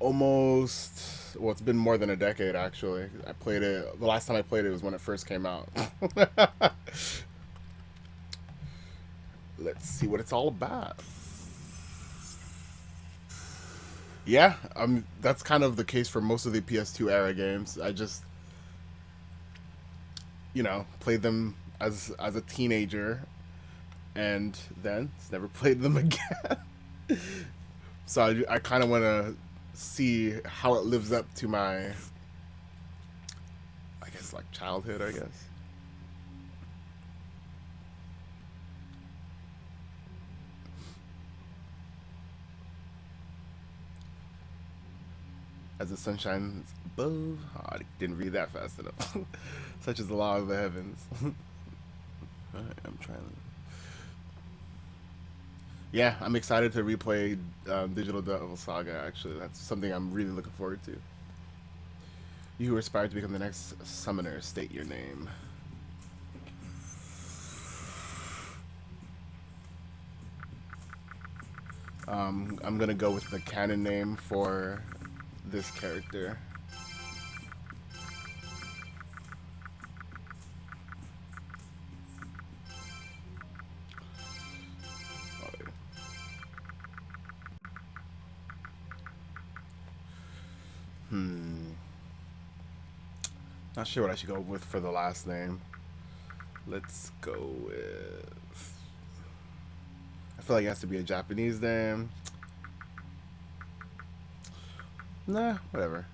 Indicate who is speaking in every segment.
Speaker 1: Almost. Well, it's been more than a decade actually. I played it. The last time I played it was when it first came out. Let's see what it's all about. Yeah, that's kind of the case for most of the PS2 era games. I just, played them as a teenager, and then never played them again. So I kind of want to see how it lives up to my, I guess, like childhood. I guess. As the sun shines above. Oh, I didn't read that fast enough. Such is the law of the heavens. I'm trying to. Yeah, I'm excited to replay Digital Devil Saga. Actually, that's something I'm really looking forward to. You who aspire to become the next summoner, state your name. I'm gonna go with the canon name for this character. Hmm. Not sure what I should go with for the last name. Let's go with. I feel like it has to be a Japanese name. Nah, whatever.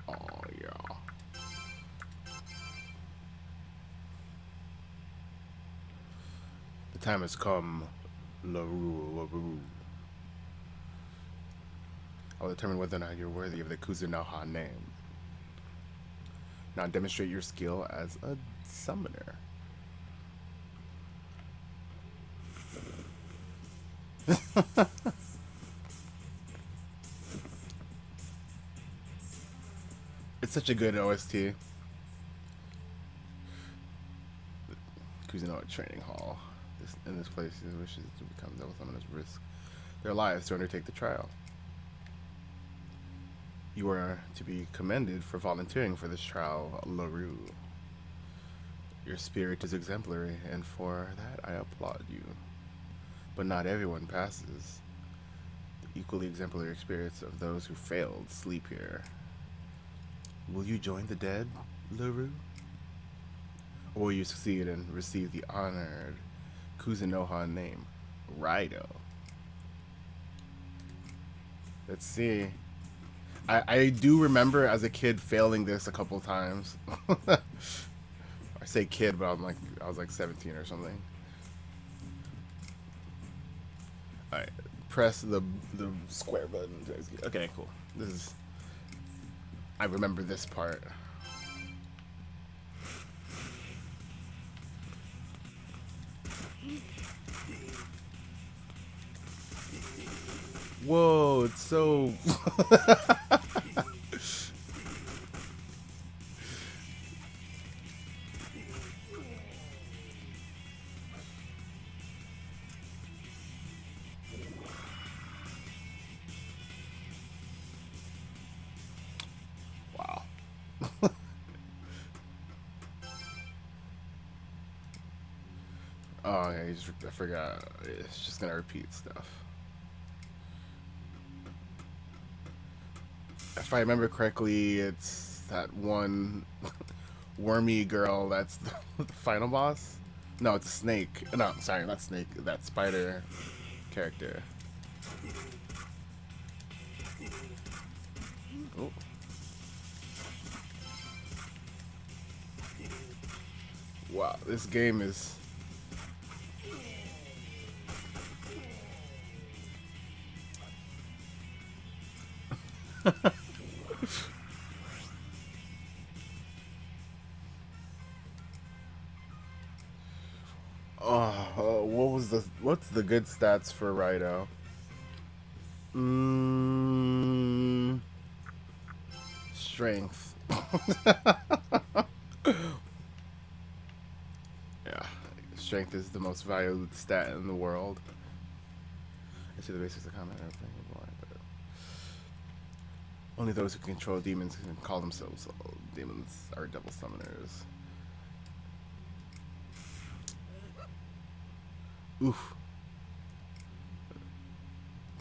Speaker 1: Oh yeah. The time has come, Larrue. I will determine whether or not you're worthy of the Kuzunoha name. Now demonstrate your skill as a summoner. It's such a good OST. Kuzunoha Training Hall. In this place, he wishes to become devil summoners risk their lives to undertake the trial. You are to be commended for volunteering for this trial, Larrue. Your spirit is exemplary, and for that I applaud you. But not everyone passes. The equally exemplary spirits of those who failed sleep here. Will you join the dead, Larrue? Or will you succeed and receive the honored Kuzunoha name, Raidou? Let's see. I do remember as a kid failing this a couple times. I say kid, but I was like 17 or something. All right, press the square button. Okay, cool. This is. I remember this part. Whoa, it's so. Wow. Oh, yeah, I forgot. It's just gonna repeat stuff. If I remember correctly, it's that one wormy girl that's the final boss. No, it's a snake. No, sorry, not snake. That spider character. Oh. Wow, this game is. What's the good stats for Raidou? Mm, strength. strength is the most valued stat in the world. I see the basics of combat. Only those who control demons can call themselves demons or devil summoners. Oof.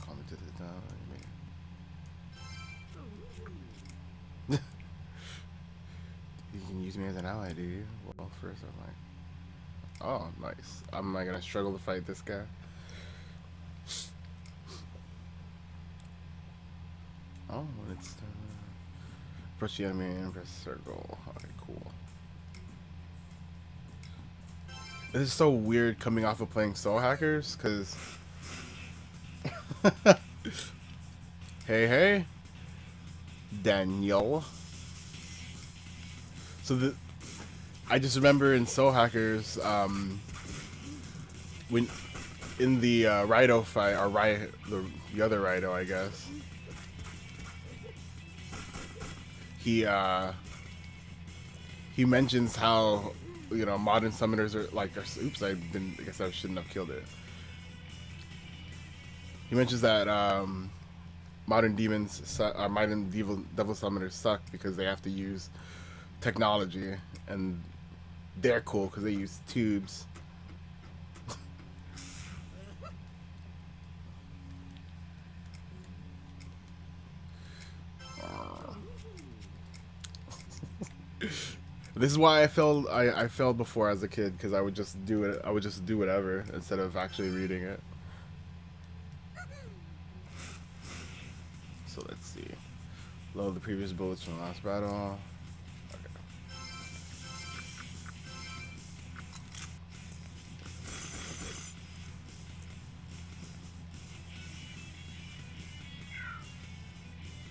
Speaker 1: Call me to the down. You can use me as an ally, do you? Well, first I'm like, oh, nice. Am I gonna struggle to fight this guy? Oh, it's approach the enemy and press circle. Alright, cool. This is so weird coming off of playing Soul Hackers, because hey, Daniel. So I just remember in Soul Hackers, when in the Raidou fight, or the other Raidou, I guess, he mentions how, you know, modern summoners are like, oops, I guess I shouldn't have killed it. He mentions that modern demons, modern devil summoners suck because they have to use technology, and they're cool because they use tubes. This is why I failed before as a kid, because I would just do it. I would just do whatever instead of actually reading it. So let's see. Load the previous bullets from the last battle.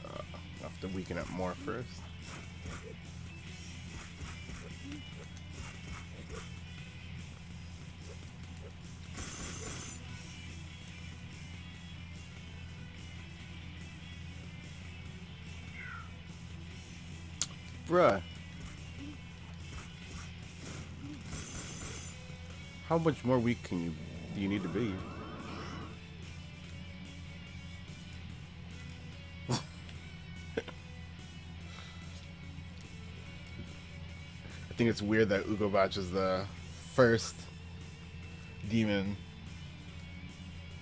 Speaker 1: I have to weaken it more first. Bruh. How much more weak do you need to be? I think it's weird that Ugobach is the first demon.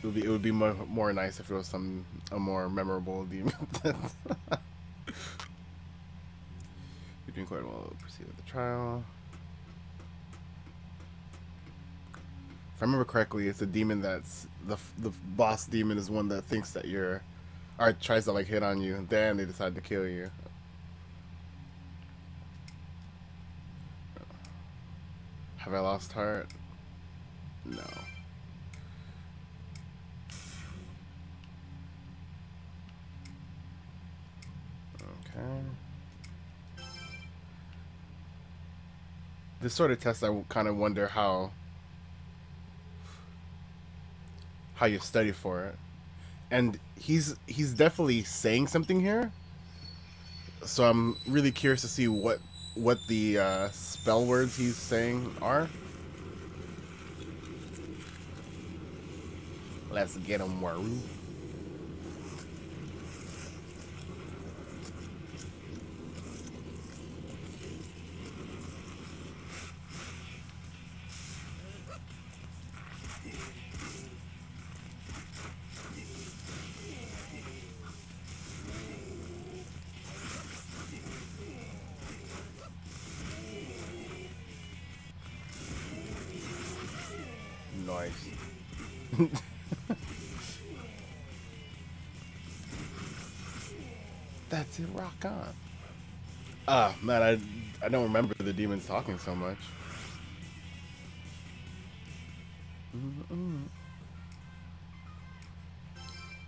Speaker 1: It would be more nice if it was a more memorable demon. You're doing quite well. Proceed with the trial. If I remember correctly, it's a demon that's the boss demon is one that thinks that you're, or tries to like hit on you, and then they decide to kill you. Have I lost heart? No. Okay. This sort of test, I kind of wonder how you study for it. And he's definitely saying something here. So I'm really curious to see what the spell words he's saying are. Let's get him, Larrue. Nice. That's it, rock on. Man, I don't remember the demons talking so much.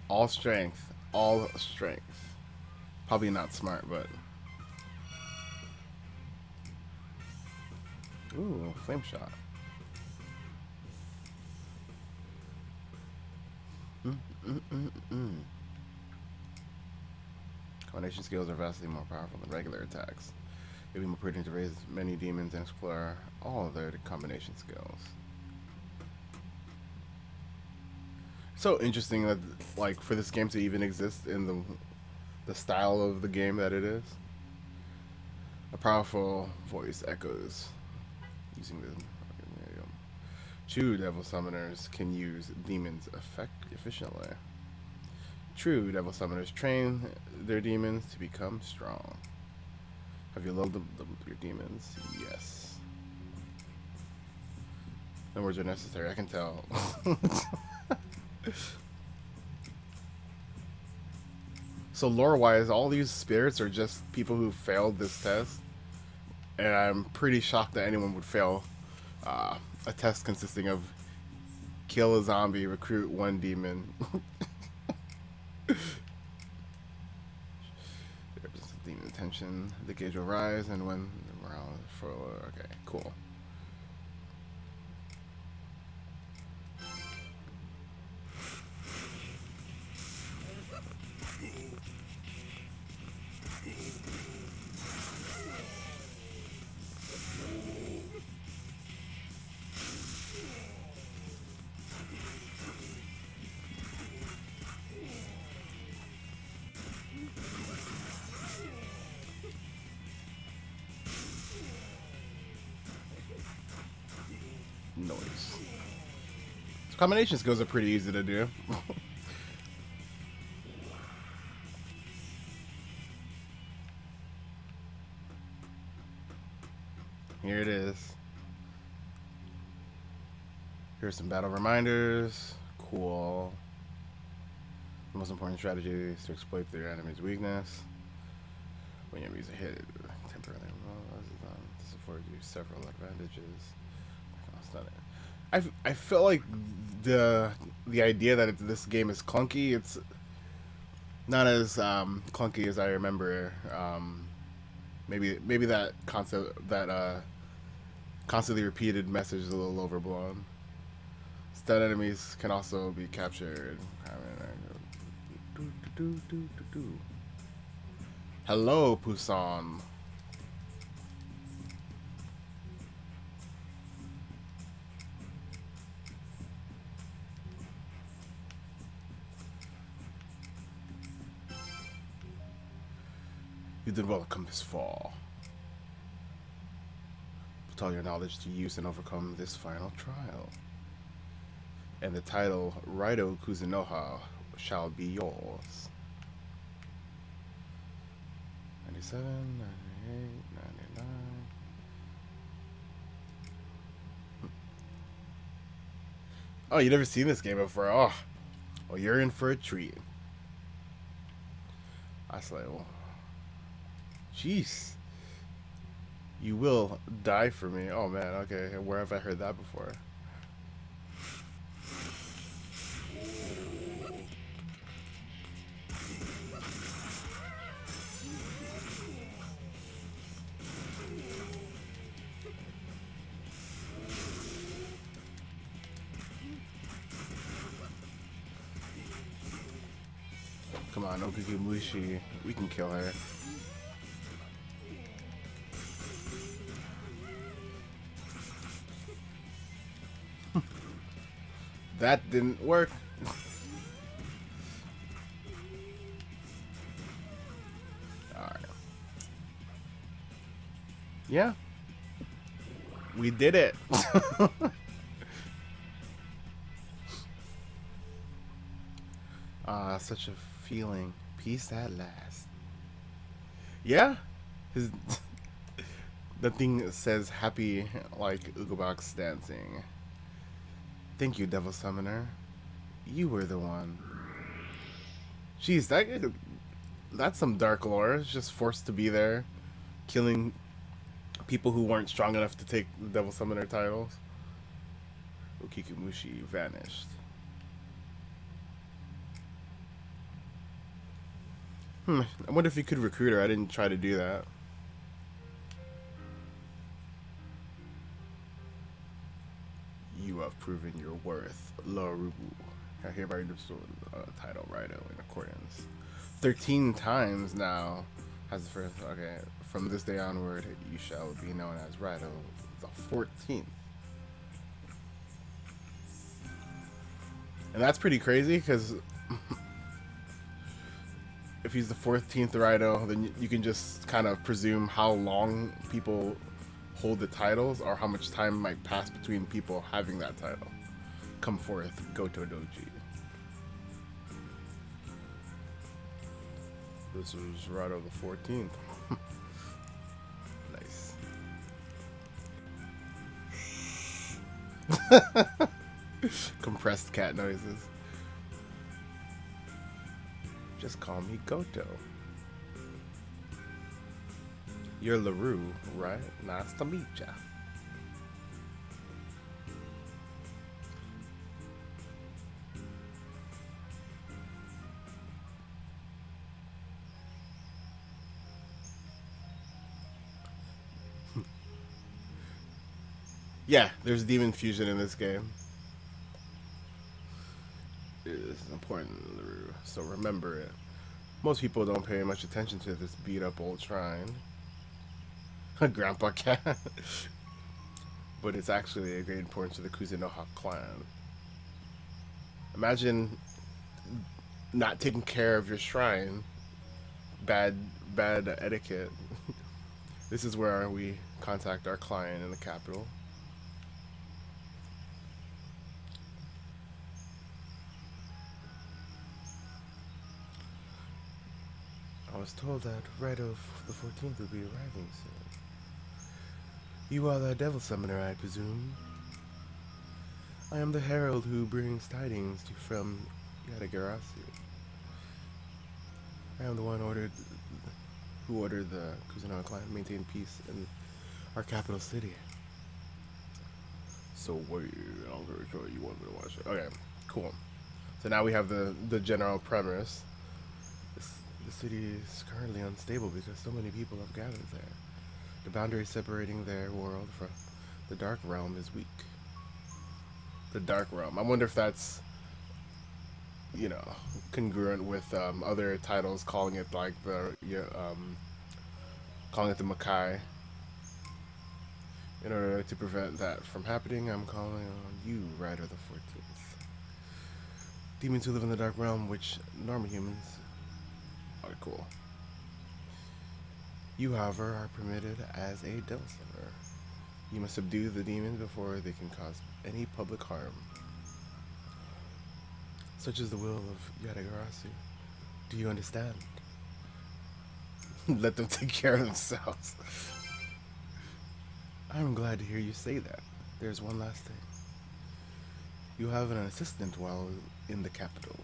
Speaker 1: All strength. All strength. Probably not smart, but... Ooh, flame shot. Combination skills are vastly more powerful than regular attacks. It would be more prudent to raise many demons and explore all of their combination skills. So interesting that like for this game to even exist in the style of the game that it is. A powerful voice echoes using the true devil summoners can use demons efficiently. True devil summoners train their demons to become strong. Have you leveled your demons? Yes. No words are necessary, I can tell. So lore-wise, all these spirits are just people who failed this test, and I'm pretty shocked that anyone would fail a test consisting of kill a zombie, recruit one demon. There's demon attention. The gauge will rise, and when morale for okay, cool. Noise. So combination skills are pretty easy to do. Here it is. Here's some battle reminders. Cool. The most important strategy is to exploit their enemy's weakness. When your enemies are hit, temporarily this affords you several advantages. I feel like the idea that this game is clunky. It's not as clunky as I remember. Maybe that concept, that constantly repeated message is a little overblown. Stun enemies can also be captured. Hello, Poussin. You did well to come this far. Put all your knowledge to use and overcome this final trial. And the title, Raidou Kuzunoha, shall be yours. 97, 98, 99. Oh, you never seen this game before? Oh, well, you're in for a treat. I was like, well, jeez. You will die for me. Oh, man, okay. Where have I heard that before? Come on, Okiki. We can kill her. That didn't work. Alright. Yeah. We did it. Such a feeling. Peace at last. Yeah? His the thing says happy like Ugobox dancing. Thank you, Devil Summoner. You were the one. Jeez, that's some dark lore. It's just forced to be there, killing people who weren't strong enough to take the Devil Summoner titles. Okikumushi vanished. I wonder if you could recruit her. I didn't try to do that. You have proven your worth, Larrue. I hereby restore the title Raidou in accordance. 13 times now. As the first. Okay, from this day onward, you shall be known as Raidou, the 14th. And that's pretty crazy because if he's the 14th Raidou, then you can just kind of presume how long people hold the titles or how much time might pass between people having that title. Come forth, go to a doji. This was Raidou the 14th. Nice. Compressed cat noises. Just call me Goto. You're Larrue, right? Nice to meet ya. Yeah, there's demon fusion in this game. It is important, Larrue, so remember it. Most people don't pay much attention to this beat up old shrine. Grandpa cat. But it's actually a great importance to the Kuzunoha clan. Imagine not taking care of your shrine. Bad etiquette. This is where we contact our client in the capital. I was told that Raidou the 14th would be arriving soon. You are the devil summoner, I presume. I am the herald who brings tidings from Yadagarasi. I am the one who ordered the Kuzunoha clan to maintain peace in our capital city. So wait, I'm very sure you want me to watch it. Okay, cool. So now we have the general premise. The city is currently unstable because so many people have gathered there. The boundary separating their world from the Dark Realm is weak. The Dark Realm. I wonder if that's, you know, congruent with other titles calling it like calling it the Makai. In order to prevent that from happening, I'm calling on you, Raidou the 14th. Demons who live in the Dark Realm, which normal humans are cool. You, however, are permitted as a devil summoner. You must subdue the demons before they can cause any public harm. Such is the will of Yadagarasi. Do you understand? Let them take care of themselves. I'm glad to hear you say that. There's one last thing. You have an assistant while in the capital.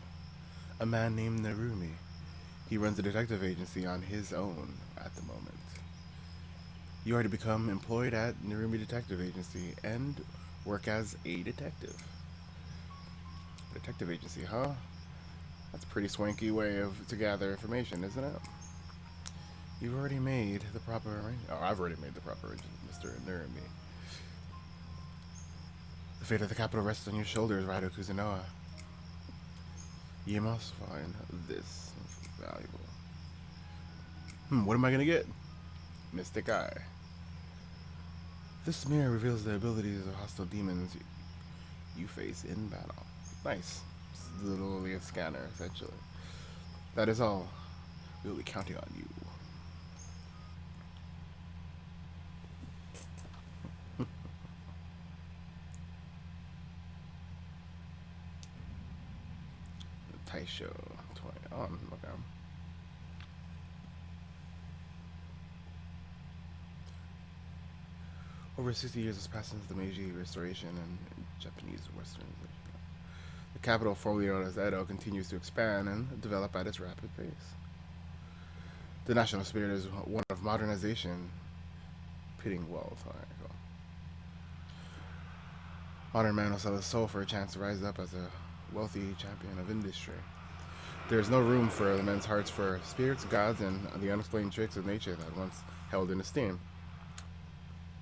Speaker 1: A man named Narumi. He runs a detective agency on his own at the moment. You are to become employed at Narumi Detective Agency and work as a detective. Detective agency, huh? That's a pretty swanky way to gather information, isn't it? You've already made the proper arrangement. Oh, I've already made the proper arrangement, Mr. Narumi. The fate of the capital rests on your shoulders, Raidou Kuzunoha. You must find this valuable. What am I gonna get? Mystic Eye. This mirror reveals the abilities of hostile demons you face in battle. Nice. It's literally a scanner, essentially. That is all. We'll be counting on you. Taisho 20. Oh, okay. Over 60 years has passed since the Meiji Restoration and Japanese Westernization. The capital, formerly known as Edo, continues to expand and develop at its rapid pace. The national spirit is one of modernization, pitting wealth. Alright, cool. Modern man will sell his soul for a chance to rise up as a wealthy champion of industry. There is no room for the men's hearts for spirits, gods, and the unexplained tricks of nature that once held in esteem.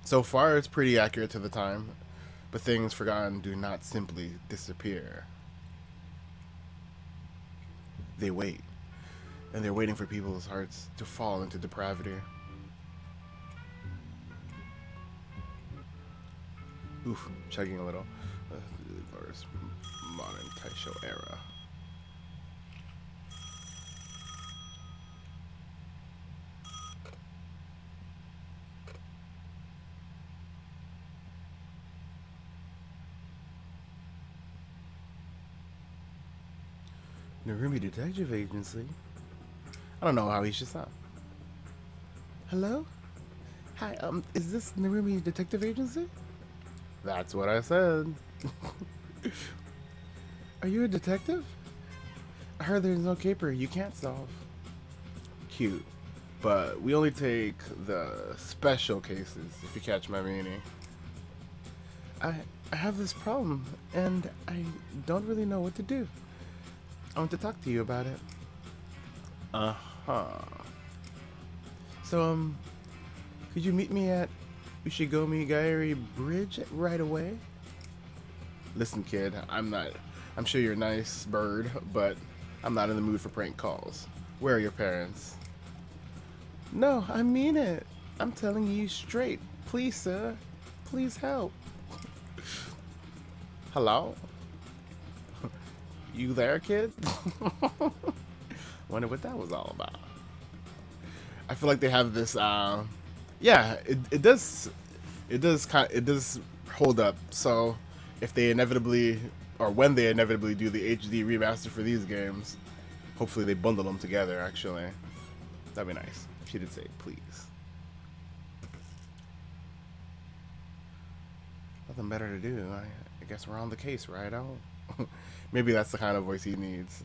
Speaker 1: So far, it's pretty accurate to the time, but things forgotten do not simply disappear. They wait, and they're waiting for people's hearts to fall into depravity. Oof, chugging a little. Glorious modern Taisho era. Narumi Detective Agency. I don't know how he should sound. Hello? Hi, is this Narumi Detective Agency? That's what I said. Are you a detective? I heard there's no caper you can't solve. Cute. But we only take the special cases, if you catch my meaning. I I have this problem, and I don't really know what to do. I want to talk to you about it. Uh-huh. So, could you meet me at Ushigomi Gairi Bridge right away? Listen, kid, I'm sure you're a nice bird, but I'm not in the mood for prank calls. Where are your parents? No, I mean it. I'm telling you straight. Please, sir. Please help. Hello? You there, kid? Wonder what that was all about. I feel like they have this, yeah, it does hold up. So, if they inevitably, or when they inevitably do the HD remaster for these games, hopefully they bundle them together, actually. That'd be nice. She did say, please. Nothing better to do. I guess we're on the case, right? Maybe that's the kind of voice he needs.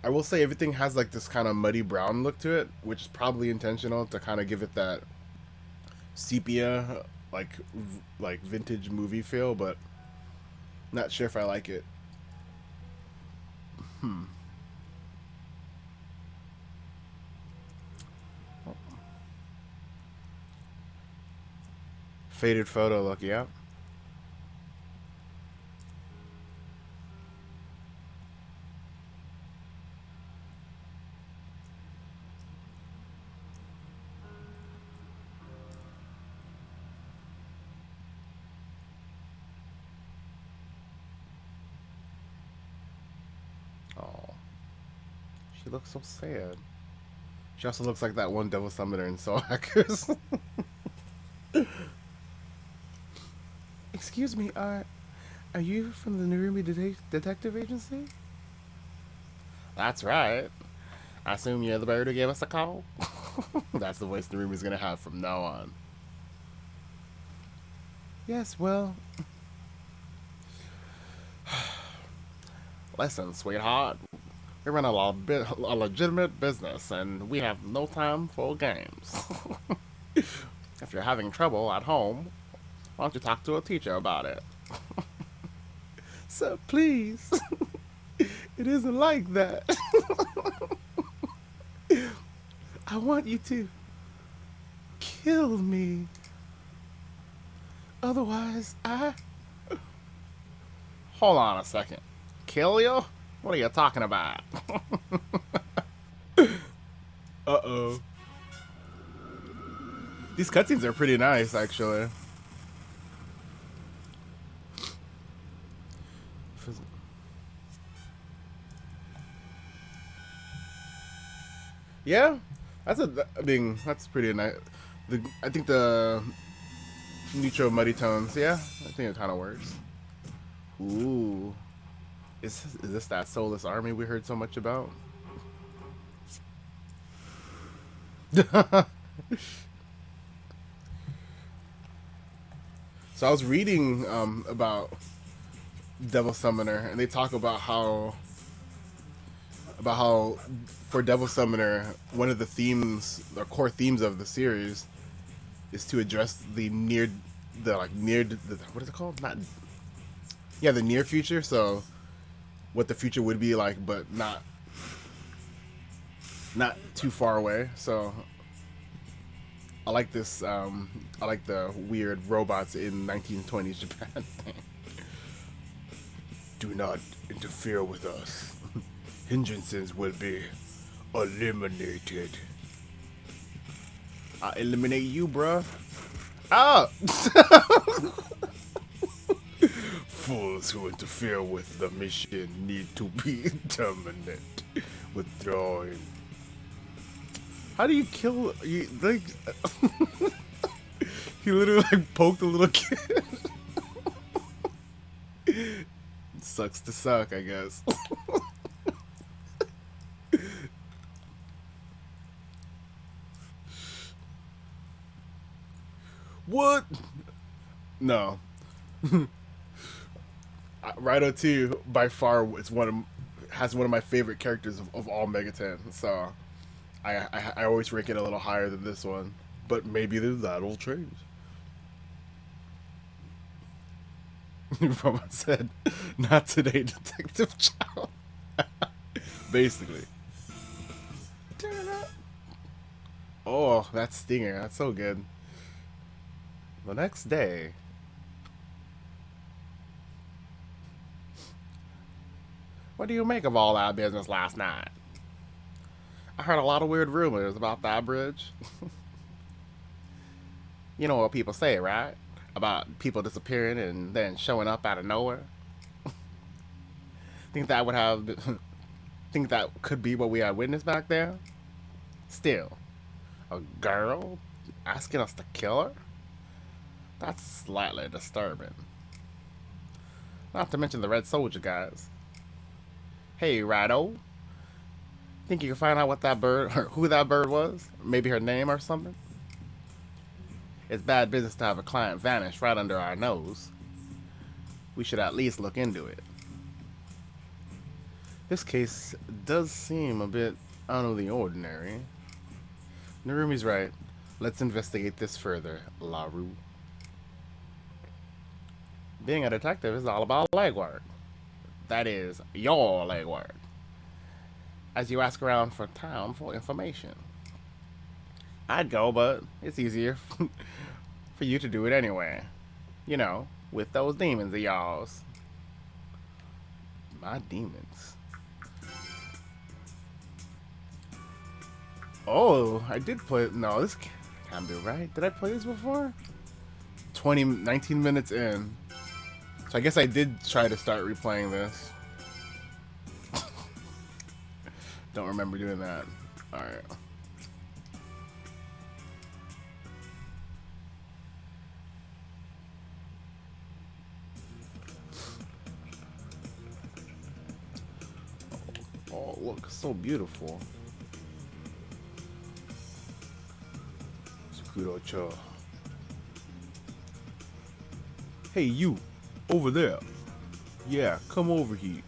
Speaker 1: I will say everything has like this kind of muddy brown look to it, which is probably intentional to kind of give it that sepia, like like vintage movie feel, but not sure if I like it. Hmm. Faded photo look, yeah. Oh, she looks so sad. She also looks like that one devil summoner in Soul Hackers. Excuse me, are you from the Narumi Detective Agency? That's right. I assume you're the bird who gave us a call? That's the voice Narumi's gonna have from now on. Yes, well, listen, sweetheart. We run a legitimate business, and we have no time for games. If you're having trouble at home, why don't you talk to a teacher about it? So please, it isn't like that. I want you to kill me. Otherwise, I. Hold on a second. Kill you? What are you talking about? Uh oh. These cutscenes are pretty nice, actually. Yeah, I mean, that's pretty nice. I think the neutral muddy tones. Yeah, I think it kind of works. Ooh, is this that soulless army we heard so much about? So I was reading about Devil Summoner, and they talk about how for Devil Summoner, one of the themes, the core themes of the series, is to address the what is it called? Not yeah, the near future. So what the future would be like, but not too far away. So I like this. I like the weird robots in 1920s Japan. Do not interfere with us. Hindrances will be eliminated. I'll eliminate you, bruh. Ah! Fools who interfere with the mission need to be terminated. Withdrawing. How do you kill you like he literally like poked a little kid. Sucks to suck, I guess. What? No. Raidou 2 by far is has one of my favorite characters of all Mega 10. So I always rank it a little higher than this one. But maybe that'll change. Robot said, "Not today, Detective Chow." Basically. Turn it up. Oh, that stinger. That's so good. The next day. What do you make of all that business last night? I heard a lot of weird rumors about that bridge. You know what people say, right? About people disappearing and then showing up out of nowhere. Think that would have... Think that could be what we had witnessed back there? Still, a girl asking us to kill her? That's slightly disturbing. Not to mention the Red Soldier guys. Hey, Raidou. Think you can find out what that bird, or who that bird was? Maybe her name or something? It's bad business to have a client vanish right under our nose. We should at least look into it. This case does seem a bit out of the ordinary. Narumi's right. Let's investigate this further, Larrue. Being a detective is all about legwork. That is, your legwork. As you ask around for town for information. I'd go, but it's easier for you to do it anyway. You know, with those demons of y'all's. My demons. Oh, I did play. No, this can't be right. Did I play this before? 19 minutes in. So I guess I did try to start replaying this. Don't remember doing that. Alright. Oh, look, so beautiful. Sakura-cha. Hey, you, over there. Yeah, come over here.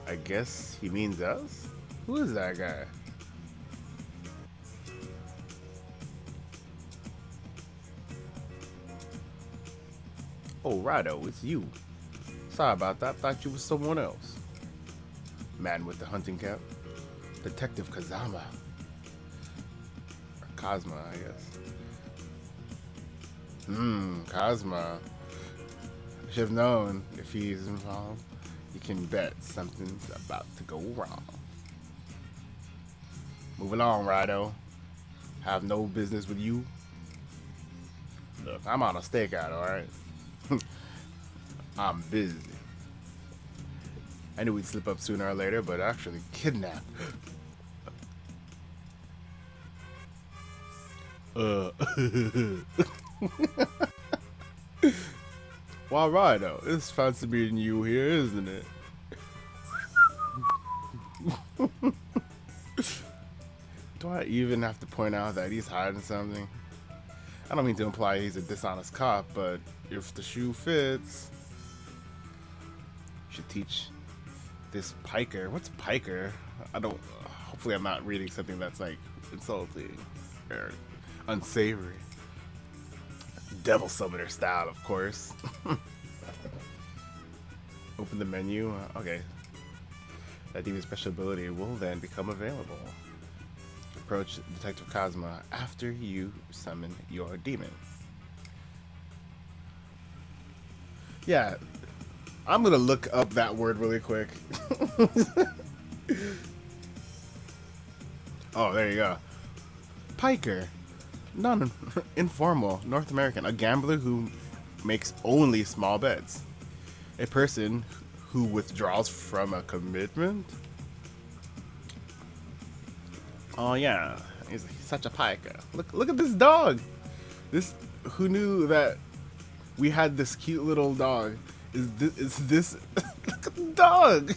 Speaker 1: I guess he means us? Who is that guy? Oh, Raidou, it's you. Sorry about that. Thought you was someone else. Man with the hunting cap. Detective Kazama. Or Cosma, I guess. Cosma. I should have known if he's involved. You can bet something's about to go wrong. Move along, Raidou. Have no business with you. Look, I'm on a stakeout, alright? I'm busy. I knew we'd slip up sooner or later, but actually kidnap. Well, Raidou, it's fancy meeting you here, isn't it? Do I even have to point out that he's hiding something? I don't mean to imply he's a dishonest cop, but if the shoe fits, you should teach this piker. What's piker? I don't. Hopefully, I'm not reading something that's like insulting or unsavory. Devil summoner style, of course. Open the menu. Okay. That demon's special ability will then become available. Approach Detective Cosma after you summon your demon. Yeah, I'm gonna look up that word really quick. Oh, there you go. piker, non informal North American, a gambler who makes only small bets, a person who withdraws from a commitment. Oh yeah, he's such a piker. Look at this dog. This who knew that we had this cute little dog. Is this look at the dog.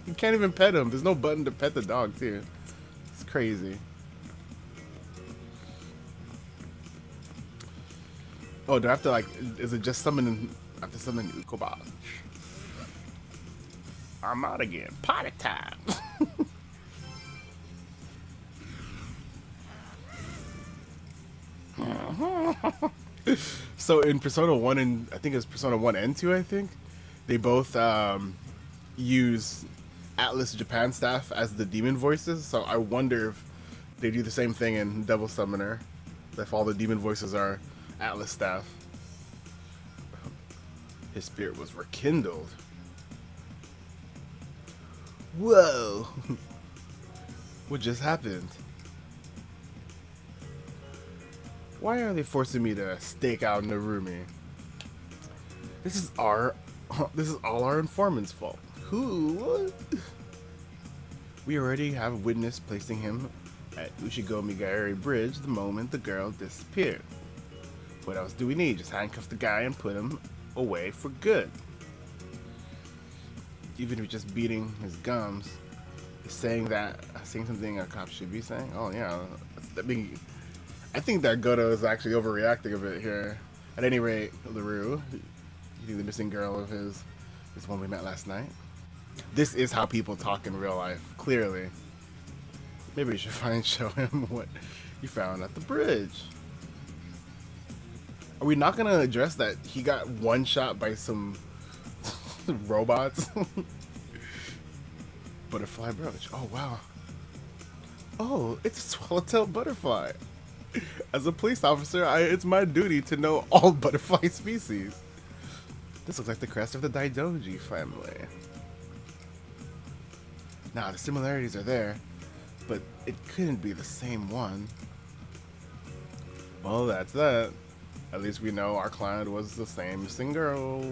Speaker 1: You can't even pet him. There's no button to pet the dog too. It's crazy. Oh, do I have to like? Is it just summon? I have to summon Ukobach. I'm out again. Party time. So in Persona 1 and I think it's Persona 1 and 2, I think they both use Atlas Japan staff as the demon voices. So I wonder if they do the same thing in Devil Summoner. If all the demon voices are Atlas staff. His spirit was rekindled. Whoa! What just happened? Why are they forcing me to stake out Narumi? This is all our informant's fault. Who? We already have a witness placing him at Ushigomigari Bridge the moment the girl disappeared. What else do we need? Just handcuff the guy and put him away for good. Even if just beating his gums is saying something a cop should be saying. Oh yeah, I think that Goto is actually overreacting a bit here. At any rate, Larrue, you think the missing girl of his is one we met last night? This is how people talk in real life, clearly. Maybe we should show him what you found at the bridge. Are we not gonna address that he got one shot by some robots? Butterfly brooch. Oh wow. Oh, it's a swallowtail butterfly. As a police officer, it's my duty to know all butterfly species. This looks like the crest of the Daidoji family. Now, the similarities are there, but it couldn't be the same one. Well, that's that. At least we know our client was the same missing girl.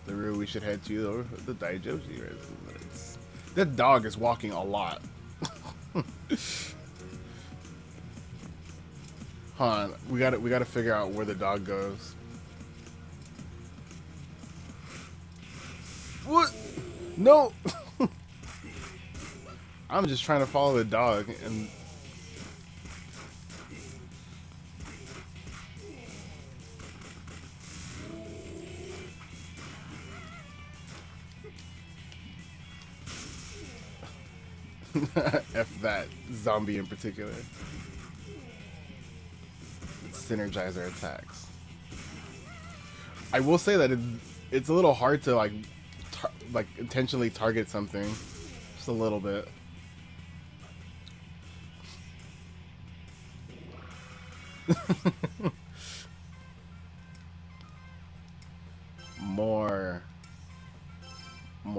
Speaker 1: Larrue, we should head to the Daidoji residence. That dog is walking a lot. Hold on, we gotta figure out where the dog goes. What? No! I'm just trying to follow the dog and F that zombie in particular. Synergizer attacks. I will say that it's a little hard to like intentionally target something, just a little bit.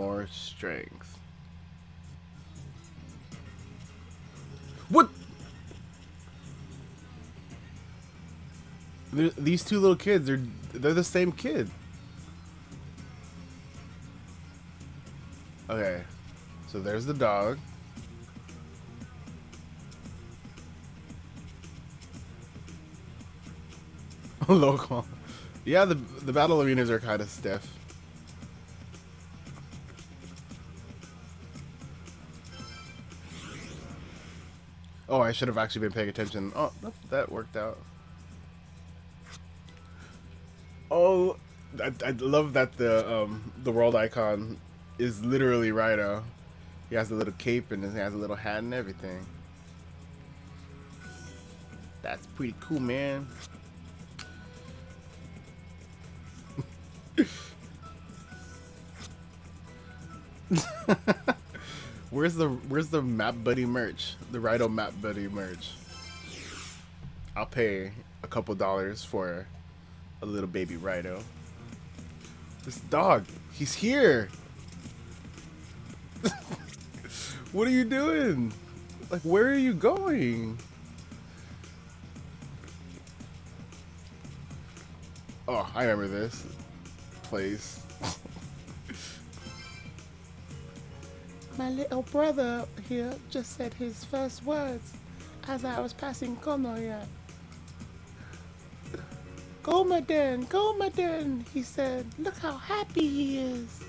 Speaker 1: more strength. What? These two little kids they're the same kid. Okay, so there's the dog. Local. Yeah, the battle arenas are kind of stiff. Oh, I should have actually been paying attention. Oh, that worked out. Oh, I love that the world icon is literally Raidou. He has a little cape and he has a little hat and everything. That's pretty cool, man. Where's the Map Buddy merch? The Raidou Map Buddy merch. I'll pay a couple dollars for a little baby Raidou. This dog, he's here. What are you doing? Like, where are you going? Oh, I remember this place. My little brother here just said his first words as I was passing Konoya. Gomaden, Gomaden, he said. Look how happy he is.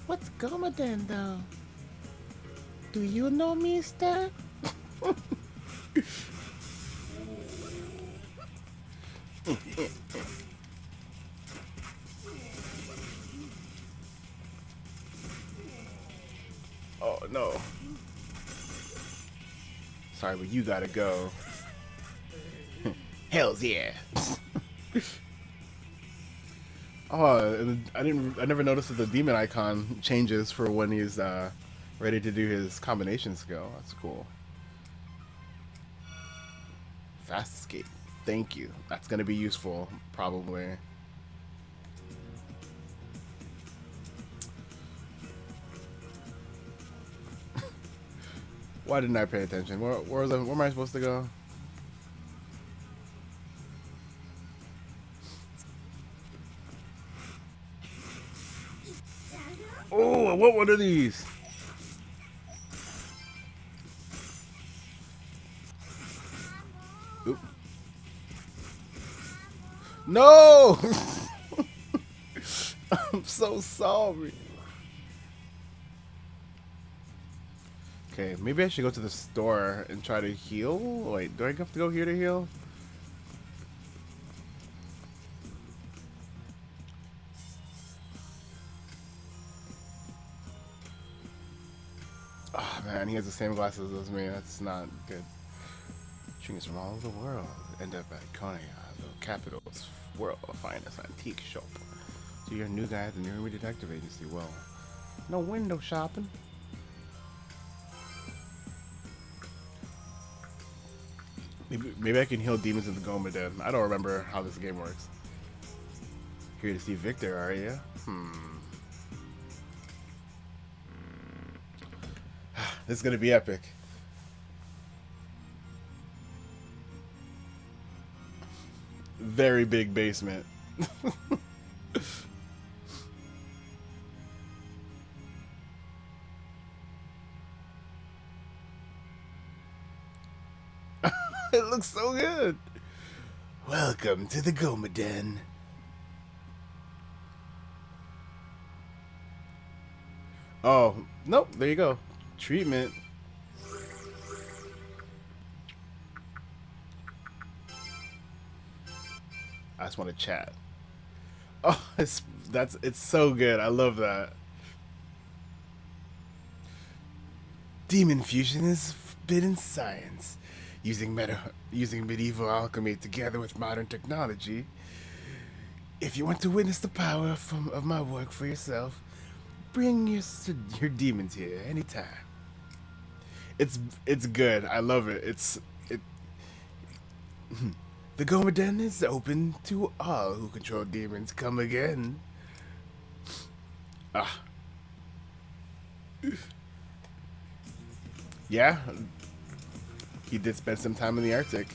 Speaker 1: What's Gomaden, though? Do you know, mister? Oh, no. Sorry, but you gotta go. Hells yeah. Oh, and I never noticed that the demon icon changes for when he's ready to do his combination skill. That's cool. Fast escape. Thank you. That's gonna be useful, probably. Why didn't I pay attention? Where am I supposed to go? Oh, what one of these? Oop. No! I'm so sorry. Okay, maybe I should go to the store and try to heal. Wait, do I have to go here to heal? Oh man, he has the same glasses as me. That's not good. Drinks from all over the world end up at Konoya, the capital's world finest antique shop. So you're a new guy at the Larrue Detective Agency. Well, no window shopping. Maybe I can heal demons in the Gomaden. I don't remember how this game works. Here to see Victor, are you? This is gonna be epic. Very big basement. It looks so good. Welcome to the Gomaden. Oh, nope, there you go. Treatment. I just want to chat. Oh, it's so good. I love that. Demon fusion is forbidden science. Using medieval alchemy together with modern technology. If you want to witness the power of my work for yourself, bring your demons here anytime. It's good. I love it. The Gomaden is open to all who control demons. Come again. Ah. Yeah. He did spend some time in the Arctic.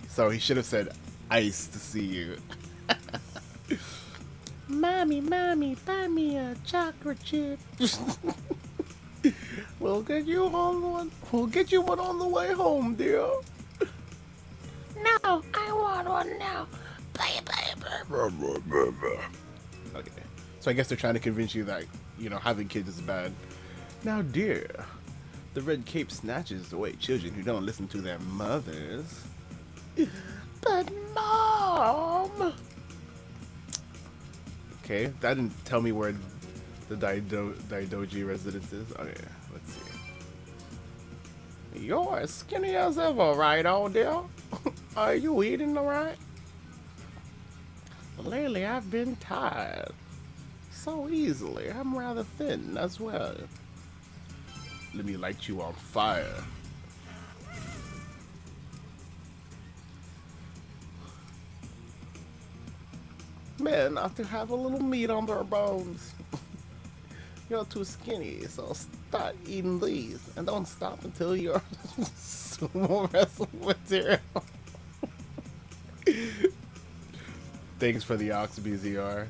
Speaker 1: So he should have said ice to see you. Mommy, buy me a chocolate chip. We'll get you one on the way home, dear. No, I want one now. Okay. So I guess they're trying to convince you that, having kids is bad. Now, dear, the red cape snatches away children who don't listen to their mothers. But, Mom! Okay, that didn't tell me where the Daidoji residence is. Okay, let's see. You're as skinny as ever, right, old dear? Are you eating alright? Lately, I've been tired. So easily. I'm rather thin as well. Let me light you on fire. Men have to have a little meat on their bones. You're too skinny, so start eating these. And don't stop until you're sumo wrestling material. Thanks for the Ox BZR.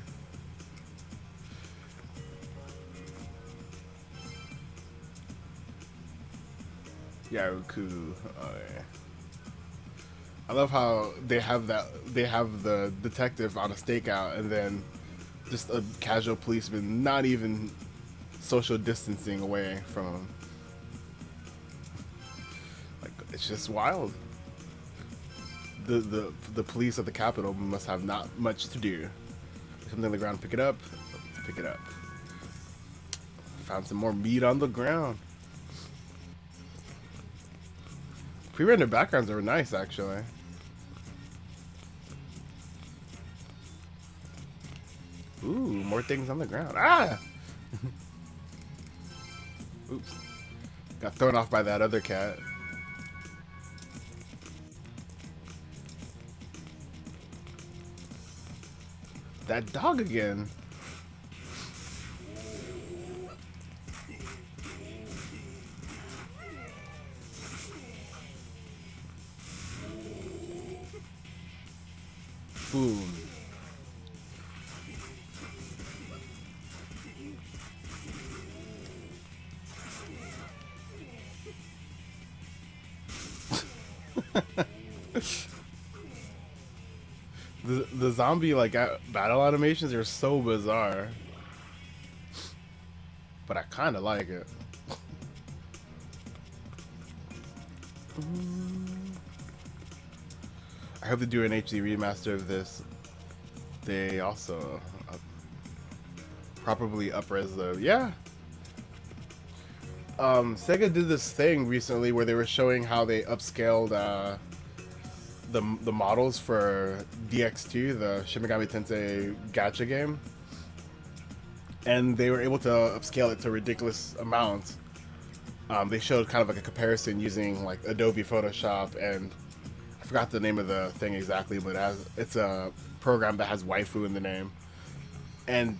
Speaker 1: Yaruku. Oh, yeah. I love how they have the detective on a stakeout and then just a casual policeman not even social distancing away from him. Like, it's just wild. The police at the Capitol must have not much to do. Something on the ground, pick it up. Let's pick it up. Found some more meat on the ground. Pre-rendered backgrounds are nice, actually. Ooh, more things on the ground. Ah! Oops. Got thrown off by that other cat. That dog again. Boom. The zombie like battle animations are so bizarre, but I kind of like it. I hope to do an HD remaster of this. They also properly upres the Sega did this thing recently where they were showing how they upscaled the models for DX2, the Shin Megami Tensei gacha game, and they were able to upscale it to ridiculous amounts. They showed kind of like a comparison using like Adobe Photoshop, and I forgot the name of the thing exactly, but it's a program that has waifu in the name, and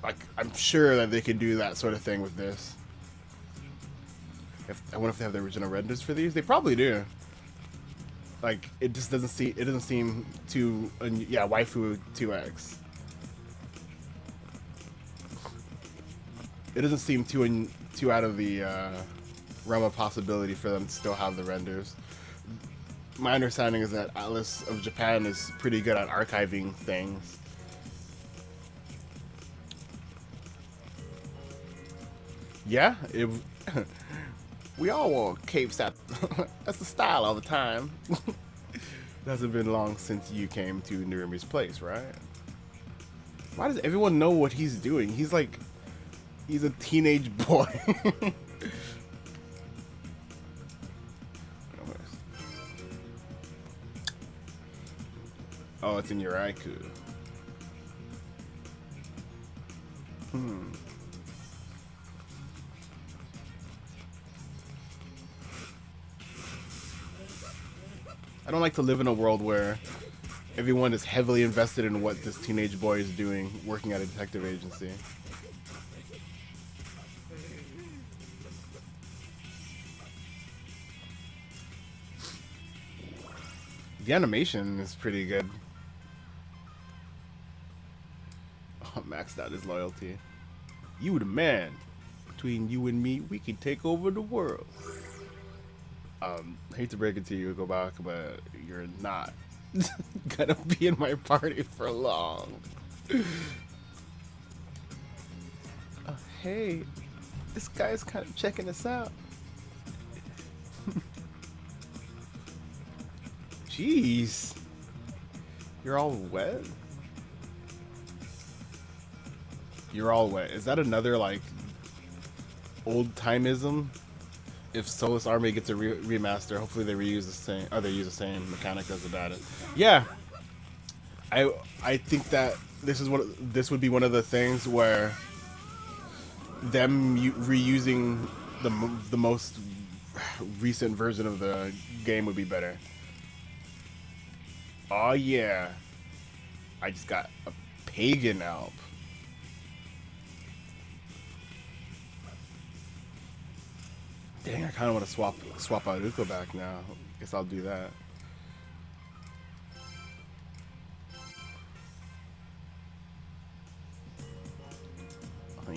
Speaker 1: like I'm sure that they can do that sort of thing with this. I wonder if they have the original renders for these. They probably do. Like it just doesn't seem too waifu 2x. It doesn't seem too out of the realm of possibility for them to still have the renders. My understanding is that Atlas of Japan is pretty good at archiving things. Yeah, we all wore capes that's the style all the time. It hasn't been long since you came to Narumi's place, right? Why does everyone know what he's doing? He's a teenage boy. Oh, it's in Yuraiku. I don't like to live in a world where everyone is heavily invested in what this teenage boy is doing, working at a detective agency. The animation is pretty good. Oh, maxed out his loyalty. You the man. Between you and me, we can take over the world. I hate to break it to you, Gobak, but you're not gonna be in my party for long. Oh, hey, this guy's kind of checking us out. Jeez, you're all wet. You're all wet. Is that another like old timeism? If Soulless Army gets a remaster, hopefully they reuse the same, or they use the same mechanic as the data. Yeah, I think that this would be one of the things where them reusing the most recent version of the game would be better. Oh yeah, I just got a pagan alp. Dang, I kind of want to swap out Uko back now. Guess I'll do that.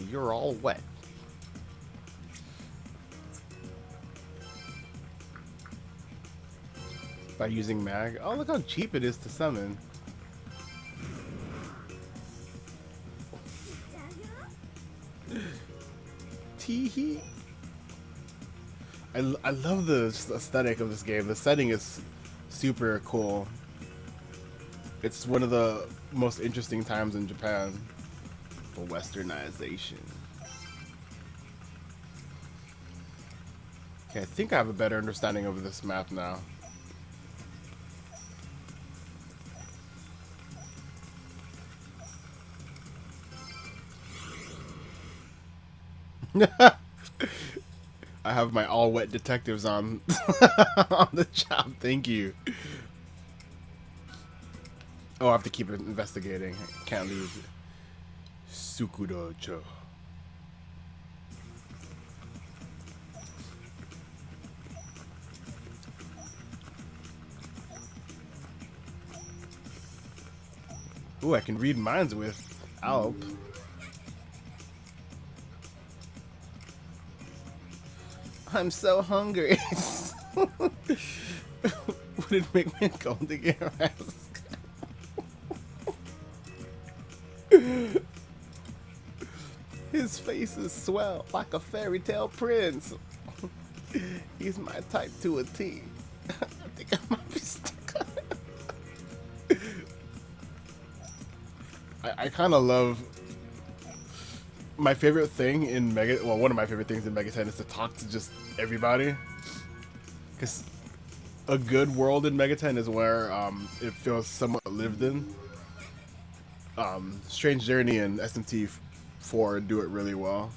Speaker 1: You're all wet. By using mag. Oh, look how cheap it is to summon. Teehee. I love the aesthetic of this game. The setting is super cool. It's one of the most interesting times in Japan. The westernization. Okay, I think I have a better understanding of this map now. I have my all wet detectives on on the job. Thank you. Oh, I have to keep investigating. Can't leave. Sukudojo. Ooh, I can read minds with Alp. I'm so hungry. Would it make me cold to get mask? His face is swell like a fairy tale prince. He's my type to a T. I think I might be stuck on it. I kind of love my favorite thing in one of my favorite things in Mega 10 is to talk to just everybody. Because a good world in Mega 10 is where it feels somewhat lived in. Strange Journey and SMT 4 do it really well.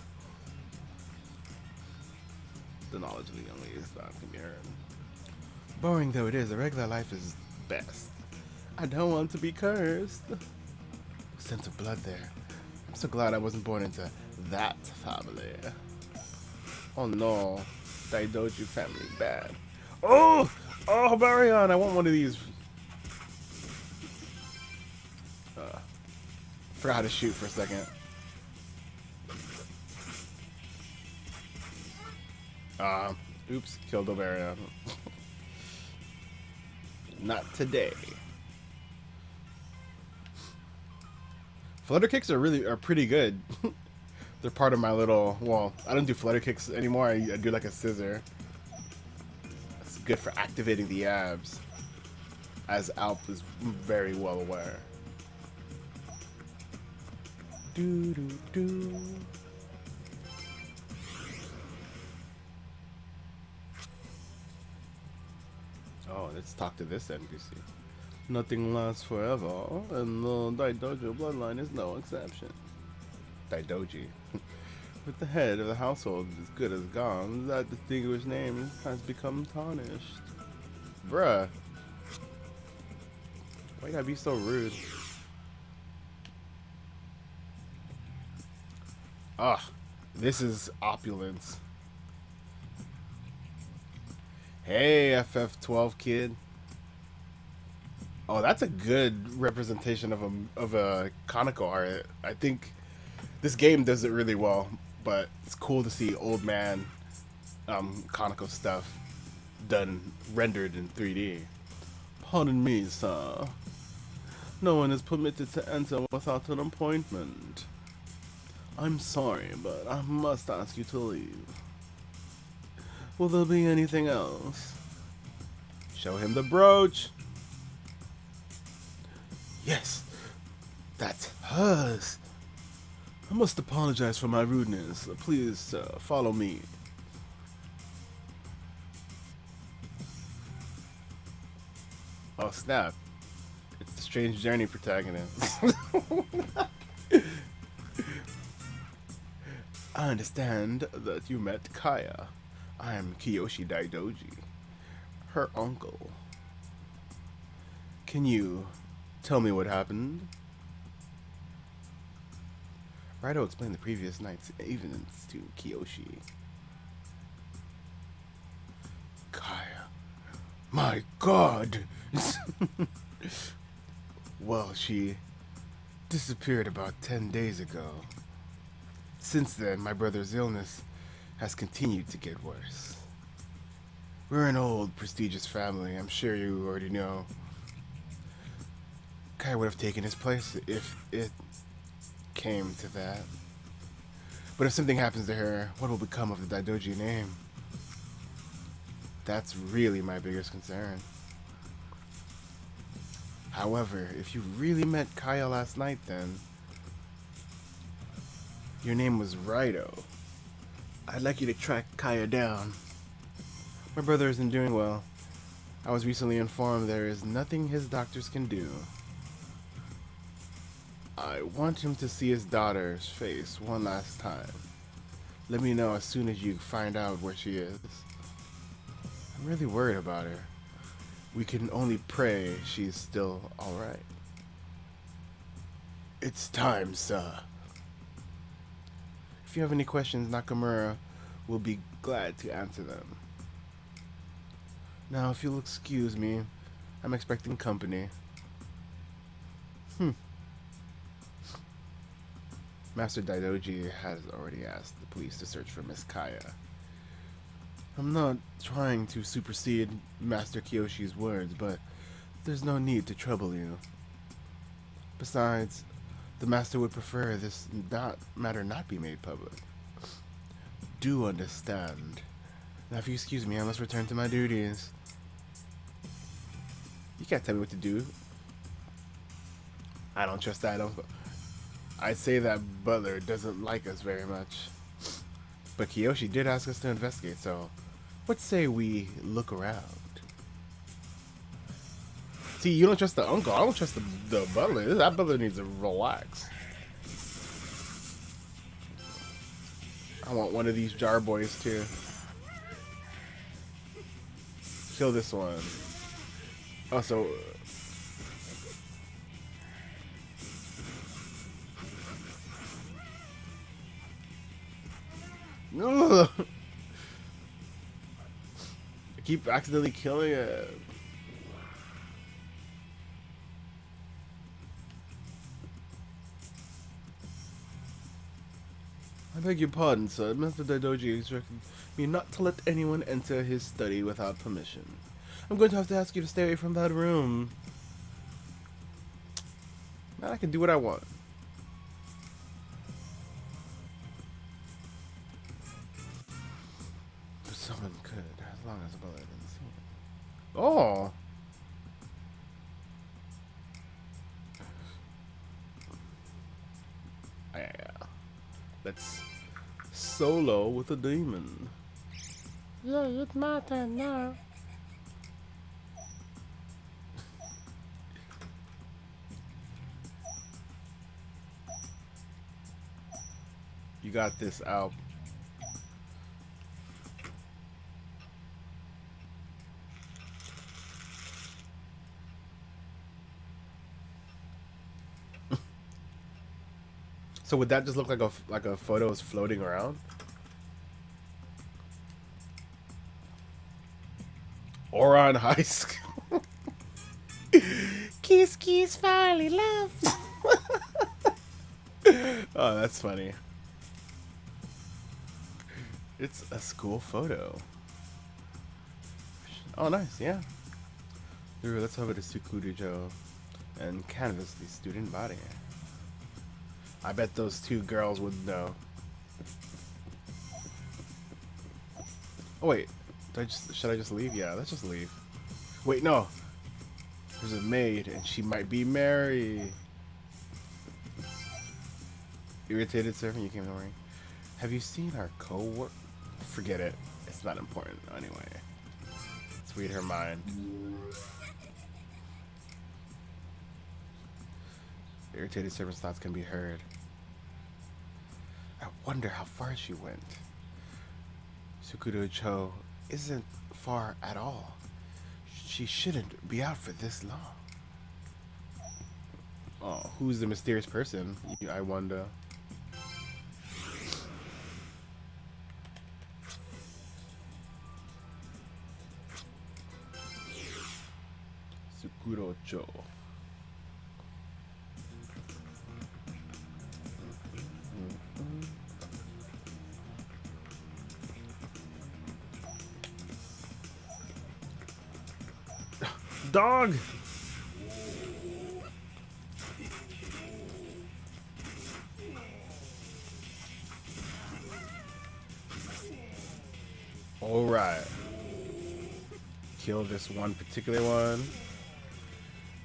Speaker 1: The knowledge of the young lady can be heard. Boring though it is, a regular life is best. I don't want to be cursed. Sense of blood there. I'm so glad I wasn't born into that family. Oh no, Daidoji family bad. Oh, Barion, I want one of these. Forgot how to shoot for a second. Oops, killed Obarion. Not today. Flutter kicks are pretty good. They're part of my little, well, I don't do flutter kicks anymore. I do like a scissor. It's good for activating the abs, as Alp is very well aware. Do do do. Oh, let's talk to this NPC. Nothing lasts forever, and the Daidoji bloodline is no exception. Daidoji. With the head of the household as good as gone, that distinguished name has become tarnished. Bruh. Why you gotta be so rude? Ah, this is opulence. Hey, FF12 kid. Oh, that's a good representation of a Kaneko art. I think this game does it really well, but it's cool to see old man Kaneko stuff rendered in 3D. Pardon me, sir. No one is permitted to enter without an appointment. I'm sorry, but I must ask you to leave. Will there be anything else? Show him the brooch. Yes, that's hers. I must apologize for my rudeness. Please follow me. Oh snap. It's the Strange Journey protagonist. I understand that you met Kaya. I am Kiyoshi Daidoji, her uncle. Can you tell me what happened? Raidou explained the previous night's events to Kiyoshi. Kaya. My god! Well, she disappeared about 10 days ago. Since then, my brother's illness has continued to get worse. We're an old, prestigious family, I'm sure you already know. Kai would have taken his place if it came to that. But if something happens to her, what will become of the Daidoji name? That's really my biggest concern. However, if you really met Kaya last night, then your name was Raidou. I'd like you to track Kaya down. My brother isn't doing well. I was recently informed there is nothing his doctors can do. I want him to see his daughter's face one last time. Let me know as soon as you find out where she is. I'm really worried about her. We can only pray she's still alright. It's time, sir. If you have any questions, Nakamura will be glad to answer them. Now, if you'll excuse me, I'm expecting company. Master Daidoji has already asked the police to search for Miss Kaya. I'm not trying to supersede Master Kiyoshi's words, but there's no need to trouble you. Besides, the Master would prefer this matter not be made public. Do understand. Now, if you excuse me, I must return to my duties. You can't tell me what to do. I don't trust that. I'd say that Butler doesn't like us very much. But Kiyoshi did ask us to investigate, so let's say we look around. See, you don't trust the uncle. I don't trust the butler. That butler needs to relax. I want one of these jar boys too. Kill this one. Also, I keep accidentally killing it. I beg your pardon, sir. Master Daidoji instructed me not to let anyone enter his study without permission. I'm going to have to ask you to stay away from that room. Man, I can do what I want. But someone could, as long as the bullet didn't see it. Oh! Yeah. Let's solo with a demon. Yeah, it's my turn now. You got this, Alp. So would that just look like a photo is floating around? Or on high school? Kiss, kiss, finally love. Oh, that's funny. It's a school photo. Oh, nice, yeah. Here, let's over to Sukurujo and canvas the student body. I bet those two girls would know. Oh wait, should I just leave? Yeah, let's just leave. Wait, no. There's a maid, and she might be Mary. Irritated servant, you came to the ring. Have you seen our co-work? Forget it. It's not important anyway. Let's read her mind. Irritated servant's thoughts can be heard. I wonder how far she went. Sukurujo isn't far at all. She shouldn't be out for this long. Oh, who's the mysterious person? I wonder. Sukurujo. Dog! Alright. Kill this one particular one.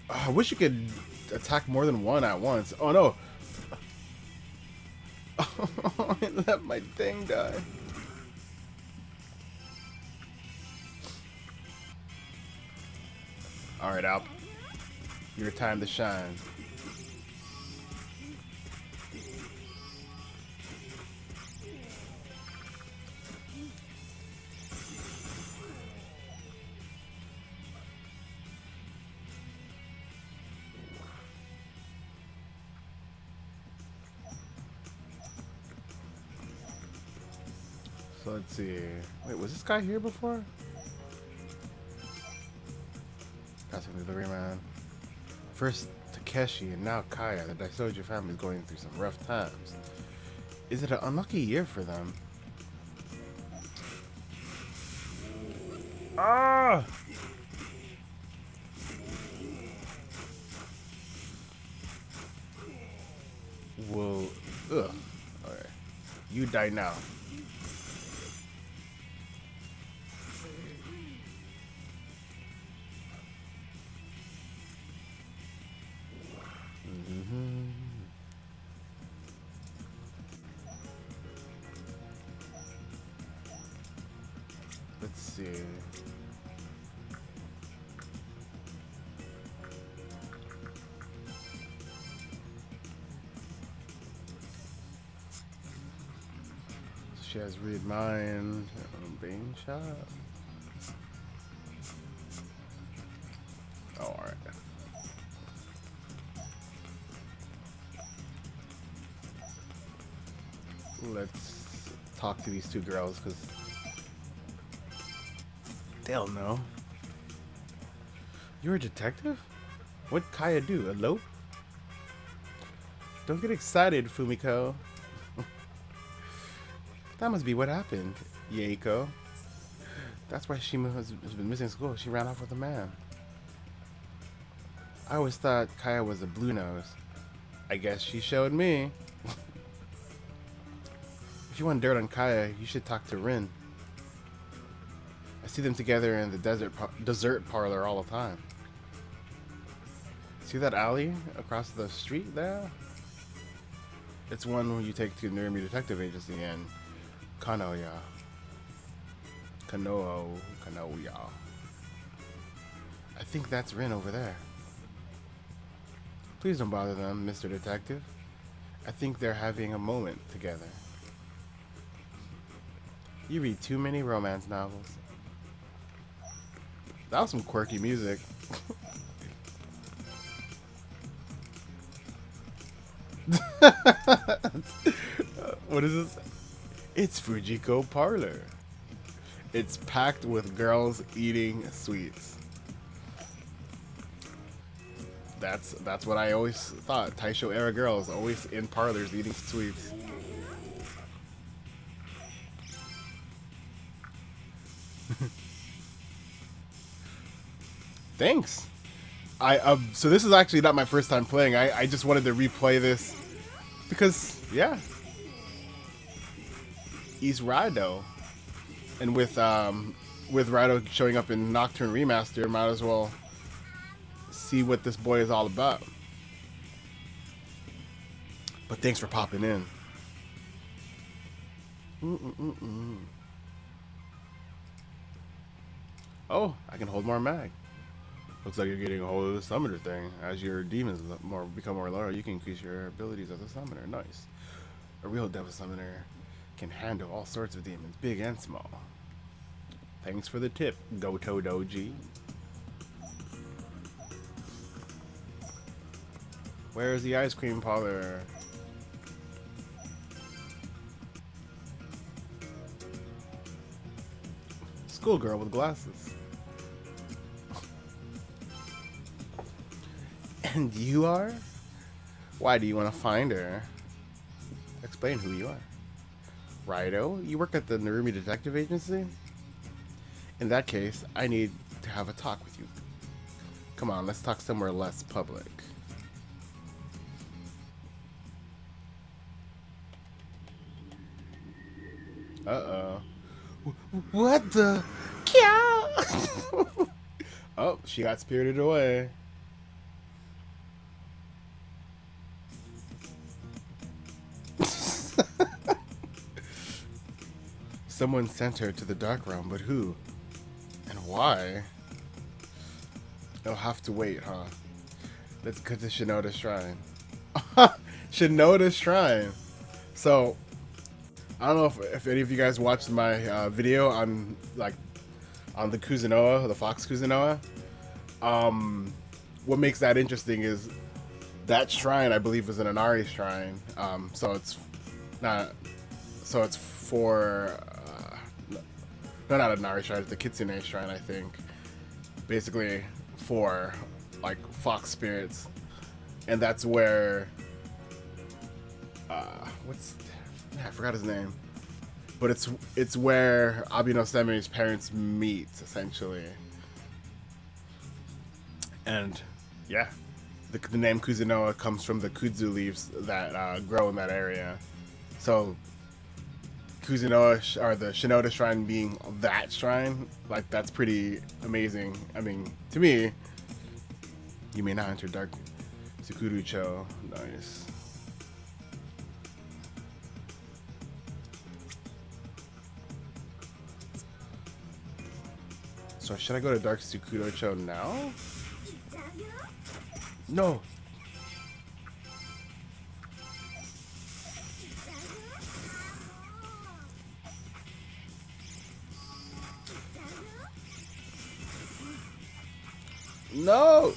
Speaker 1: Oh, I wish you could attack more than one at once. Oh no! Oh, I let my thing die. Alright, Alp. Your time to shine. So let's see. Wait, was this guy here before? Passing delivery man. First Takeshi and now Kaya. The Daisoji family is going through some rough times. Is it an unlucky year for them? Ah! Well, ugh. Alright. You die now. Let's see. She has read mind. Being shot. Oh, alright. Let's talk to these two girls because they'll know. You're a detective? What'd Kaya do? Elope? Don't get excited, Fumiko. That must be what happened, Yeiko. That's why she has been missing school. She ran off with a man. I always thought Kaya was a blue nose. I guess she showed me. If you want dirt on Kaya, you should talk to Rin. I see them together in the dessert parlor all the time. See that alley across the street there? It's one where you take to the Narumi Detective Agency and Kanoya. Kanoya. I think that's Rin over there. Please don't bother them, Mr. Detective. I think they're having a moment together. You read too many romance novels. That was some quirky music. What is this? It's Fujiko Parlor. It's packed with girls eating sweets. That's what I always thought. Taisho era girls always in parlors eating sweets. Thanks. So this is actually not my first time playing. I just wanted to replay this because yeah. He's Raidou. And with Raidou showing up in Nocturne Remaster, might as well see what this boy is all about. But thanks for popping in. Oh, I can hold more mag. Looks like you're getting a hold of the summoner thing. As your demons become more loyal, you can increase your abilities as a summoner. Nice. A real devil summoner can handle all sorts of demons, big and small. Thanks for the tip, Goto Doji. Where's the ice cream parlor? Schoolgirl with glasses. And you are? Why do you want to find her? Explain who you are. Raidou, you work at the Narumi Detective Agency? In that case, I need to have a talk with you. Come on, let's talk somewhere less public. Uh-oh. What the? Cow! Oh, she got spirited away. Someone sent her to the dark realm, but who? And why? They'll have to wait, huh? Let's go to Shinoda Shrine. Shinoda Shrine. So, I don't know if any of you guys watched my video on on the Kuzunoa, the Fox Kuzunoa. What makes that interesting is that shrine, I believe, was an Inari shrine. So it's not. So it's for. No, not an Inari shrine. It's the Kitsune shrine, I think. Basically, for like fox spirits, and that's where. I forgot his name. But it's where Abino Semi's parents meet, essentially. And yeah, the name Kuzunoa comes from the kudzu leaves that grow in that area. So Kuzunoa, or the Shinoda Shrine being that shrine, like, that's pretty amazing. I mean, to me, you may not enter Dark Tsukuru-cho. Nice. So should I go to Dark Tsukuro-cho now? No. No.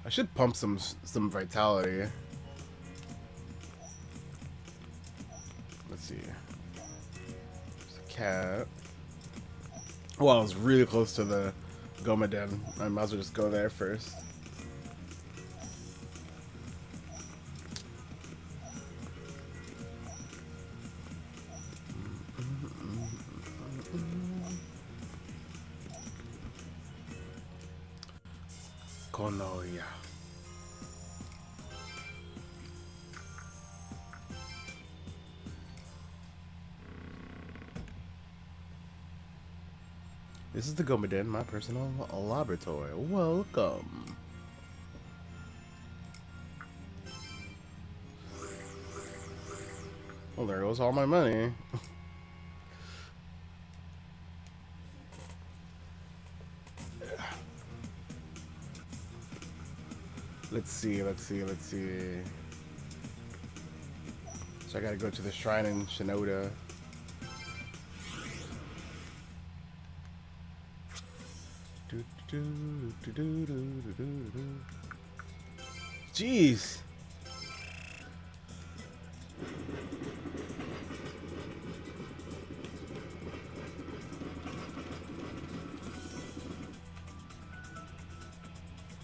Speaker 1: I should pump some vitality. Let's see. There's a cat. Well, I was really close to the Gomaden. I might as well just go there first. Konoya. This is the Gomaden, my personal laboratory. Welcome. Well, there goes all my money. Let's see. So I gotta go to the shrine in Shinoda. Jeez.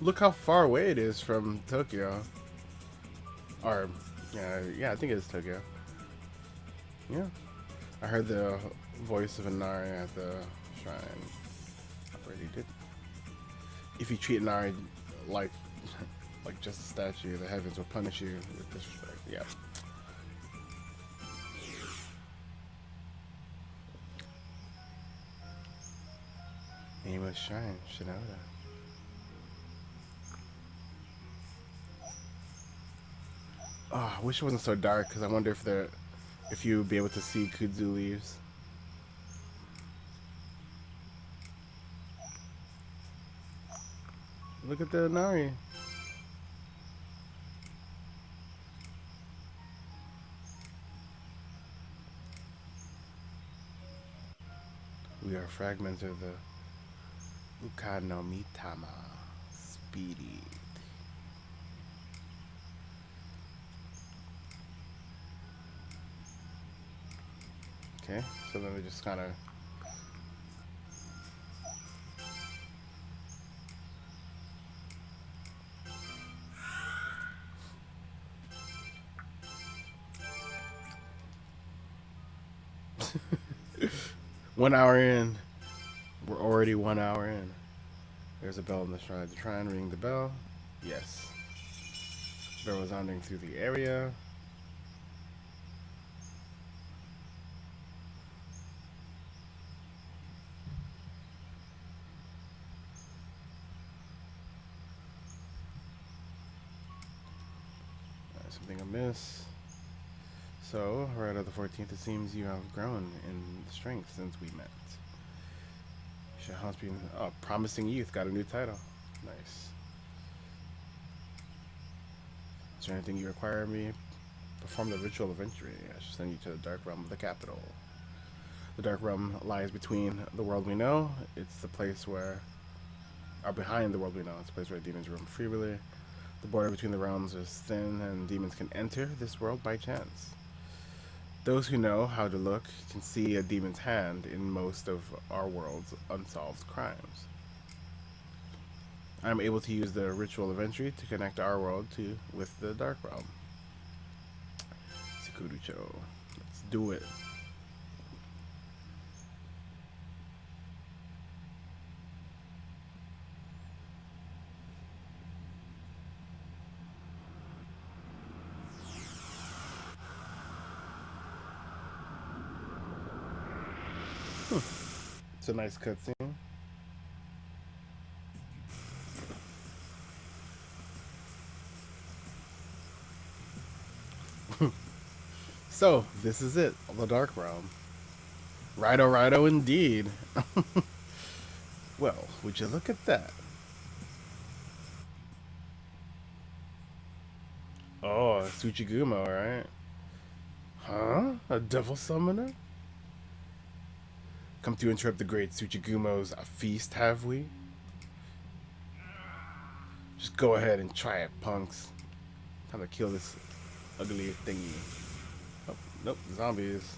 Speaker 1: Look how far away it is from Tokyo. Or, yeah, I think it is Tokyo. Yeah. I heard the voice of Inari at the shrine. I already did. If you treat Inari like just a statue, the heavens will punish you with disrespect. Yeah. Amos Shrine, Shinoda. Oh, I wish it wasn't so dark, because I wonder if you would be able to see kudzu leaves. Look at the Inari. We are fragments of the Uka no Mitama. Speedy. Okay, so then we just kind of... 1 hour in. We're already 1 hour in. There's a bell in the shrine. Try and ring the bell. Yes. Bell resounding through the area. Something amiss. So, right at the 14th, it seems you have grown in strength since we met. Shahan's been promising youth, got a new title. Nice. Is there anything you require me? Perform the ritual of entry. I should send you to the dark realm of the capital. The dark realm lies between the world we know. It's the place where, or behind the world we know. It's a place where demons roam freely. The border between the realms is thin, and demons can enter this world by chance. Those who know how to look can see a demon's hand in most of our world's unsolved crimes. I'm able to use the ritual of entry to connect our world with the Dark Realm. Sakurucho. Let's do it. It's a nice cutscene. So, this is it, the Dark Realm. Raidou indeed. Well, would you look at that? Oh, Tsuchigumo, right? Huh? A devil summoner? Come to interrupt the great Tsuchigumo's feast, have we? Just go ahead and try it, punks. Time to kill this ugly thingy. Oh, nope, zombies.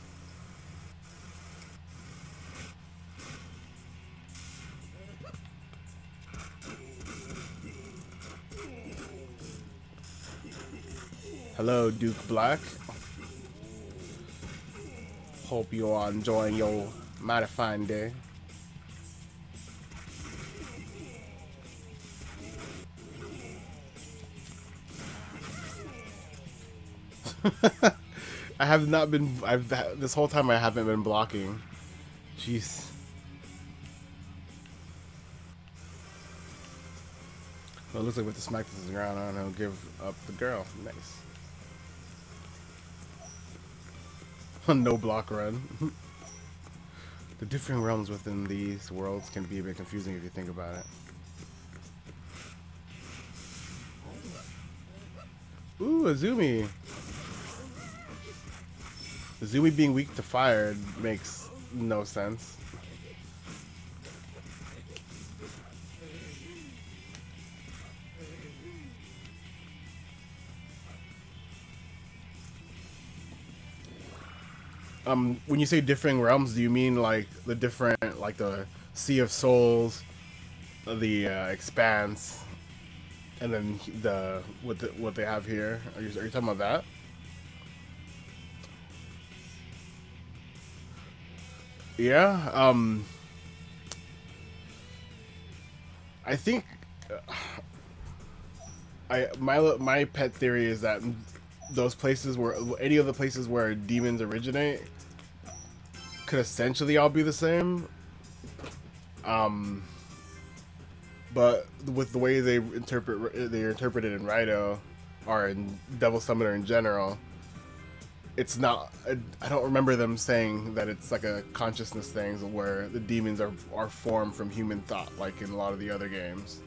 Speaker 1: Hello, Duke Black. Hope you are enjoying your mighty fine day. I have not been. This whole time I haven't been blocking. Jeez. Well, it looks like we have to smack this to the ground. I don't know. Give up the girl. Nice. No block run. The different realms within these worlds can be a bit confusing if you think about it. Ooh, Azumi. Azumi being weak to fire makes no sense. When you say differing realms, do you mean like the different, like the Sea of Souls, the Expanse, and then what they have here? Are you talking about that? Yeah. I think my pet theory is that those places where any of the places where demons originate could essentially all be the same. But with the way they're interpreted in Raidou or in Devil Summoner in general, it's not. I don't remember them saying that it's like a consciousness thing where the demons are formed from human thought, like in a lot of the other games.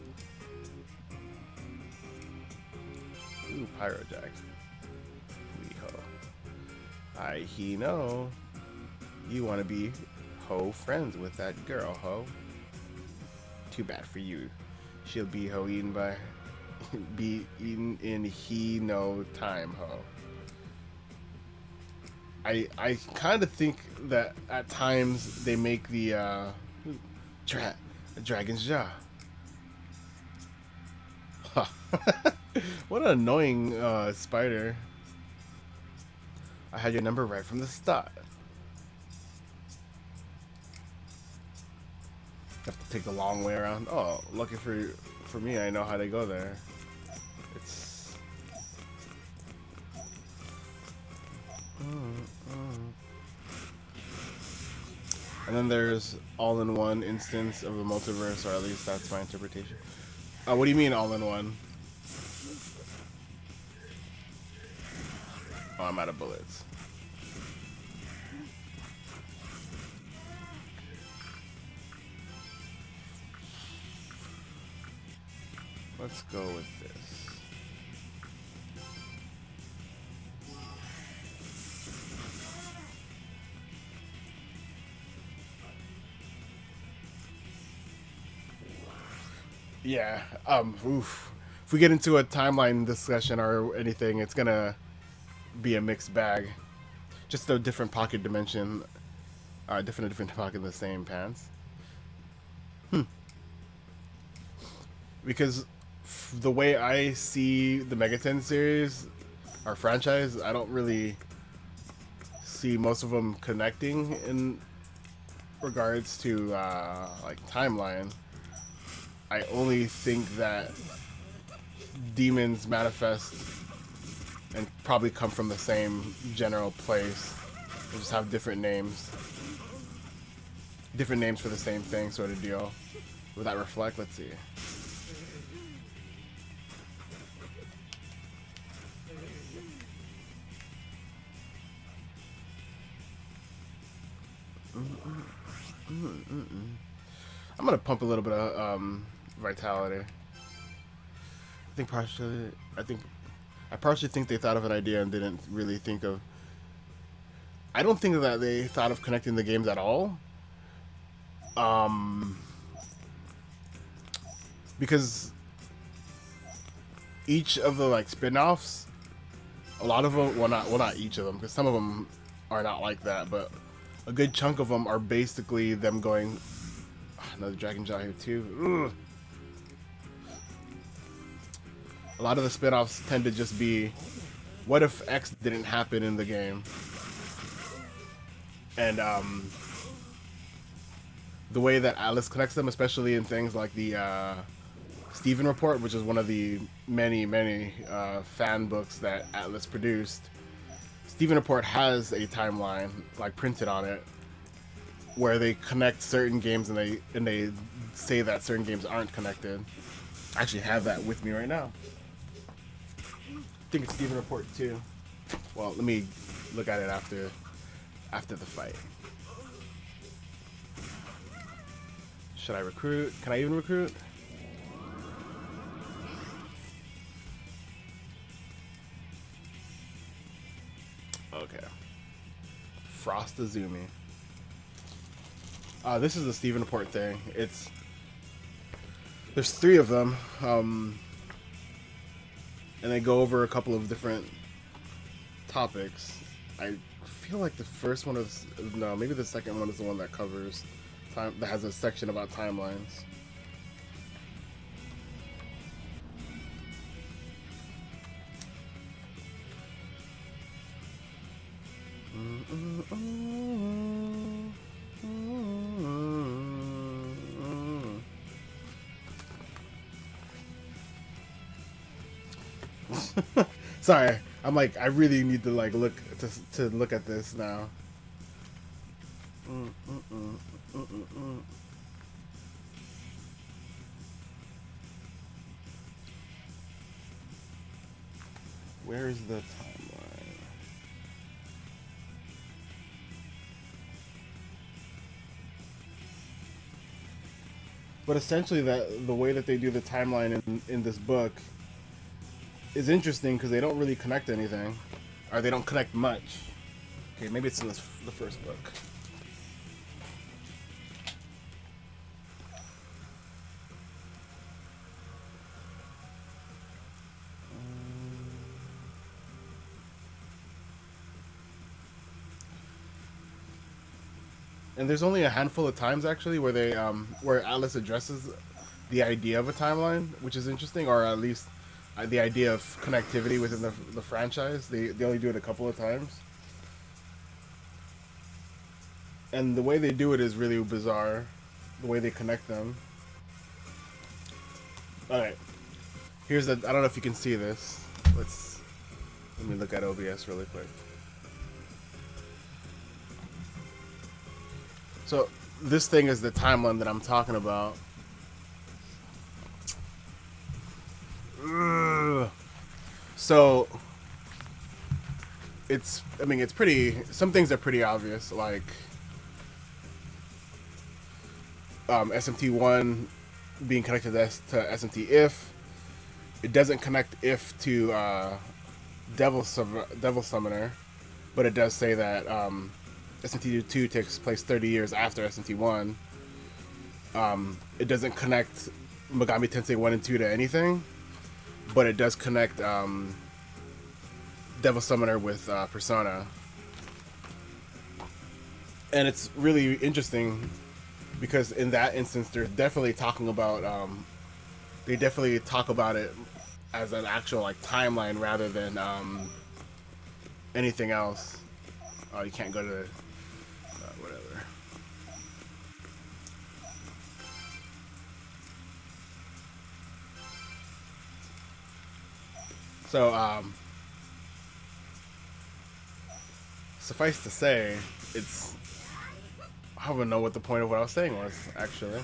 Speaker 1: Ooh, Pyrojack. He know. You want to be friends with that girl, Too bad for you. She'll be eaten by be eaten in no time, I kind of think that at times they make the dragon's jaw. Huh. What an annoying spider. I had your number right from the start. Have to take the long way around. Oh, lucky for me, I know how to go there. It's and then there's all-in-one instance of the multiverse, or at least that's my interpretation. What do you mean all-in-one? Oh, I'm out of bullets. Let's go with this. Yeah, oof. If we get into a timeline discussion or anything, it's gonna be a mixed bag. Just a different pocket dimension, different pocket in the same pants. Because the way I see the Megaten series, our franchise, I don't really see most of them connecting in regards to like timeline. I only think that demons manifest and probably come from the same general place. They just have different names. Different names for the same thing, sort of deal. Would that reflect? Let's see. I'm gonna pump a little bit of vitality. I partially think they thought of an idea and didn't really think of. I don't think that they thought of connecting the games at all. Because each of the like spin-offs, a lot of them, well not each of them, because some of them are not like that, but a good chunk of them are basically them going. Another Dragon Jaw here too. Ugh. A lot of the spin-offs tend to just be, what if X didn't happen in the game? And the way that Atlas connects them, especially in things like the Steven Report, which is one of the many fan books that Atlas produced. Steven Report has a timeline like printed on it where they connect certain games and they say that certain games aren't connected. I actually have that with me right now. I think it's Steven Report 2. Well, let me look at it after the fight. Should I recruit? Can I even recruit? Okay. Frost Azumi. This is the Steven Report thing. There's 3 of them, and they go over a couple of different topics. I feel like the first one is no, maybe the second one is the one that covers time, that has a section about timelines. Sorry, I'm like, I really need to like look at this now. Where's the timeline? But essentially, that the way that they do the timeline in this book is interesting because they don't really connect anything, or they don't connect much. Okay, maybe it's in the first book. And there's only a handful of times actually where they where Atlas addresses the idea of a timeline, which is interesting, or at least the idea of connectivity within the franchise. They only do it a couple of times, and the way they do it is really bizarre. the way they connect them. Alright. Here's the, I don't know if you can see this. Let me look at OBS really quick. So this thing is the timeline that I'm talking about. Ugh. So it's, I mean, it's pretty, some things are pretty obvious, like SMT1 being connected to SMT if. It doesn't connect if to Devil Summoner, but it does say that SMT2 takes place 30 years after SMT1. It doesn't connect Megami Tensei 1 and 2 to anything, but it does connect Devil Summoner with Persona. And it's really interesting because in that instance, they're definitely talking about, they definitely talk about it as an actual like timeline rather than anything else. Oh, you can't go to the, whatever. So, suffice to say, it's, I don't even know what the point of what I was saying was, actually.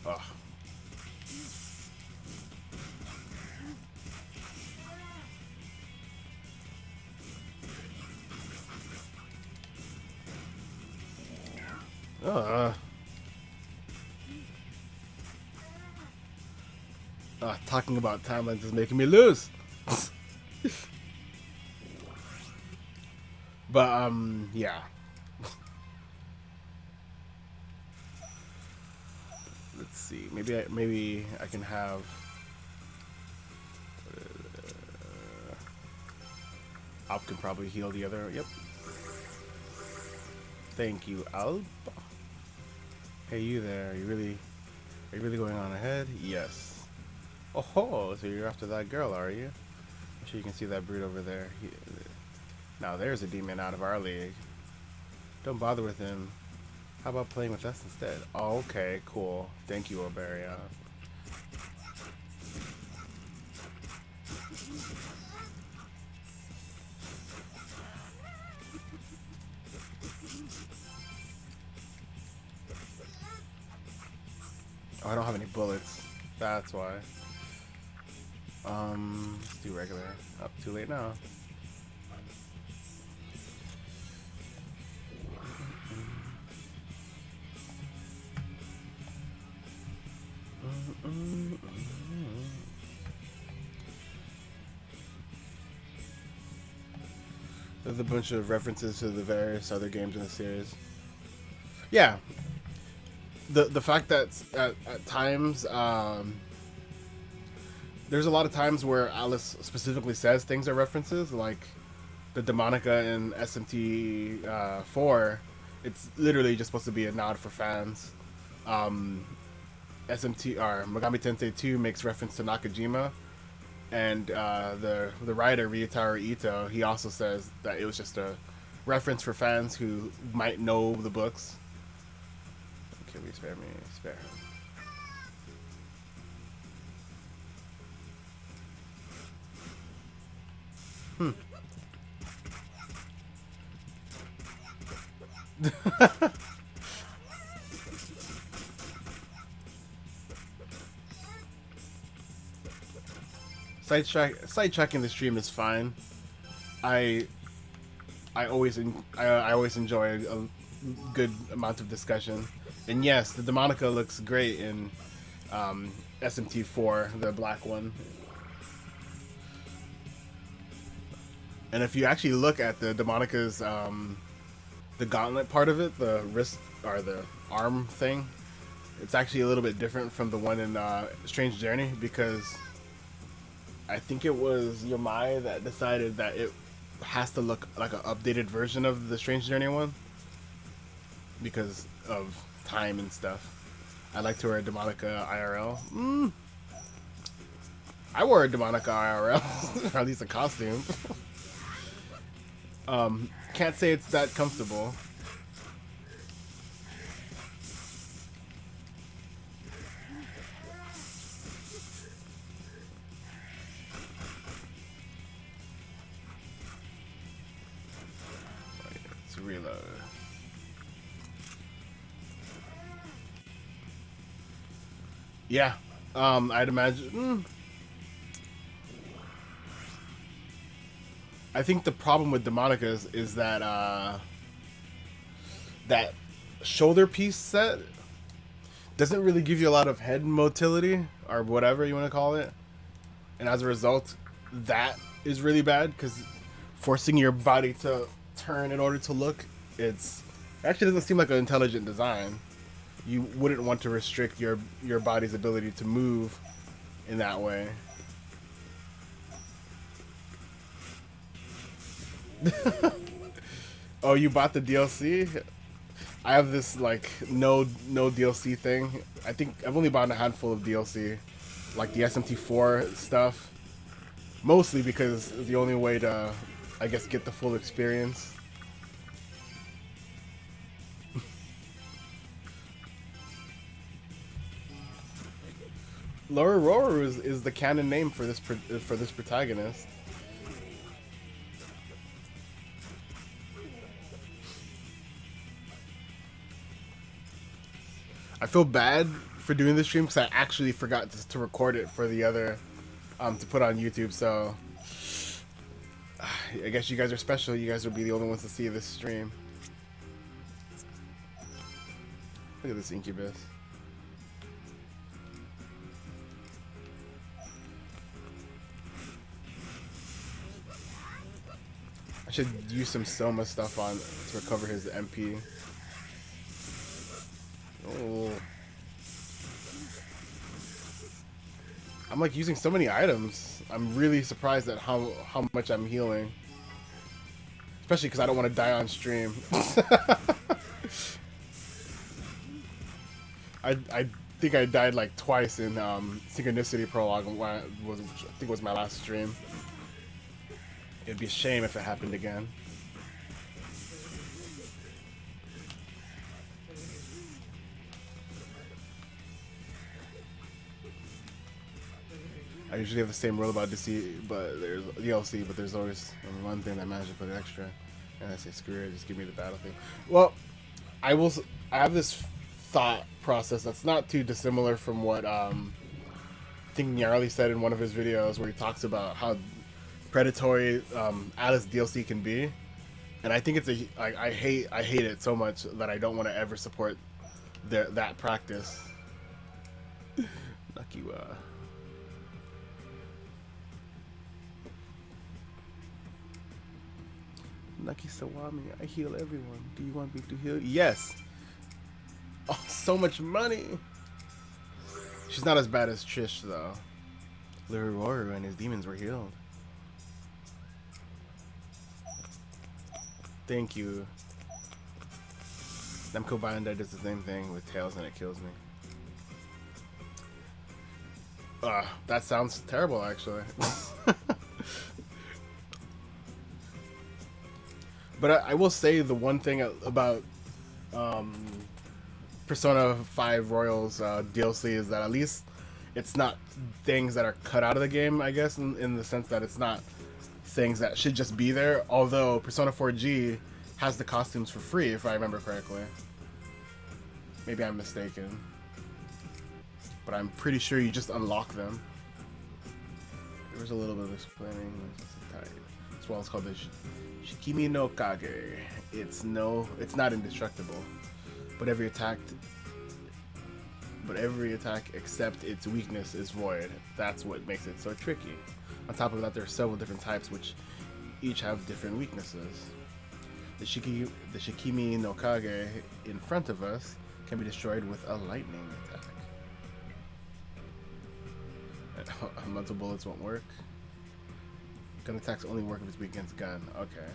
Speaker 1: Ugh. Talking about timelines is making me lose. But yeah. Let's see. Maybe I can have. Alp can probably heal the other. Yep. Thank you, Alp. Hey, you there? Are you really going on ahead? Yes. Oh, so you're after that girl, are you? I'm sure you can see that brute over there. Now there's a demon out of our league. Don't bother with him. How about playing with us instead? Oh, okay, cool. Thank you, Oberia. Oh, I don't have any bullets. That's why. Let's do regular. Oh, too late now. There's a bunch of references to the various other games in the series. Yeah. The fact that at times there's a lot of times where Alice specifically says things are references, like the Demonica in SMT 4. It's literally just supposed to be a nod for fans. SMT or Megami Tensei 2 makes reference to Nakajima, and the writer Ryutaro Ito, he also says that it was just a reference for fans who might know the books. Can we spare me? Spare. Sidetracking the stream is fine. I always enjoy a good amount of discussion. And yes, the Demonica looks great in SMT4, the black one. And if you actually look at the Demonica's the gauntlet part of it, the wrist or the arm thing, it's actually a little bit different from the one in Strange Journey, because I think it was Yamai that decided that it has to look like an updated version of the Strange Journey one because of time and stuff. I like to wear a Demonica IRL. I wore a Demonica IRL, or at least a costume. Can't say it's that comfortable. Reload. Yeah. I'd imagine. I think the problem with Demonicas is that that shoulder piece set doesn't really give you a lot of head motility or whatever you want to call it, and as a result, that is really bad because forcing your body to turn in order to look, it actually doesn't seem like an intelligent design. You wouldn't want to restrict your body's ability to move in that way. Oh, you bought the DLC? I have this like no DLC thing. I think I've only bought a handful of DLC, like the SMT4 stuff, mostly because it's the only way to, I guess, get the full experience. Larrue is the canon name for this protagonist. I feel bad for doing this stream because I actually forgot to record it for the other, to put on YouTube. So I guess you guys are special. You guys will be the only ones to see this stream. Look at this incubus. I should use some Soma stuff on to recover his MP. Oh. I'm like using so many items. I'm really surprised at how much I'm healing. Especially because I don't want to die on stream. I think I died like twice in Synchronicity Prologue, which I think was my last stream. It'd be a shame if it happened again. I usually have the same rule about DLC, but there's DLC, but there's always one thing that managed to put extra, and I say screw it, just give me the battle thing. Well, I have this thought process that's not too dissimilar from what I think Gnarly said in one of his videos, where he talks about how predatory Alice DLC can be, and I think it's I hate it so much that I don't want to ever support that practice. Nakiwa. Naki Sawami, I heal everyone. Do you want me to heal? Yes. Oh, so much money. She's not as bad as Trish though. Larrue and his demons were healed. Thank you. Namco Bandai does the same thing with Tails and it kills me. That sounds terrible actually. But I will say the one thing about Persona 5 Royals DLC is that at least it's not things that are cut out of the game, I guess, in the sense that it's not things that should just be there, although Persona 4G has the costumes for free, if I remember correctly. Maybe I'm mistaken. But I'm pretty sure you just unlock them. There was a little bit of explaining. This one's called the Shikimi no Kage. It's not indestructible, but every attack except its weakness is void. That's what makes it so tricky. On top of that, there are several different types which each have different weaknesses. The Shikimi no Kage in front of us can be destroyed with a lightning attack. Mental bullets won't work. Gun attacks only work if it's weak against gun. Okay.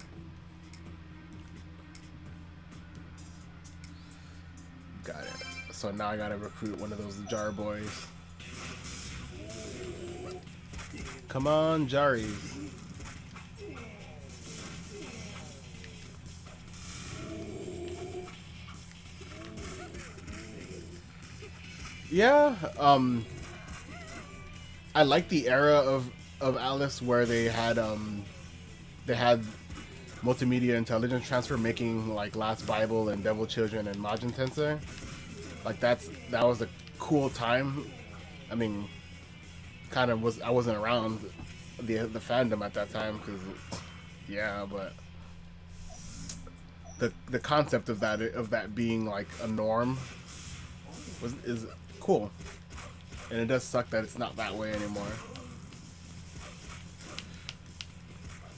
Speaker 1: Got it. So now I gotta recruit one of those jar boys. Come on, Jaris. Yeah, I like the era of Alice where they had multimedia intelligence transfer, making like Last Bible and Devil Children and Majin Tensei. Like that was a cool time. I mean, kind of was I wasn't around the fandom at that time because yeah, but the concept of that being like a norm is cool, and it does suck that it's not that way anymore.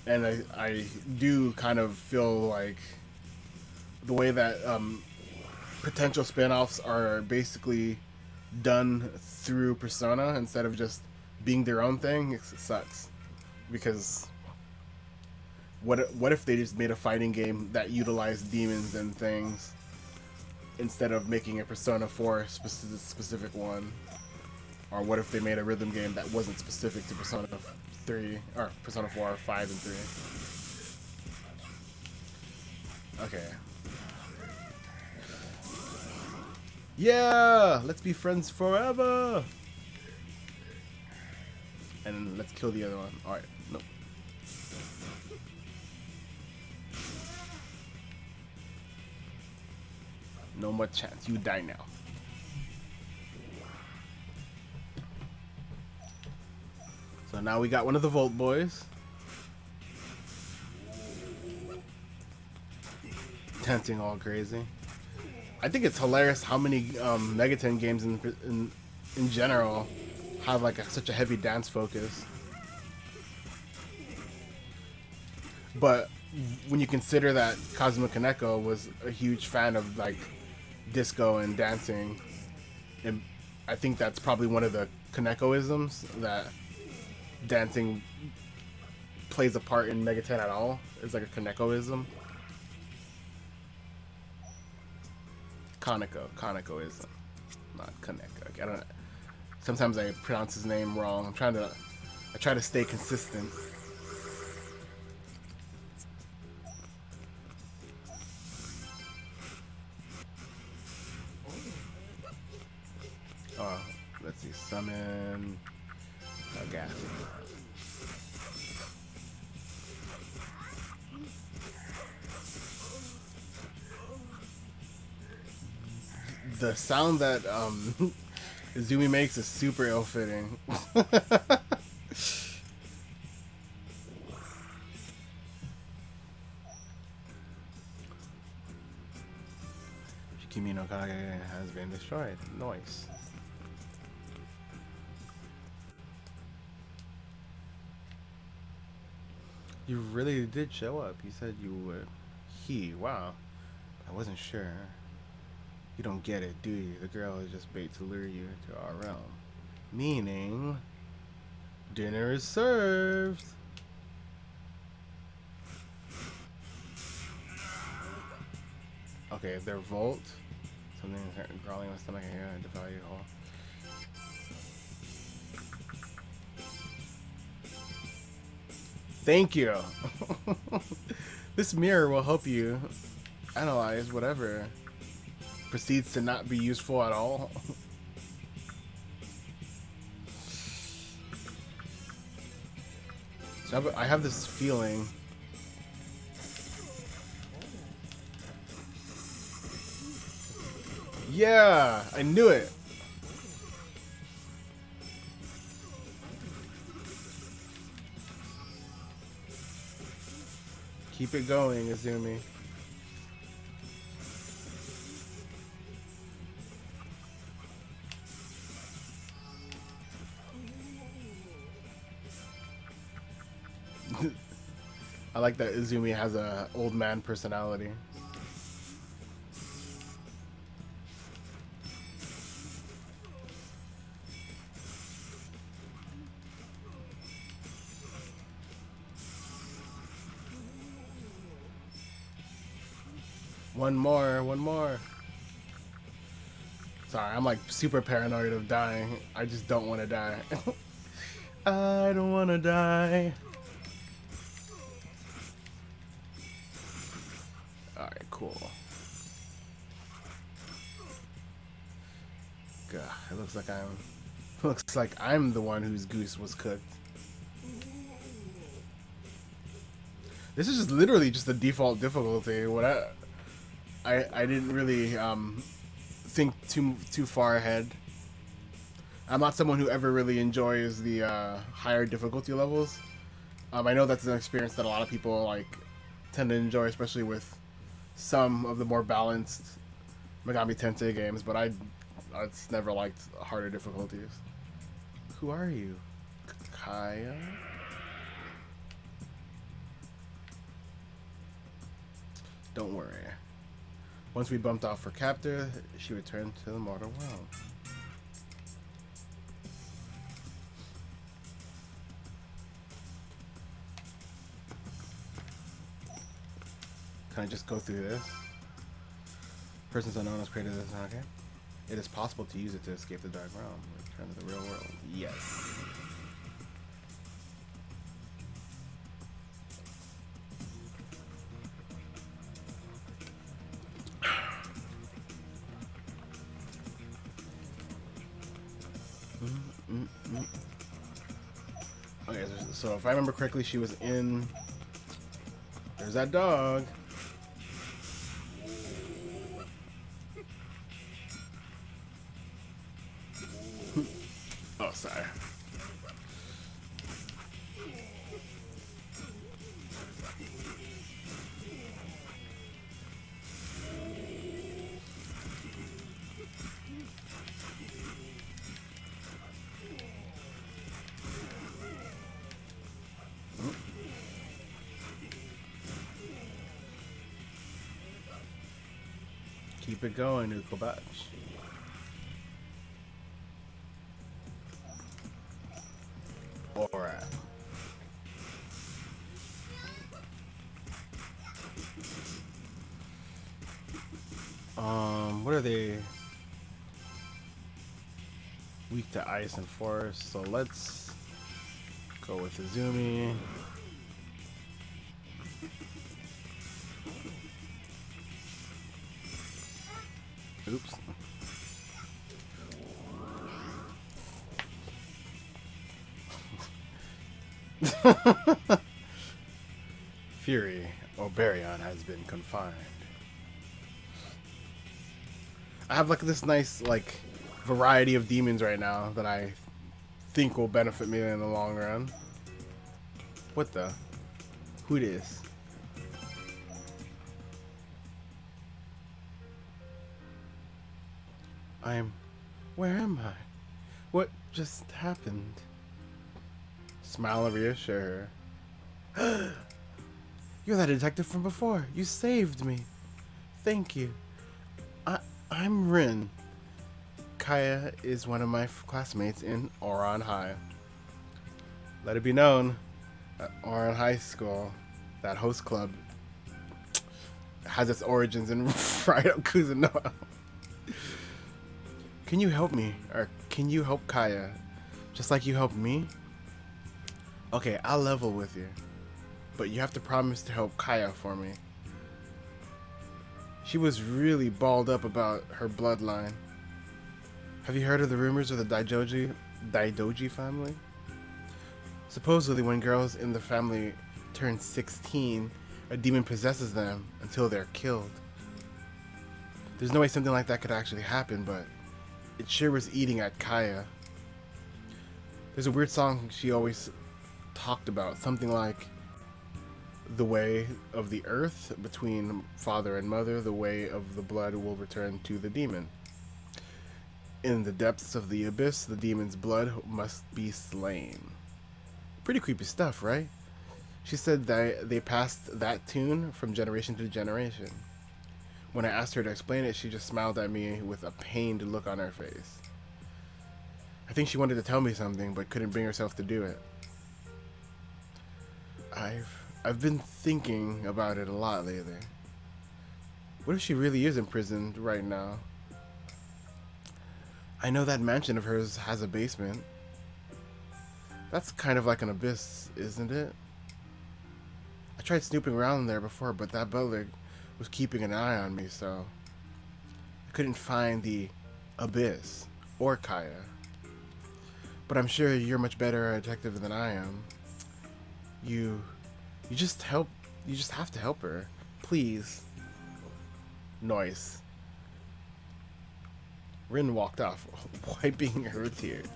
Speaker 1: And I do kind of feel like the way that potential spin-offs are basically done through Persona instead of just being their own thing, it sucks. Because what if they just made a fighting game that utilized demons and things instead of making a Persona 4 specific one? Or what if they made a rhythm game that wasn't specific to Persona 3 or Persona 4, 5, and 3? Okay. Yeah! Let's be friends forever! And let's kill the other one. Alright, nope. No more chance. You die now. So now we got one of the Volt boys. Dancing all crazy. I think it's hilarious how many Megaten games in general have like such a heavy dance focus. But when you consider that Kazuma Kaneko was a huge fan of like disco and dancing, and I think that's probably one of the Kaneko-isms that dancing plays a part in Megaten at all. It's like a Kaneko-ism. Kaneko-ism, not Kaneko. I don't know. Sometimes I pronounce his name wrong. I try to stay consistent. Let's see, summon Agatha. The sound that Izumi makes is super ill-fitting. Shikimi no Kage has been destroyed. Nice. You really did show up. You said you would. Wow. I wasn't sure. You don't get it, do you? The girl is just bait to lure you to our realm. Meaning, dinner is served. Okay, if they're Volt, something crawling in my stomach here and devour you all. Thank you. This mirror will help you analyze whatever proceeds to not be useful at all. So I have this feeling. Yeah, I knew it. Keep it going, Izumi. I like that Izumi has a old man personality. One more. Sorry, I'm like super paranoid of dying. I just don't want to die. I don't want to die. Alright, cool. God, it looks like I'm the one whose goose was cooked. This is just literally just the default difficulty. What I didn't really think too far ahead. I'm not someone who ever really enjoys the higher difficulty levels. I know that's an experience that a lot of people like tend to enjoy, especially with some of the more balanced Megami Tensei games. But I it's never liked harder difficulties. Who are you, Kaya? Don't worry. Once we bumped off her captor, she returned to the mortal world. Can I just go through this? Persons unknown has created this. Okay. It is possible to use it to escape the dark realm. Return to the real world. Yes. Okay, so if I remember correctly, she was in... There's that dog. Oh, sorry. Keep it going, Ukobach. Alright. What are they? Weak to ice and forest, so let's go with Izumi. Oops. Fury, Oberion has been confined. I have like this nice like variety of demons right now that I think will benefit me in the long run. What the? Who it is? Where am I? What just happened? Smile and reassure her. You're that detective from before. You saved me. Thank you. I'm Rin. Kaya is one of my classmates in Oran High. Let it be known, at Oran High School, that host club has its origins in Raidou Kuzunoha. Can you help me? Or can you help Kaya? Just like you helped me? Okay, I'll level with you. But you have to promise to help Kaya for me. She was really balled up about her bloodline. Have you heard of the rumors of the Daidoji family? Supposedly when girls in the family turn 16, a demon possesses them until they're killed. There's no way something like that could actually happen, but it sure was eating at Kaya. There's a weird song she always talked about, something like the way of the earth between father and mother, the way of the blood will return to the demon. In the depths of the abyss, the demon's blood must be slain. Pretty creepy stuff, right? She said that they passed that tune from generation to generation. When I asked her to explain it, she just smiled at me with a pained look on her face. I think she wanted to tell me something, but couldn't bring herself to do it. I've been thinking about it a lot lately. What if she really is imprisoned right now? I know that mansion of hers has a basement. That's kind of like an abyss, isn't it? I tried snooping around there before, but that butler was keeping an eye on me, so I couldn't find the abyss or Kaya. But I'm sure you're much better a detective than I am. You just help You just have to help her. Please. Noise. Rin walked off, wiping her tears.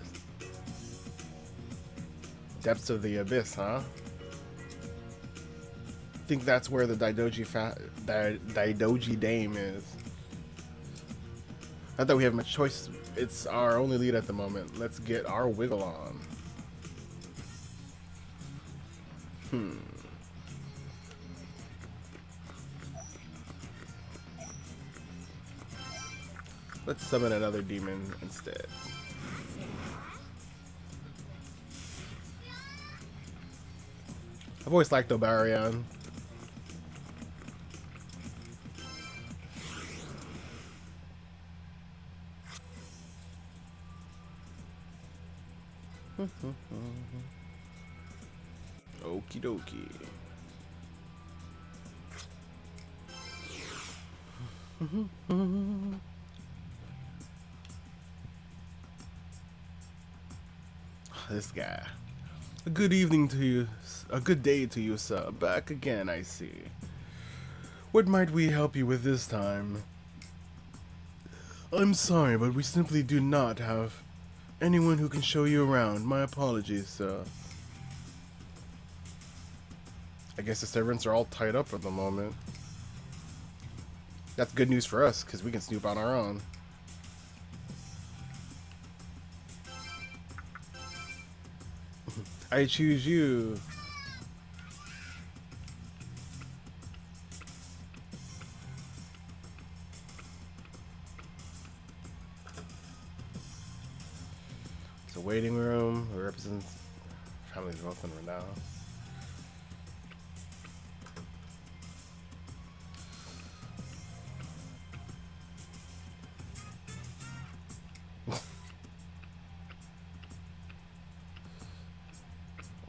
Speaker 1: Depths of the abyss, huh? Think that's where the Daidoji Dame is. Not that we have much choice. It's our only lead at the moment. Let's get our wiggle on. Let's summon another demon instead. I've always liked Obarion. Okie dokie. This guy. A good evening to you. A good day to you, sir. Back again, I see. What might we help you with this time? I'm sorry, but we simply do not have anyone who can show you around. My apologies, sir. I guess the servants are all tied up at the moment. That's good news for us, because we can snoop on our own. I choose you. It's a waiting room. It represents family's wealth and renown.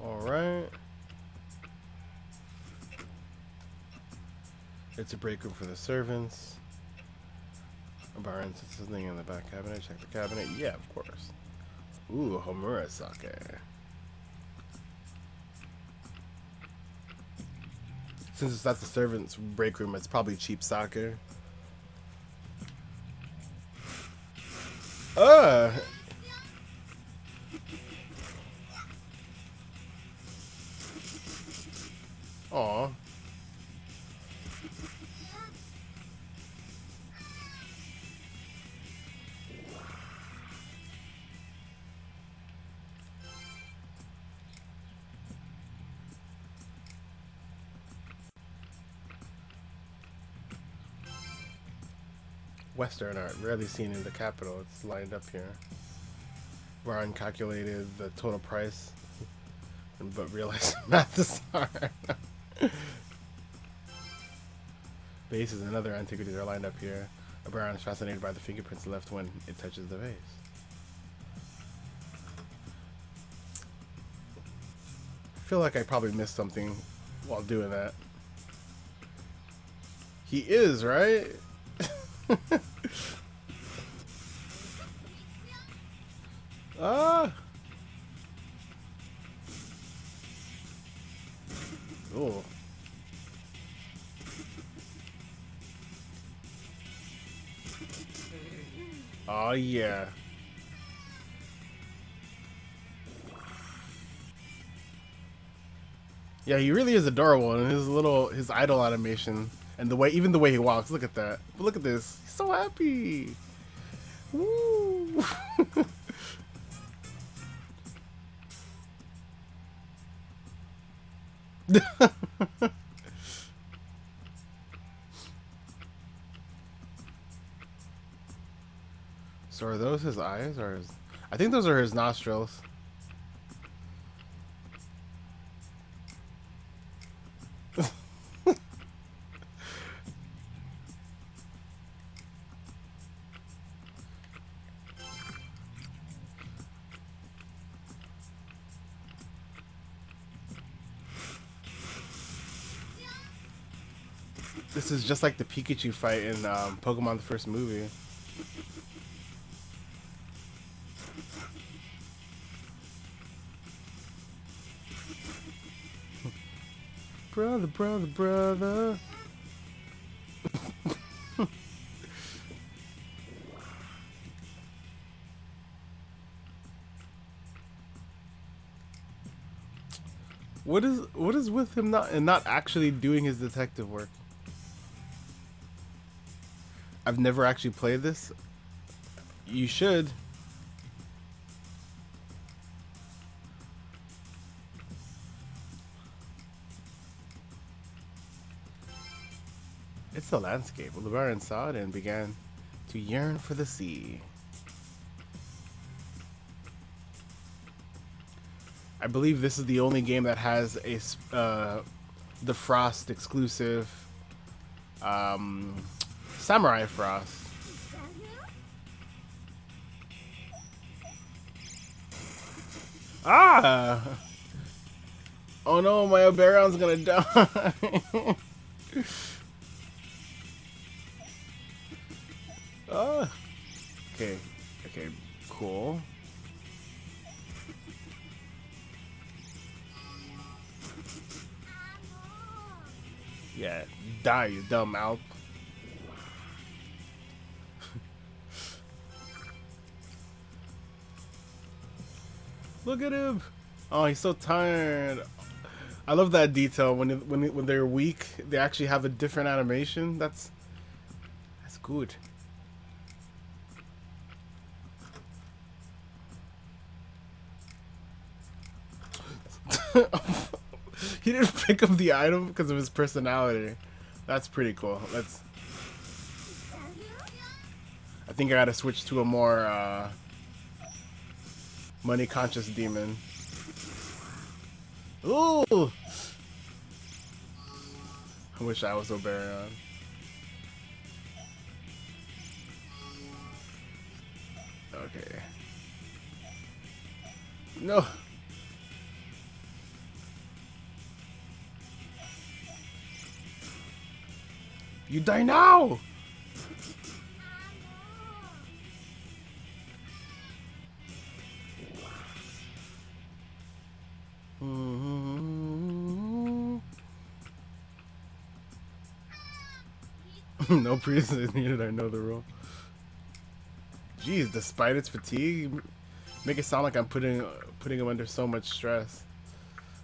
Speaker 1: Alright. It's a break room for the servants. Baron sits something in the back cabinet. Check the cabinet. Yeah, of course. Ooh, Homura sake. Since that's the servants' break room, it's probably cheap sake. Aw! Western art, rarely seen in the capital. It's lined up here. Ron calculated the total price, but realized math is hard. Vases and other antiquities are lined up here. Baron is fascinated by the fingerprints left when it touches the vase. I feel like I probably missed something while doing that. He is, right? Ah. Oh. Oh yeah. Yeah, he really is adorable, and his idol animation and even the way he walks. Look at that. But look at this. He's so happy. Woo. So are those his eyes or his... I think those are his nostrils. This is just like the Pikachu fight in Pokemon the first movie. Brother, brother, brother. What is with him not actually doing his detective work? I've never actually played this. You should. It's the landscape. The Baron saw it and began to yearn for the sea. I believe this is the only game that has a the Frost exclusive Samurai Frost. Ah! Oh no, my Oberon's gonna die. Oh. Okay. Okay. Cool. Yeah. Die, you dumb Alp. Look at him. Oh, he's so tired. I love that detail when they're weak, they actually have a different animation. That's good. He didn't pick up the item because of his personality. That's pretty cool. Let's. I think I gotta switch to a more money conscious demon. Ooh! I wish I was Oberon. Okay. No. You die now! No preason is needed, I know the rule. Jeez, despite its fatigue, make it sound like I'm putting him under so much stress.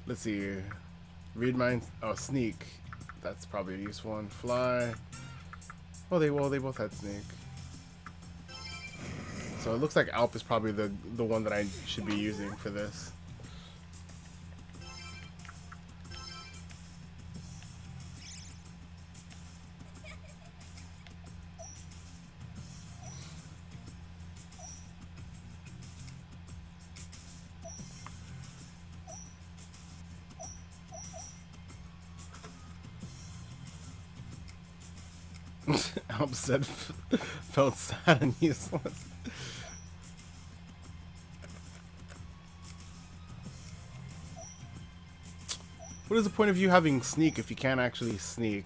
Speaker 1: Let's see here. Read minds. Oh, sneak. That's probably a useful one. Fly. Oh, they both had sneak. So it looks like Alp is probably the one that I should be using for this. Alp said felt sad and useless. What is the point of you having sneak if you can't actually sneak?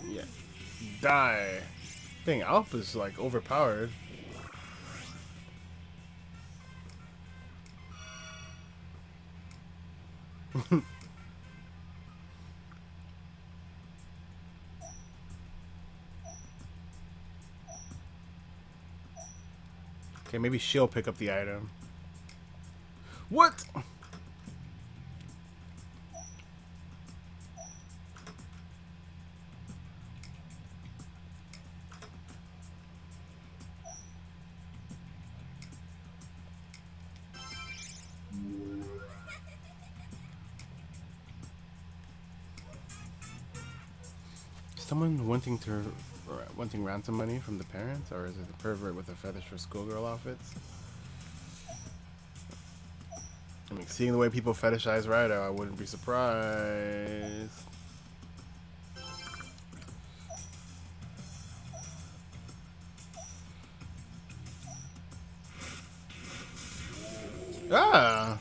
Speaker 1: Yeah. Die. Dang, Alp is like overpowered. Okay, maybe she'll pick up the item. What? Someone wanting ransom money from the parents, or is it the pervert with a fetish for schoolgirl outfits? I mean, seeing the way people fetishize Raidou, I wouldn't be surprised. Ah!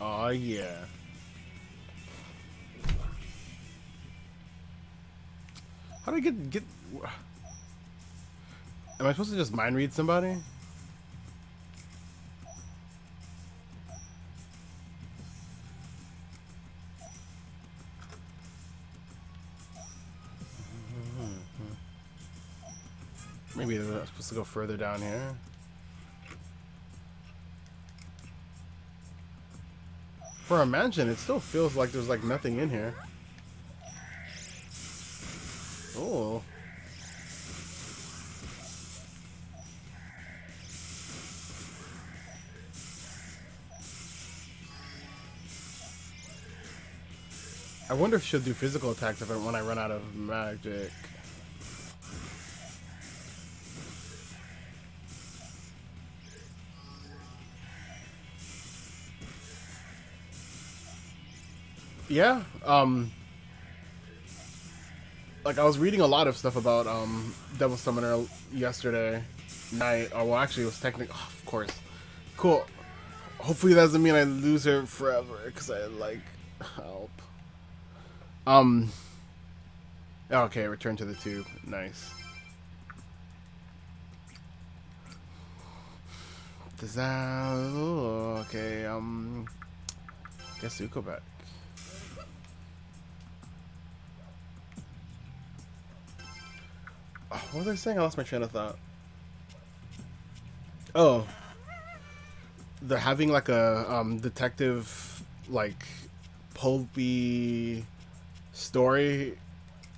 Speaker 1: Oh yeah. How do I get? Am I supposed to just mind read somebody? Maybe they're supposed to go further down here. For a mansion, it still feels like there's like nothing in here. Oh. I wonder if she'll do physical attacks when I run out of magic. Yeah. Like I was reading a lot of stuff about Devil Summoner yesterday night. Oh well, actually, it was technically, oh, of course. Cool. Hopefully, that doesn't mean I lose her forever because I like help. Okay, return to the tube. Nice. Does that? Oh, okay. Guess Zuko back. Oh, what was I saying? I lost my train of thought. Oh, they're having like a detective like pulpy story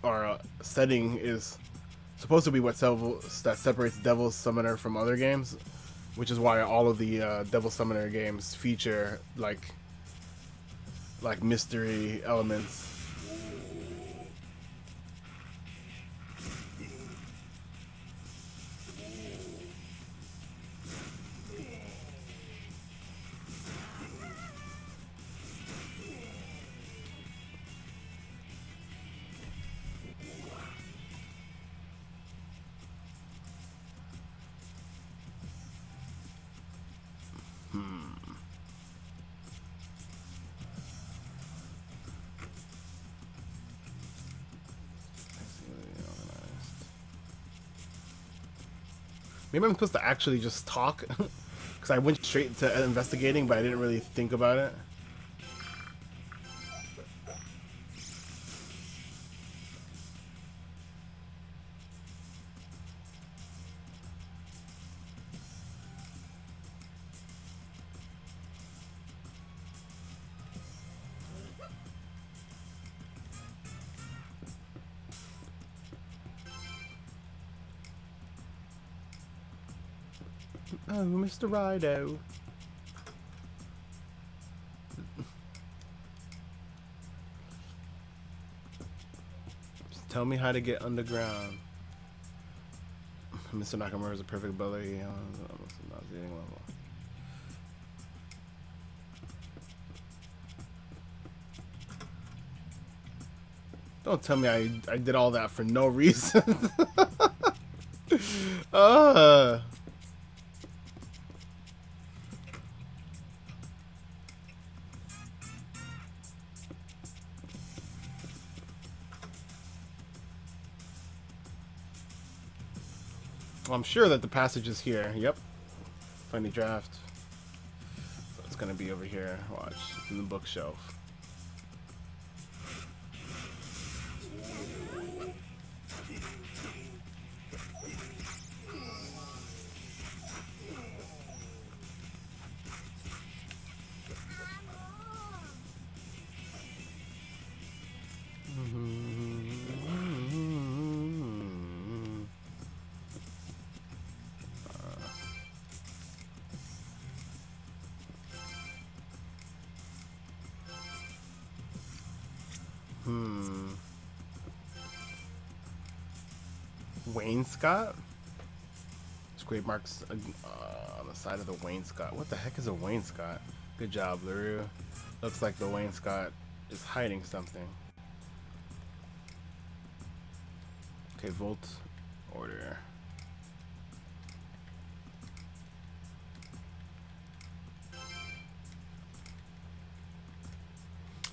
Speaker 1: or setting is supposed to be what that separates Devil Summoner from other games, which is why all of the Devil Summoner games feature like mystery elements. Maybe I'm supposed to actually just talk, because I went straight to investigating, but I didn't really think about it. Oh, Mr. Raidou. Just tell me how to get underground. Mr. Nakamura is a perfect bully on the nauseating level. Don't tell me I did all that for no reason. uh Well, I'm sure that the passage is here. Yep. Funny draft. So it's gonna be over here. Watch. In the bookshelf. Wainscot? Scrape marks on the side of the wainscot. What the heck is a wainscot? Good job, Larrue. Looks like the wainscot is hiding something. Okay, Volt order.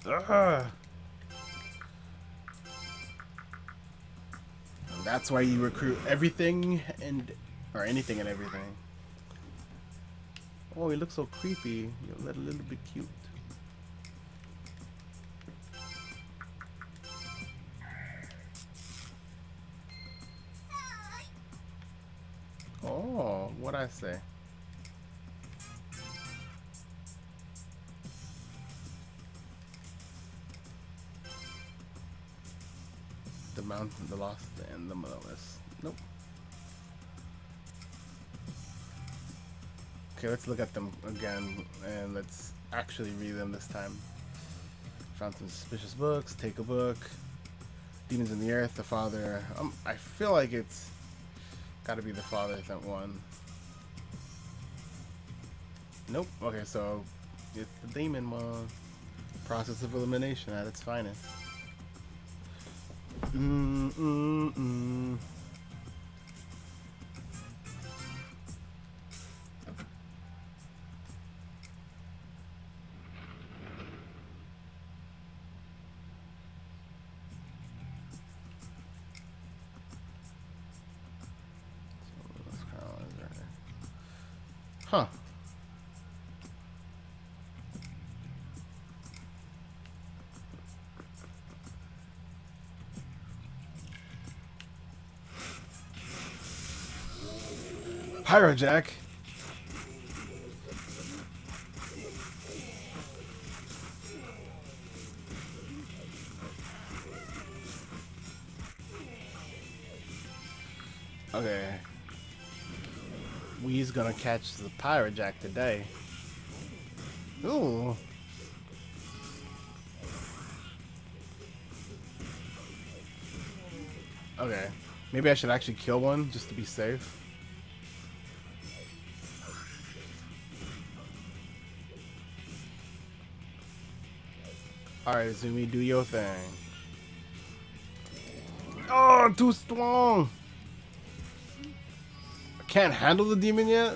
Speaker 1: Ugh. That's why you recruit everything and or anything and everything. Oh, he looks so creepy. You're a little bit cute. Oh, what'd I say? The mountain, the lost, and the motherless. Nope. Okay, let's look at them again, and let's actually read them this time. Found some suspicious books. Take a book. Demons in the Earth. The Father. I feel like it's got to be the Father that one. Nope. Okay, so it's the demon one. Process of elimination at its finest. Huh. Pyrojack. Okay. We's gonna catch the Pyrojack today. Ooh. Okay. Maybe I should actually kill one just to be safe. Alright, Zumi, do your thing. Oh, too strong! I can't handle the demon yet?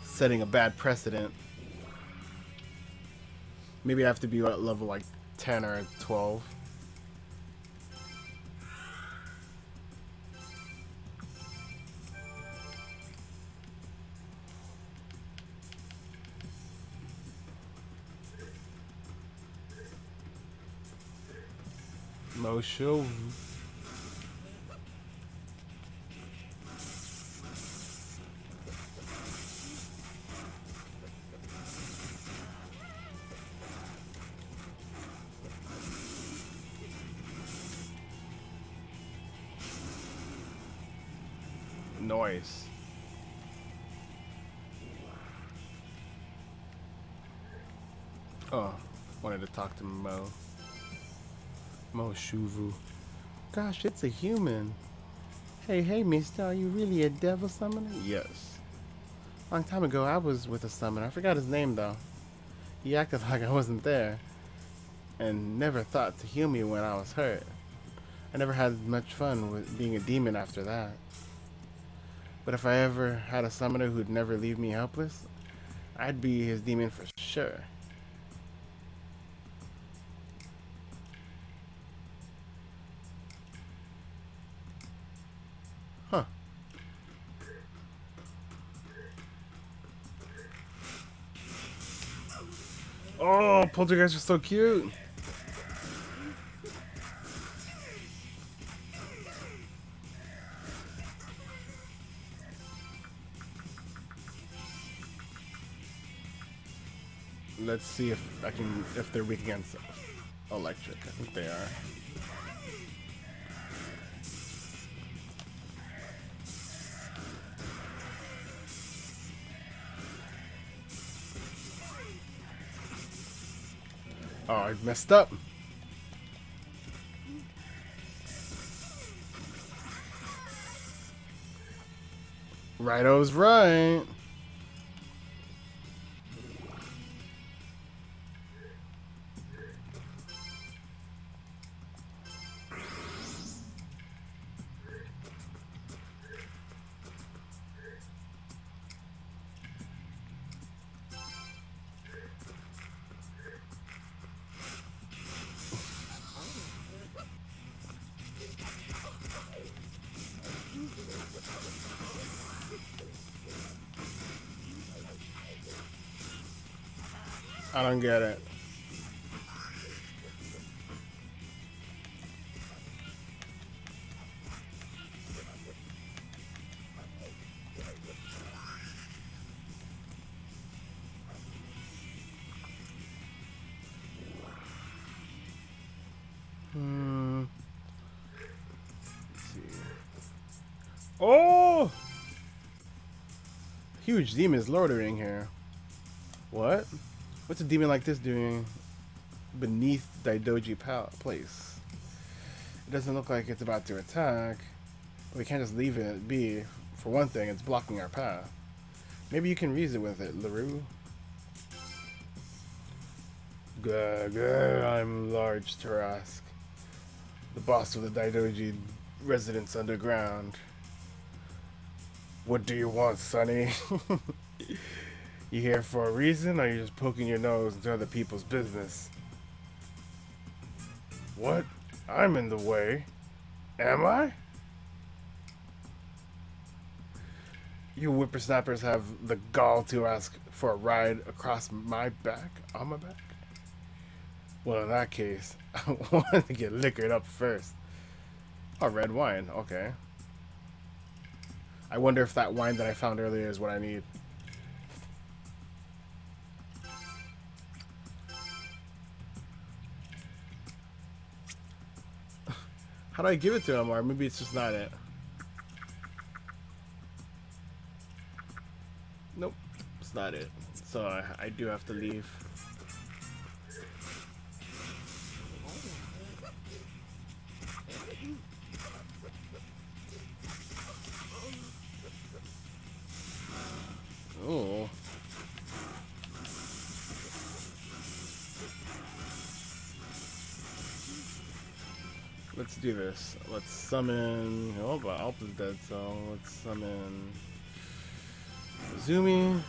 Speaker 1: Setting a bad precedent. Maybe I have to be at level like 10 or 12. Mosho. Noise. Oh, wanted to talk to Mo. Mo Shuvu. Gosh, it's a human. Hey, mister, are you really a devil summoner? Yes. Long time ago, I was with a summoner. I forgot his name, though. He acted like I wasn't there. And never thought to heal me when I was hurt. I never had much fun with being a demon after that. But if I ever had a summoner who'd never leave me helpless, I'd be his demon for sure. Huh. Oh, poltergeists are so cute. Let's see if they're weak against electric. I think they are. Oh, I messed up. Raidou's right. I don't get it. Let's see. Oh! Huge demons loitering here. What? What's a demon like this doing beneath Daidoji Place? It doesn't look like it's about to attack. We can't just leave it be. For one thing, it's blocking our path. Maybe you can reason with it, Larrue. I'm Large Tarask, the boss of the Daidoji residence underground. What do you want, Sonny? You here for a reason, or are you just poking your nose into other people's business? What? I'm in the way. Am I? You whippersnappers have the gall to ask for a ride across my back? On my back? Well, in that case, I want to get liquored up first. Oh, red wine. Okay. I wonder if that wine that I found earlier is what I need. How do I give it to him? Or maybe it's just not it. Nope. It's not it. So I do have to leave. Oh. Let's do this. Let's summon. Oh, but Alp is dead, so let's summon Zumi.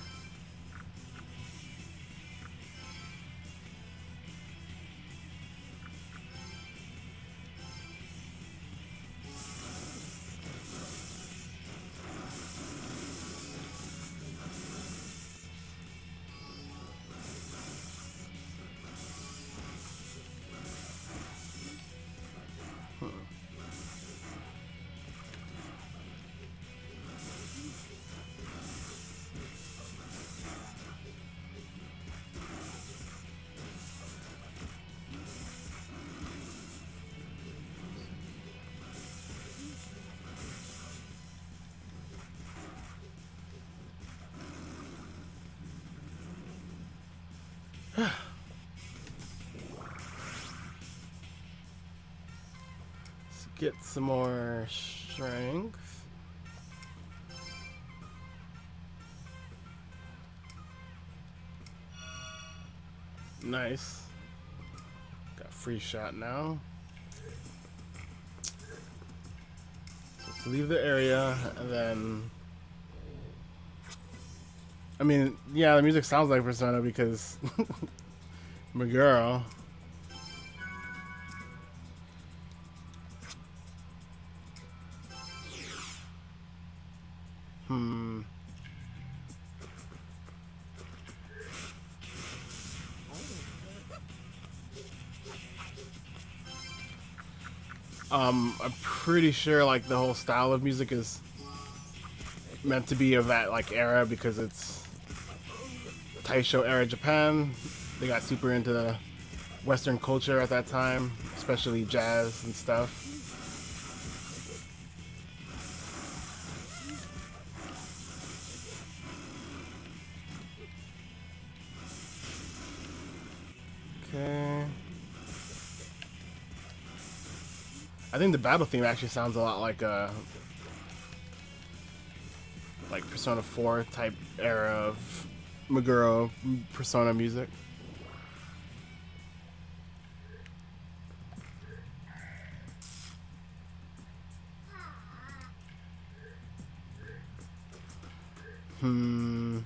Speaker 1: Let's get some more strength. Nice. Got free shot now. So let's leave the area and then. I mean, yeah, the music sounds like Persona because my girl. I'm pretty sure like the whole style of music is meant to be of that like era because it's Taisho era Japan. They got super into the Western culture at that time, especially jazz and stuff. Okay. I think the battle theme actually sounds a lot like like Persona 4 type era of Meguro Persona music. Hmm.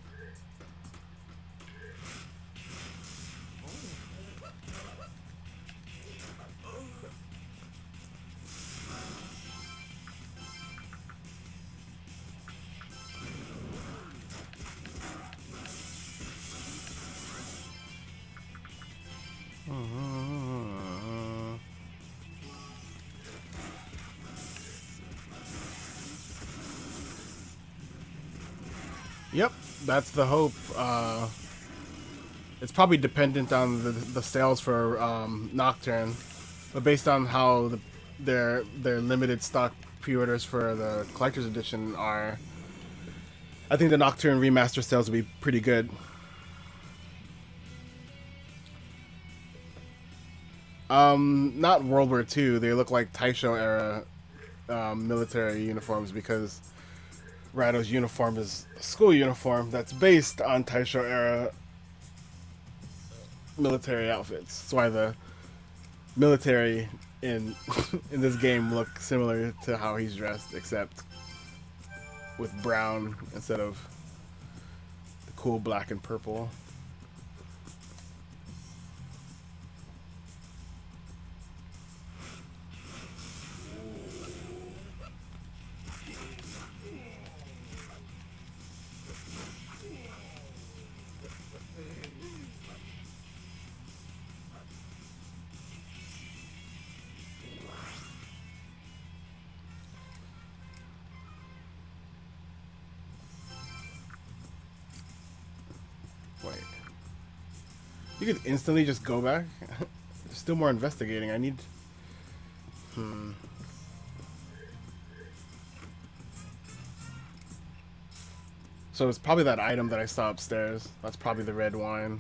Speaker 1: Yep, that's the hope. It's probably dependent on the sales for Nocturne, but based on how their limited stock pre-orders for the collector's edition are, I think the Nocturne remaster sales will be pretty good. Not World War II. They look like Taisho era military uniforms because Raidou's uniform is a school uniform that's based on Taisho era military outfits. That's why the military in in this game look similar to how he's dressed, except with brown instead of the cool black and purple. Wait. You could instantly just go back? There's still more investigating. I need... So it's probably that item that I saw upstairs. That's probably the red wine.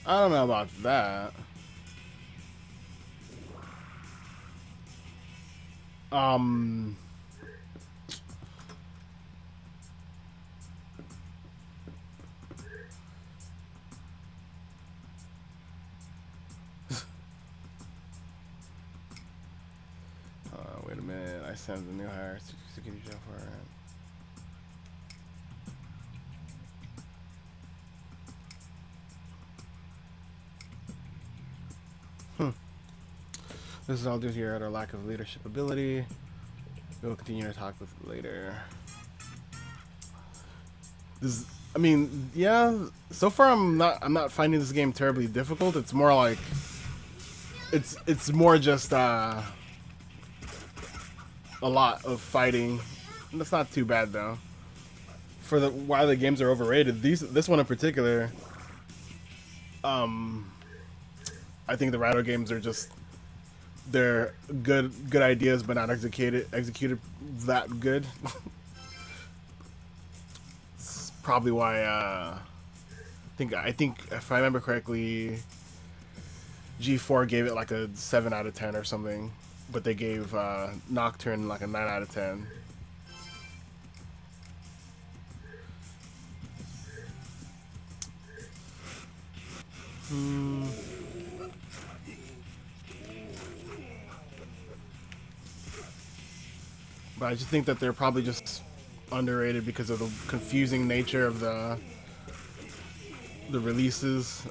Speaker 1: I don't know about that. Um... Wait a minute. I sent the new hire security show for it. This is all due to your utter lack of leadership ability. We'll continue to talk with you later. This, I mean, yeah. So far, I'm not finding this game terribly difficult. It's more like, it's more just a lot of fighting. That's not too bad though. For the why the games are overrated, this one in particular, I think the Raidou games are just, they're good ideas but not executed that good. It's probably why I think if I remember correctly, G4 gave it like a 7 out of 10 or something, but they gave Nocturne like a 9 out of 10. But I just think that they're probably just underrated because of the confusing nature of the releases.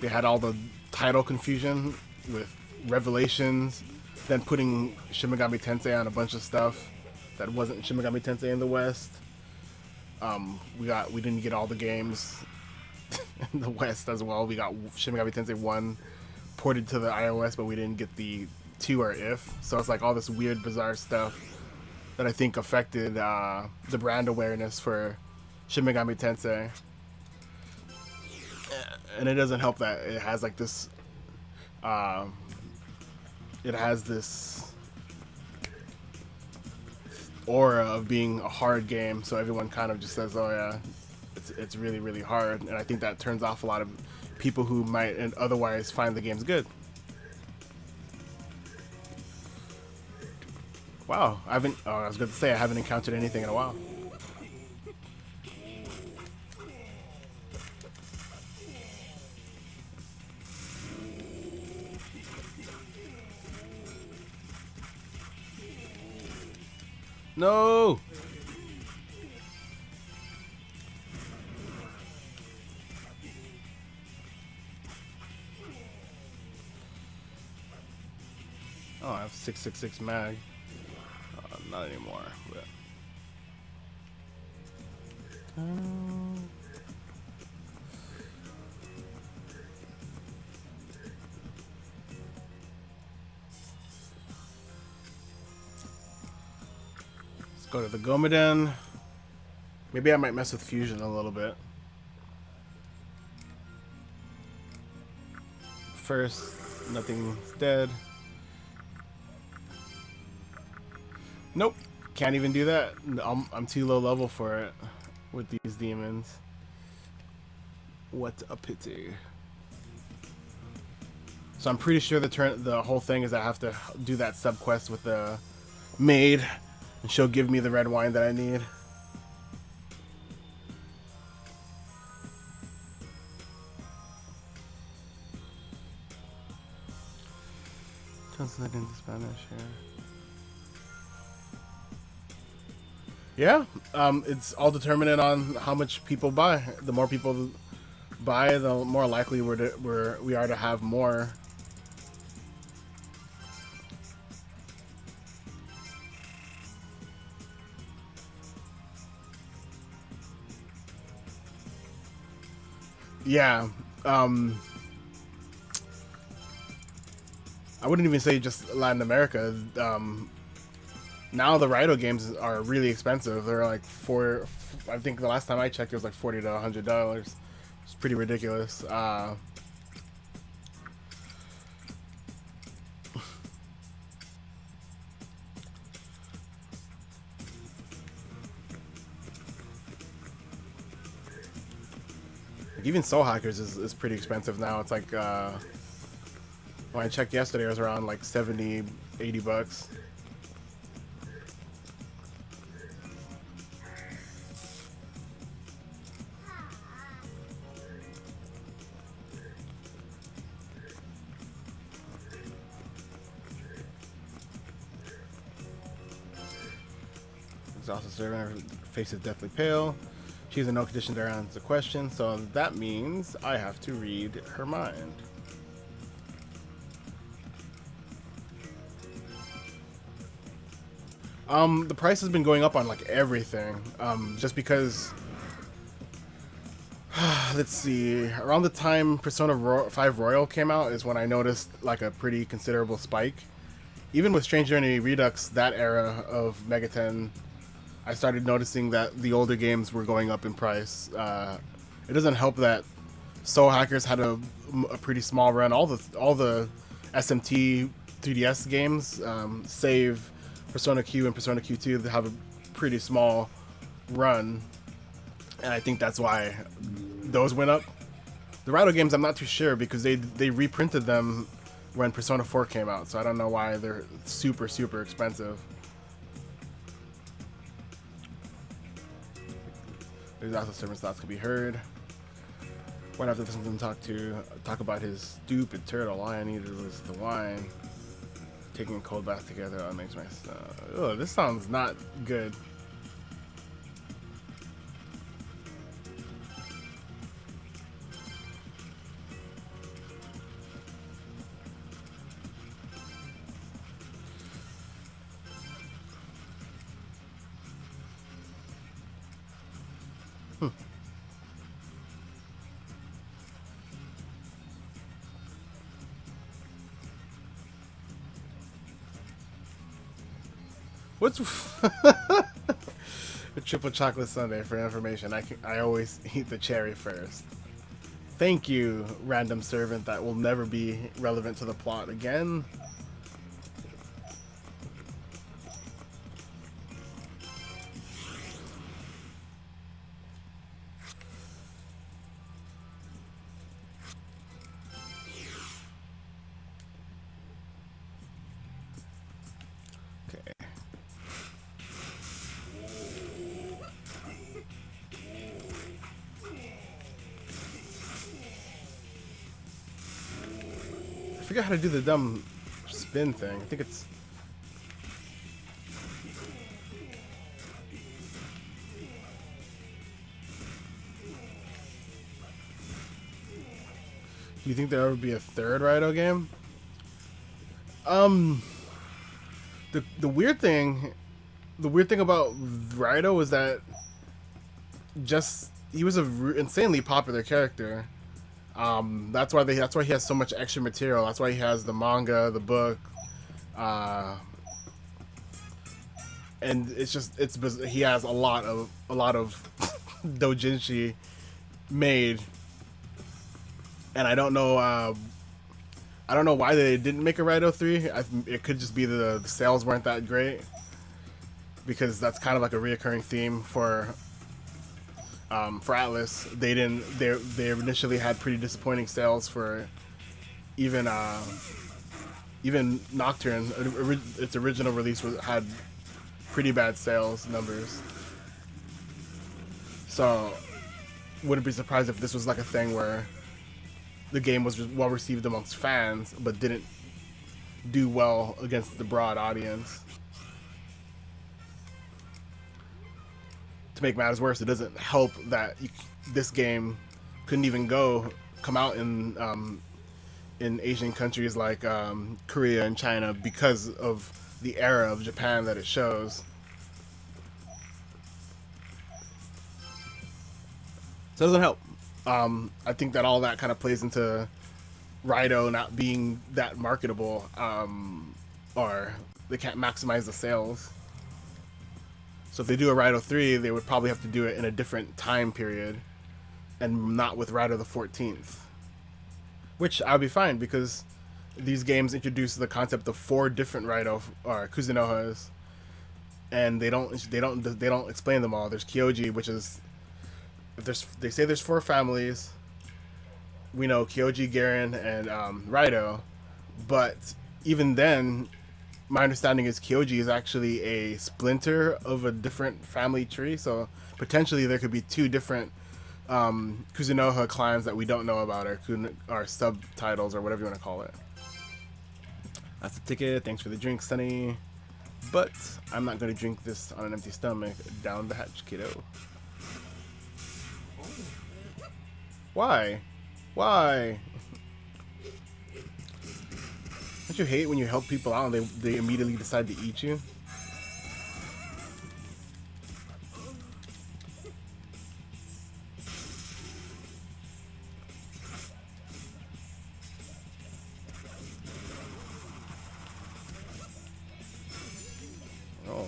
Speaker 1: They had all the title confusion with Revelations, then putting Shin Megami Tensei on a bunch of stuff that wasn't Shin Megami Tensei in the West. We didn't get all the games in the West as well. We got Shin Megami Tensei 1 ported to the iOS, but we didn't get the 2 or If. So it's like all this weird, bizarre stuff that I think affected the brand awareness for Shin Megami Tensei. And it doesn't help that it has like this Um, it has this aura of being a hard game, so everyone kind of just says, "Oh yeah, it's really really hard," and I think that turns off a lot of people who might and otherwise find the games good. Wow, I haven't. Oh, I was going to say I haven't encountered anything in a while. No. Oh, I have 666 mag. Not anymore. But... let's go to the Gomiden. Maybe I might mess with Fusion a little bit. First, nothing's dead. Nope, can't even do that. I'm too low level for it with these demons. What a pity. So I'm pretty sure the whole thing is I have to do that sub quest with the maid, and she'll give me the red wine that I need. Translating into Spanish here. Yeah, it's all determinant on how much people buy. The more people buy, the more likely we are to have more. Yeah, I wouldn't even say just Latin America. Now the Raidou games are really expensive. They're like I think the last time I checked, it was like $40 to $100. It's pretty ridiculous. Even Soul Hackers is pretty expensive now. It's like when I checked yesterday, it was around like 70, 80 bucks. Exhausted servant, face is deathly pale. She's in no condition to answer the question, so that means I have to read her mind. The price has been going up on like everything. Just because let's see, around the time Persona 5 Royal came out is when I noticed like a pretty considerable spike. Even with Strange Journey Redux, that era of Megaten, I started noticing that the older games were going up in price. It doesn't help that Soul Hackers had a pretty small run. All the SMT 3DS games, save Persona Q and Persona Q2, they have a pretty small run, and I think that's why those went up. The Raidou games, I'm not too sure because they reprinted them when Persona 4 came out, so I don't know why they're super super expensive. There's also servants' thoughts could be heard. Right after listening to him talk about his stupid turtle, all I needed was the wine. Taking a cold bath together, that makes my oh, this sounds not good. What's a triple chocolate sundae for information? I always eat the cherry first. Thank you, random servant that will never be relevant to the plot again. Okay. I forget how to do the dumb spin thing. I think it's... Do you think there would be a third Raidou game? The weird thing about Raidou was that he was a insanely popular character. That's why he has so much extra material. That's why he has the manga, the book, and he has a lot of doujinshi made, and I don't know why they didn't make a Raidou 3. It could just be the sales weren't that great, because that's kind of like a reoccurring theme for Atlas. They initially had pretty disappointing sales for even Nocturne. Its original release had pretty bad sales numbers. So wouldn't be surprised if this was like a thing where the game was well received amongst fans but didn't do well against the broad audience. To make matters worse, it doesn't help that this game couldn't even come out in Asian countries like Korea and China because of the era of Japan that it shows. So it doesn't help. I think that all that kind of plays into Raidou not being that marketable, or they can't maximize the sales. So if they do a Raidou 3, they would probably have to do it in a different time period, and not with Raidou the 14th. Which I'll be fine, because these games introduce the concept of 4 different Raidou or Kuzunohas, and they don't explain them all. There's Kyoji, which is they say there's 4 families. We know Kyoji, Garen, and Raidou, but even then, my understanding is Kyoji is actually a splinter of a different family tree. So potentially there could be 2 different Kuzunoha clans that we don't know about, or subtitles, or whatever you want to call it. That's the ticket. Thanks for the drink, Sunny. But I'm not going to drink this on an empty stomach. Down the hatch, kiddo. Why? Why? Don't you hate when you help people out and they immediately decide to eat you? Oh.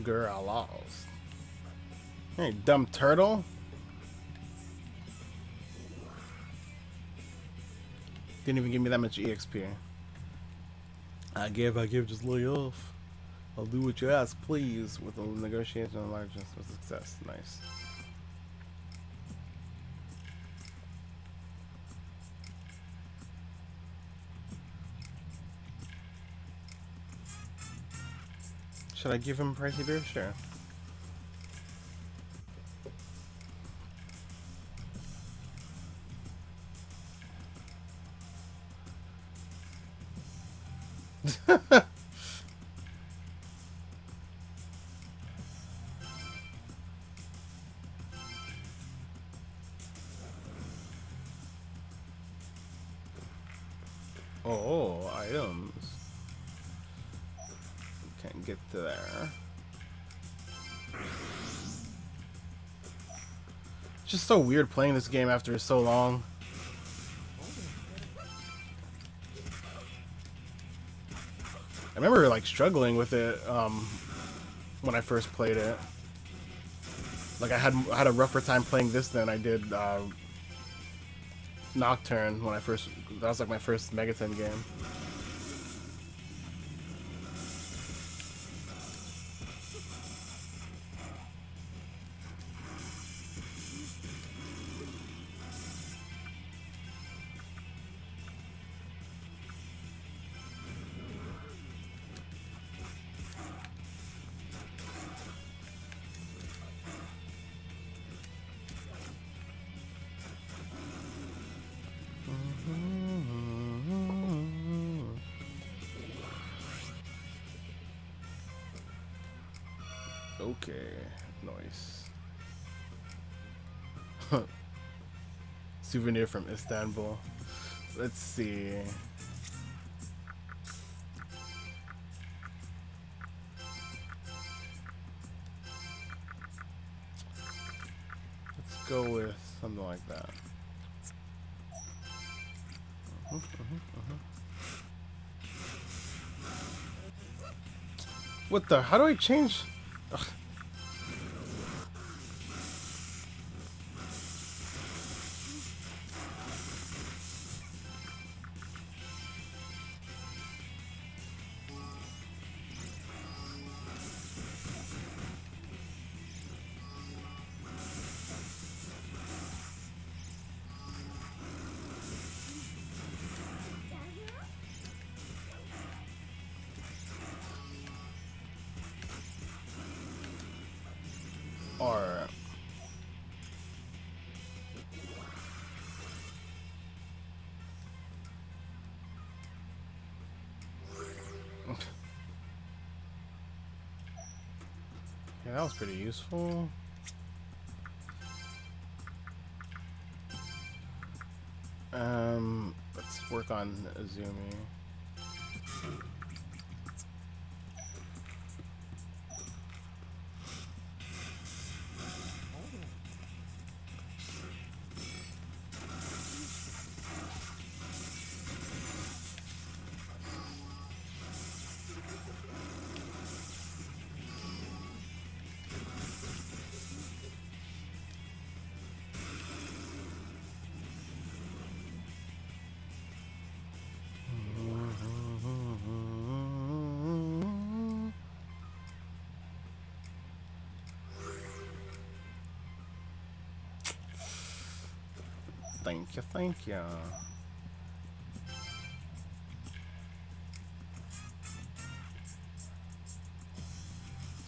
Speaker 1: Girl lost. Hey, dumb turtle. Didn't even give me that much EXP. I give, just lay off. I'll do what you ask, please, with a negotiation on largest with success. Nice. Should I give him pricey beer? Sure. Oh, items. Can't get to there. It's just so weird playing this game after so long. I remember like struggling with it when I first played it. Like I had a rougher time playing this than I did Nocturne when I first. That was like my first Megaten game. Okay, nice. Souvenir from Istanbul. Let's see. Let's go with something like that. What the? How do I change? Ugh. R. Yeah, that was pretty useful. Let's work on Azumi. Thank you, thank you.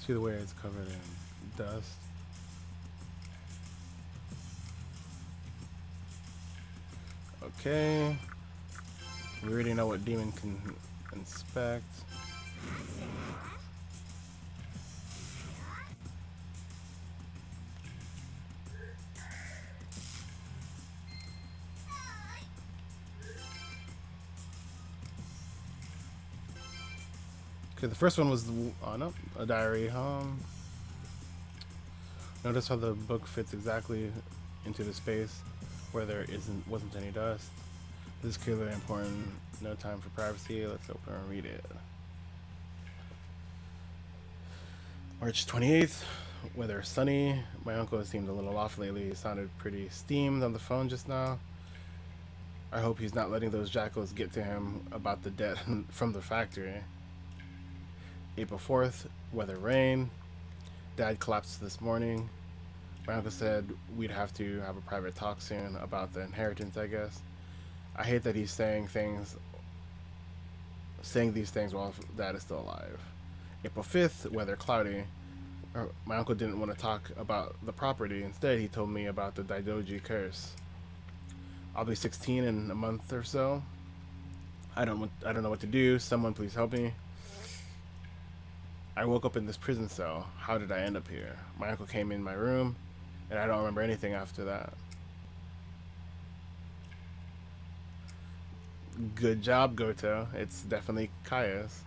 Speaker 1: See the way it's covered in dust. Okay. We already know what demon can inspect. Okay, the first one was no, a diary. Notice how the book fits exactly into the space where there wasn't any dust. This is clearly important. No time for privacy. Let's open and read it. March 28th. Weather sunny. My uncle has seemed a little off lately. He sounded pretty steamed on the phone just now. I hope he's not letting those jackals get to him about the debt from the factory. April 4th. Weather rain. Dad collapsed this morning. My uncle said we'd have to have a private talk soon about the inheritance, I guess. I hate that he's saying these things while Dad is still alive. April 5th, weather cloudy. My uncle didn't want to talk about the property. Instead, he told me about the Daidoji curse. I'll be 16 in a month or so. I don't know what to do. Someone please help me. I woke up in this prison cell. How did I end up here? My uncle came in my room, and I don't remember anything after that. Good job, Goto. It's definitely Kaya's.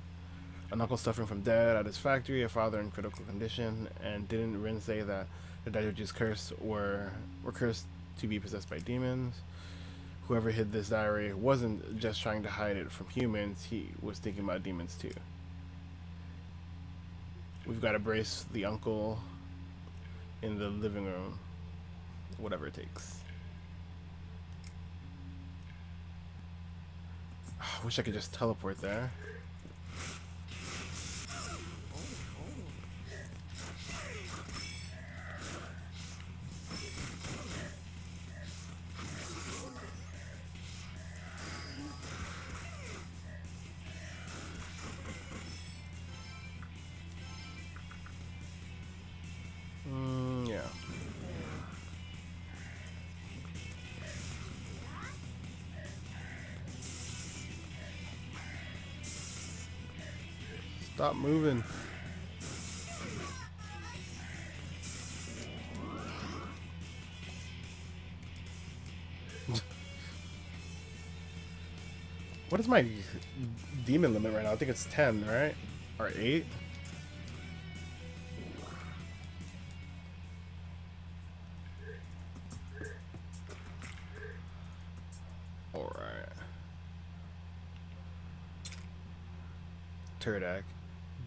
Speaker 1: An uncle suffering from death at his factory, a father in critical condition, and didn't Rin say that the Daidoji's curse were cursed to be possessed by demons? Whoever hid this diary wasn't just trying to hide it from humans, he was thinking about demons too. We've got to brace the uncle in the living room. Whatever it takes. I wish I could just teleport there. Yeah. Stop moving. What is my demon limit right now? I think it's 10, right? Or 8? Alright. Turdak.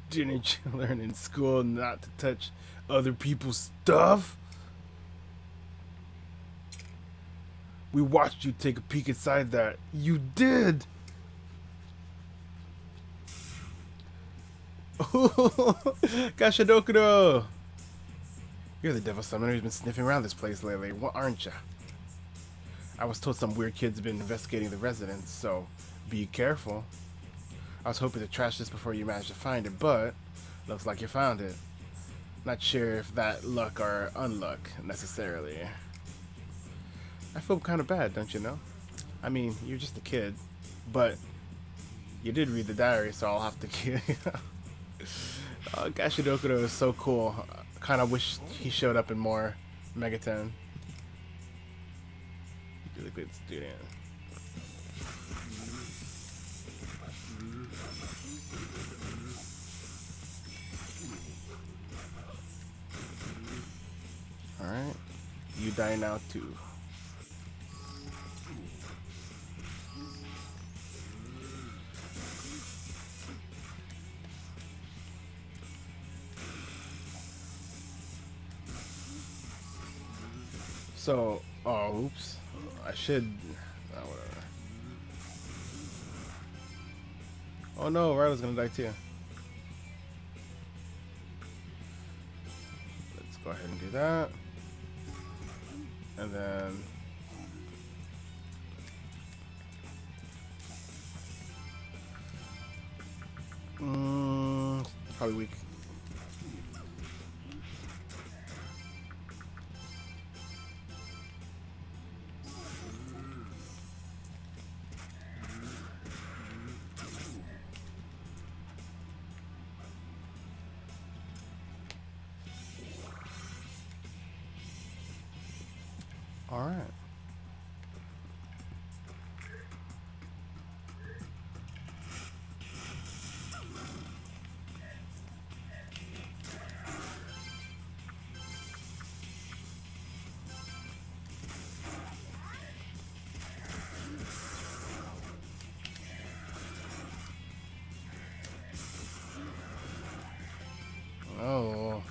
Speaker 1: Didn't you learn in school not to touch other people's stuff? We watched you take a peek inside that. You did! Gashadokuro! You're the devil summoner who's been sniffing around this place lately, aren't ya? I was told some weird kid's been investigating the residence, so be careful. I was hoping to trash this before you managed to find it, but looks like you found it. Not sure if that luck or unluck, necessarily. I feel kind of bad, don't you know? I mean, you're just a kid, but you did read the diary, so I'll have to kill you. Gashidokuro is so cool. Kind of wish he showed up in more Megaten. Really good student. Alright. You die now too. So, oh, oops. I should. Oh, whatever. Oh no, Raidou's gonna die too. Let's go ahead and do that. And then. Probably weak. All right. Oh.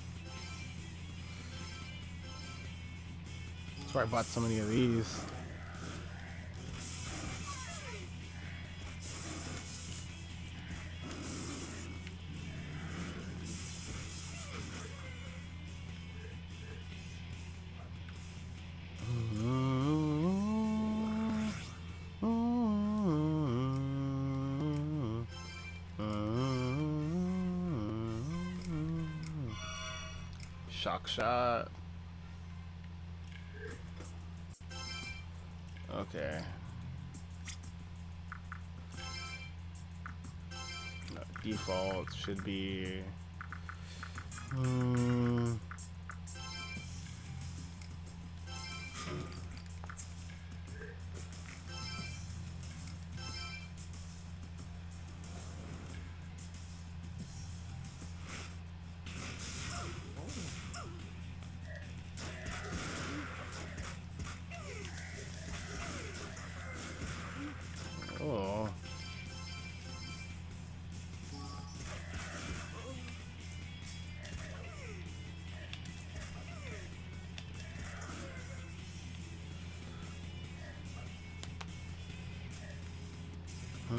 Speaker 1: That's why I bought so many of these. Shock shot. Okay. No, default should be. Oh.
Speaker 2: I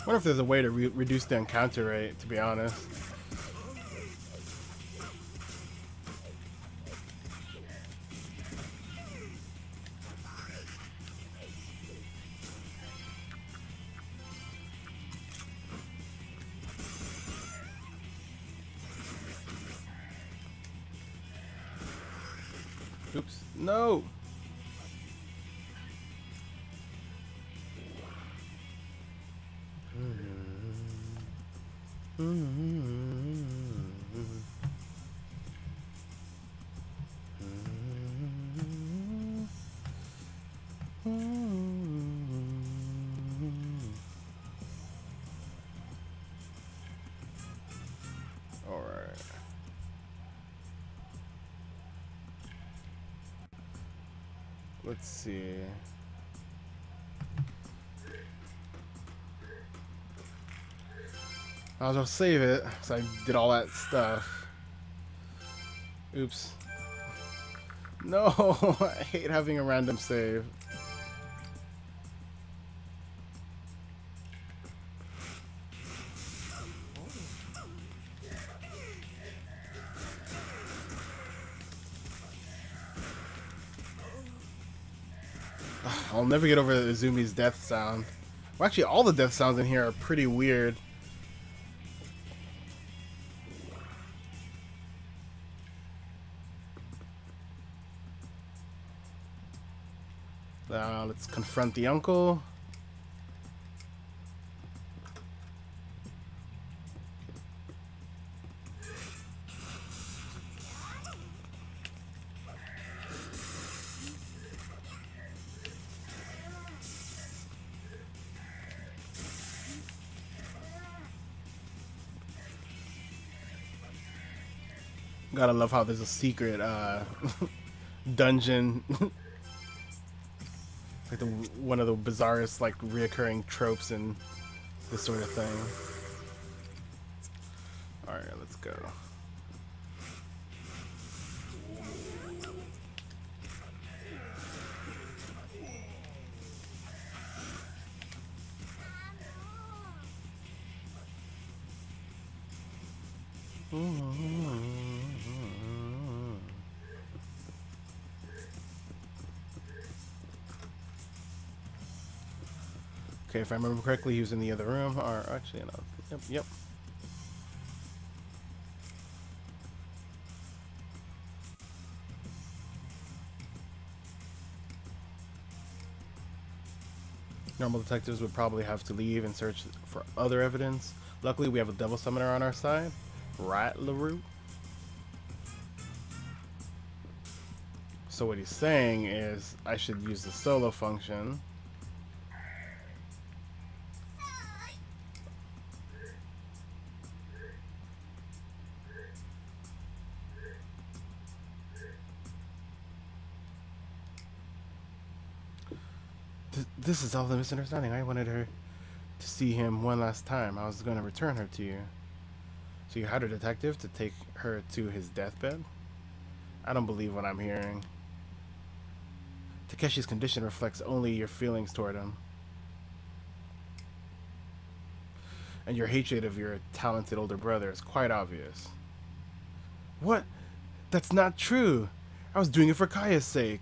Speaker 2: wonder if there's a way to reduce the encounter rate, to be honest. Oops. No! Alright. Let's see. I'll just save it, because I did all that stuff. Oops. No! I hate having a random save. I'll never get over Izumi's death sound. Well, actually, all the death sounds in here are pretty weird. Let's confront the uncle. Gotta love how there's a secret dungeon. Like one of the bizarrest, like, reoccurring tropes in this sort of thing. Alright, let's go. Okay, if I remember correctly, he was in the other room. Or actually, no. Yep. Normal detectives would probably have to leave and search for other evidence. Luckily, we have a devil summoner on our side. Right, Larrue? So what he's saying is I should use the solo function. This is all the misunderstanding. I wanted her to see him one last time. I was going to return her to you. So you hired a detective to take her to his deathbed? I don't believe what I'm hearing. Takeshi's condition reflects only your feelings toward him. And your hatred of your talented older brother is quite obvious. What? That's not true. I was doing it for Kaya's sake.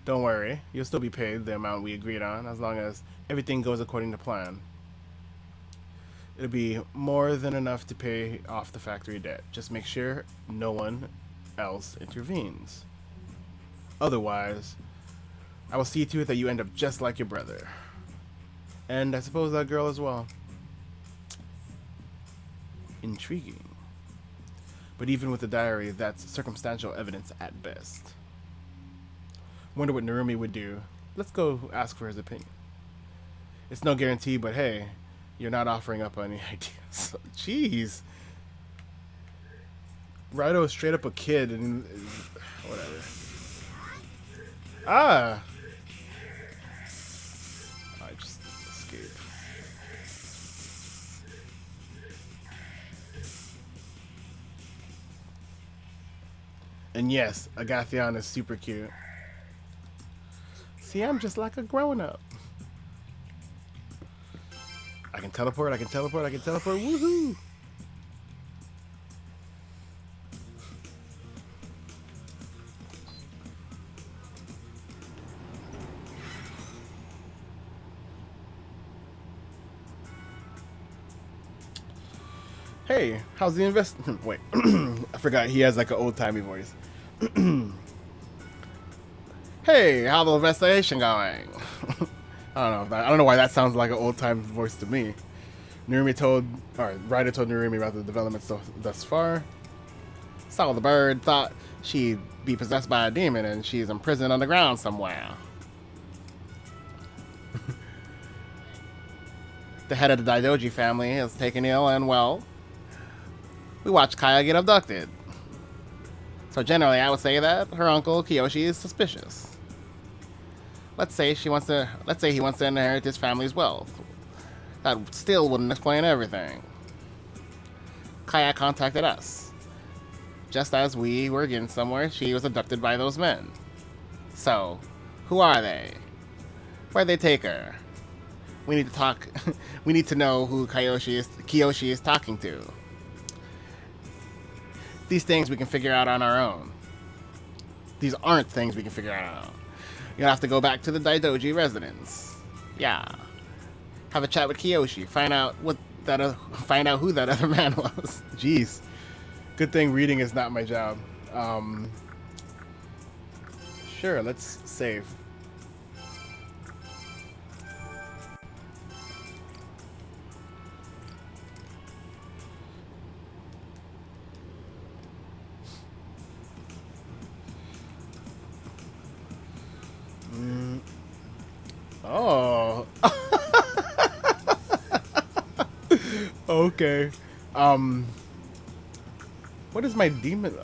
Speaker 2: Don't worry, you'll still be paid the amount we agreed on, as long as everything goes according to plan. It'll be more than enough to pay off the factory debt. Just make sure no one else intervenes. Otherwise, I will see to it that you end up just like your brother. And I suppose that girl as well. Intriguing. But even with the diary, that's circumstantial evidence at best. Wonder what Narumi would do. Let's go ask for his opinion. It's no guarantee, but hey, you're not offering up any ideas. Jeez. Raidou is straight up a kid and whatever. Ah! I just escaped. And yes, Agathion is super cute. See, I'm just like a grown up. I can teleport, I can teleport, I can teleport. Woohoo! Hey, how's the investment? Wait, I forgot he has like an old timey voice. Hey, how's the investigation going? I don't know why that sounds like an old time voice to me. Raidou told Narumi about the developments thus far. Saw the bird, thought she'd be possessed by a demon and she's imprisoned underground somewhere. The head of the Daidoji family is taken ill and, well, we watched Kaya get abducted. So generally, I would say that her uncle Kiyoshi is suspicious. Let's say he wants to inherit his family's wealth. That still wouldn't explain everything. Kaya contacted us. Just as we were getting somewhere, she was abducted by those men. So, who are they? Where'd they take her? We need to talk. We need to know who Kiyoshi is talking to. These things we can figure out on our own. These aren't things we can figure out on our own. You'll have to go back to the Daidoji residence. Yeah. Have a chat with Kiyoshi. Find out who that other man was. Jeez. Good thing reading is not my job. Sure, let's save. Oh. Okay. What is my demon?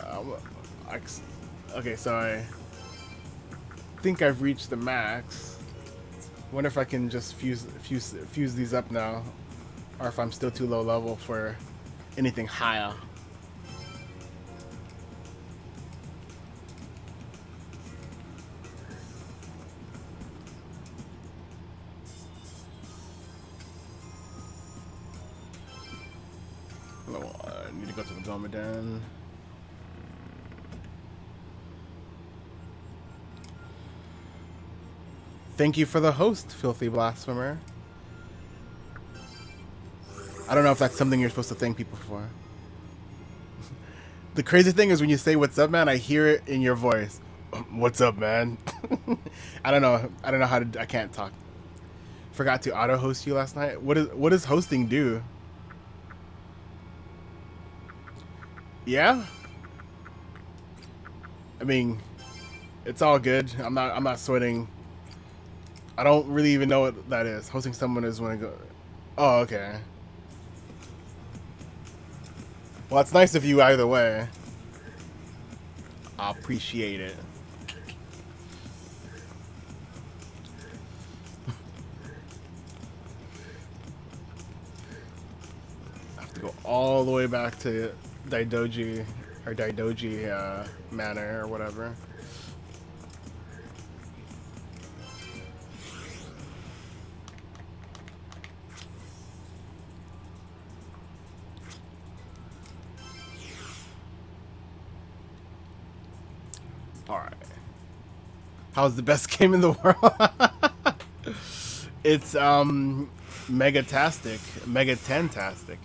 Speaker 2: Okay, so I think I've reached the max. Wonder if I can just fuse these up now, or if I'm still too low level for anything higher. I need to go to the Gomadan. Thank you for the host, filthy blasphemer. I don't know if that's something you're supposed to thank people for. The crazy thing is when you say "What's up, man," I hear it in your voice. What's up, man? I don't know how to. I can't talk. Forgot to auto host you last night. What does hosting do? Yeah. I mean, it's all good. I'm not sweating. I don't really even know what that is. Hosting someone is when I go. Oh, okay. Well, it's nice of you either way. I appreciate it. I have to go all the way back to Daidoji Manor or whatever. Alright. How's the best game in the world? It's Megatastic. Megatantastic.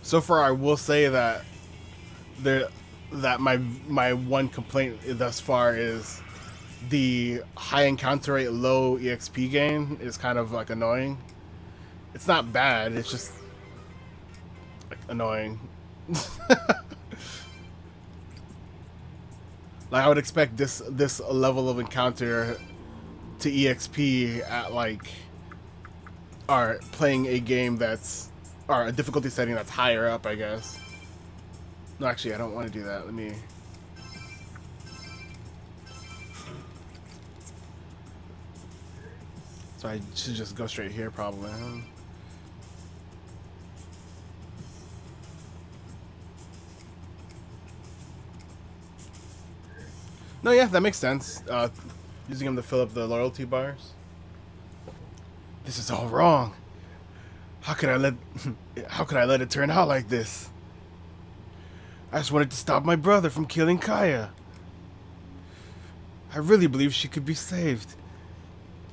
Speaker 2: So far, I will say that my one complaint thus far is the high encounter rate, low EXP gain is kind of like annoying. It's not bad. It's just like annoying. Like I would expect this level of encounter to EXP at like, or playing a game that's, or a difficulty setting that's higher up, I guess. No, actually, I don't want to do that. Let me. So I should just go straight here, probably. No, yeah, that makes sense. Using them to fill up the loyalty bars. This is all wrong. How could I let how could I let it turn out like this? I just wanted to stop my brother from killing Kaya. I really believe she could be saved.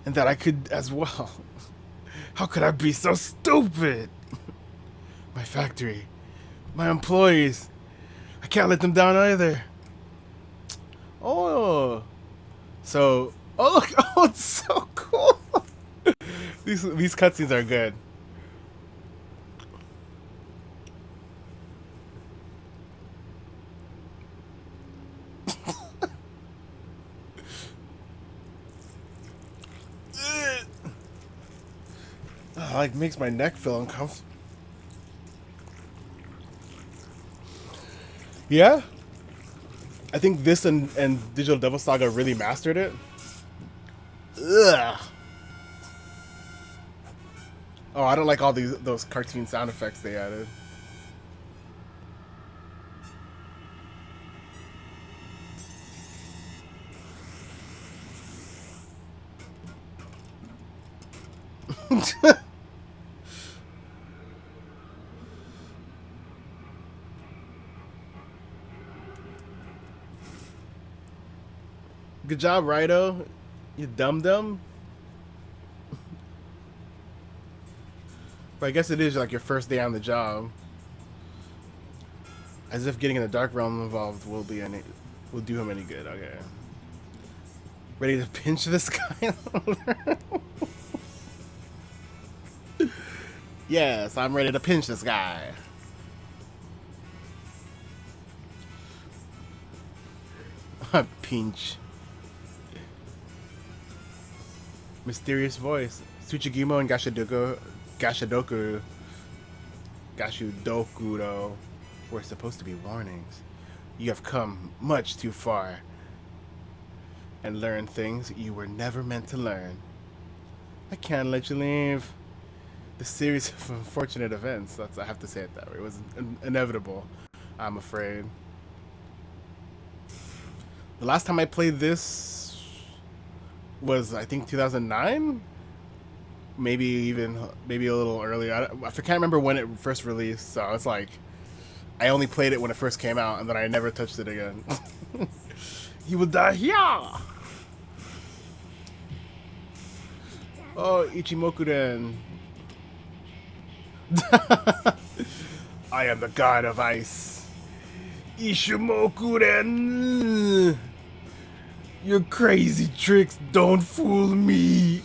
Speaker 2: And that I could as well. How could I be so stupid? My factory. My employees. I can't let them down either. Oh. So, oh look, oh it's so cool. These cutscenes are good. Like makes my neck feel uncomfortable. Yeah, I think this and Digital Devil Saga really mastered it. Ugh. Oh, I don't like all those cartoon sound effects they added. Good job, Raidou. You dum-dum. But I guess it is like your first day on the job. As if getting in the Dark Realm involved will do him any good. Okay. Ready to pinch this guy? Yes, I'm ready to pinch this guy. Pinch. Mysterious voice. Tsuchigimo and Gashudokuro were supposed to be warnings. You have come much too far and learned things you were never meant to learn. I can't let you leave. The series of unfortunate events, I have to say it that way, it was inevitable, I'm afraid. The last time I played this was, I think, 2009? Maybe a little earlier. I can't remember when it first released, so it's like, I only played it when it first came out, and then I never touched it again. You will die here! Oh, Ichimoku-den. I am the god of ice. Ishimoku-den! Your crazy tricks don't fool me.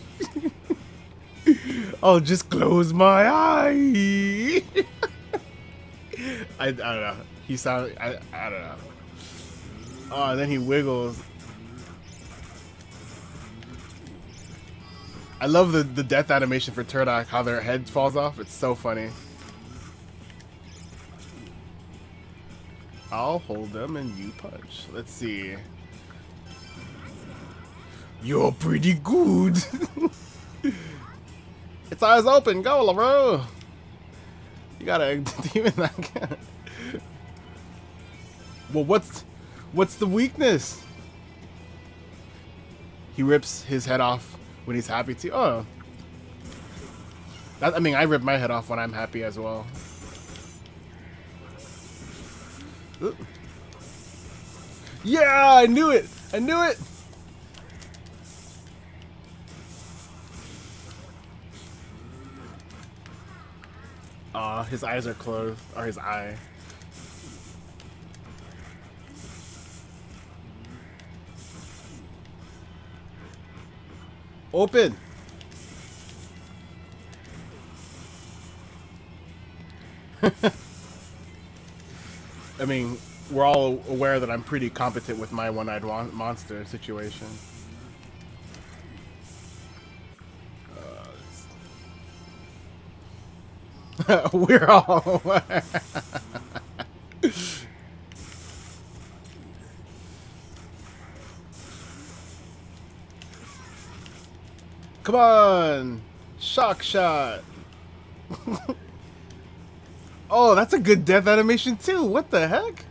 Speaker 2: I'll just close my eye. I don't know. He sounds. I don't know. Oh, and then he wiggles. I love the death animation for Turtok, how their head falls off. It's so funny. I'll hold them and you punch. Let's see. You're pretty good. Its eyes open. Go, Larrue. You gotta demon that guy. Well, what's the weakness? He rips his head off when he's happy to. Oh. I mean, I rip my head off when I'm happy as well. Ooh. Yeah, I knew it. I knew it. His eyes are closed, or his eye. Open. I mean, we're all aware that I'm pretty competent with my one-eyed monster situation. We're all aware. Come on! Shock shot! Oh, that's a good death animation too. What the heck?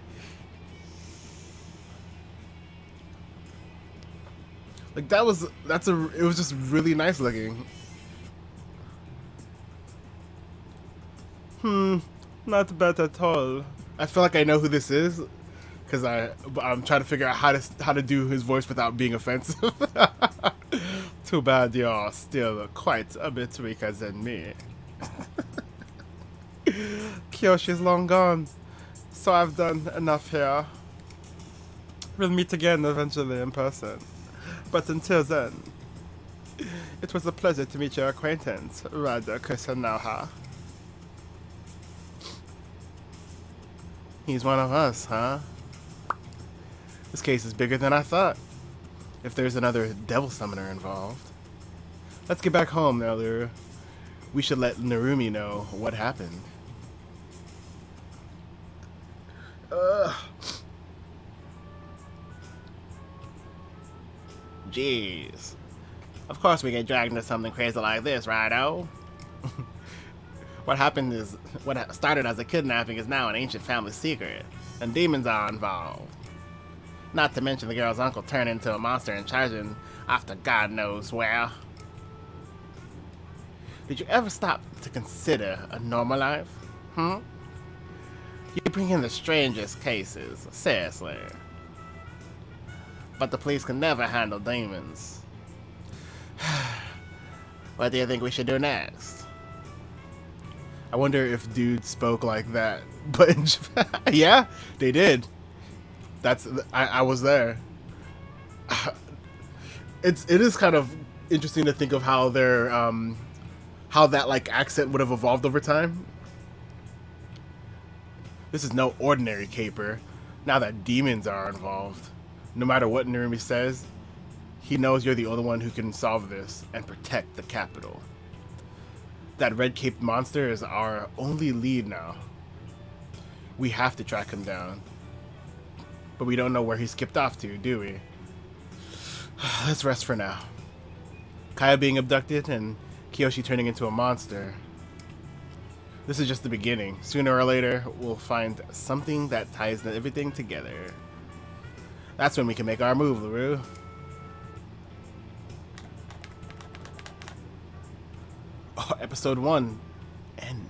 Speaker 2: Like it was just really nice looking. Not bad at all. I feel like I know who this is because I'm trying to figure out how to do his voice without being offensive. Too bad you're still quite a bit weaker than me. Kyoshi's long gone, so I've done enough here. We'll meet again eventually in person, but until then, it was a pleasure to meet your acquaintance, Raidou Kusanauha. He's one of us, huh? This case is bigger than I thought. If there's another devil summoner involved. Let's get back home now, Larrue. We should let Narumi know what happened. Jeez. Of course we get dragged into something crazy like this, Raidou. What started as a kidnapping is now an ancient family secret, and demons are involved. Not to mention the girl's uncle turned into a monster and charging after God knows where. Did you ever stop to consider a normal life? You bring in the strangest cases, seriously. But the police can never handle demons. What do you think we should do next? I wonder if dudes spoke like that, but in Japan, yeah, they did. I was there. It is kind of interesting to think of how their how that like accent would have evolved over time. This is no ordinary caper. Now that demons are involved, no matter what Narumi says, he knows you're the only one who can solve this and protect the capital. That red-caped monster is our only lead now. We have to track him down. But we don't know where he skipped off to, do we? Let's rest for now. Kaya being abducted and Kyoshi turning into a monster. This is just the beginning. Sooner or later, we'll find something that ties everything together. That's when we can make our move, Larrue. Oh, episode 1. End.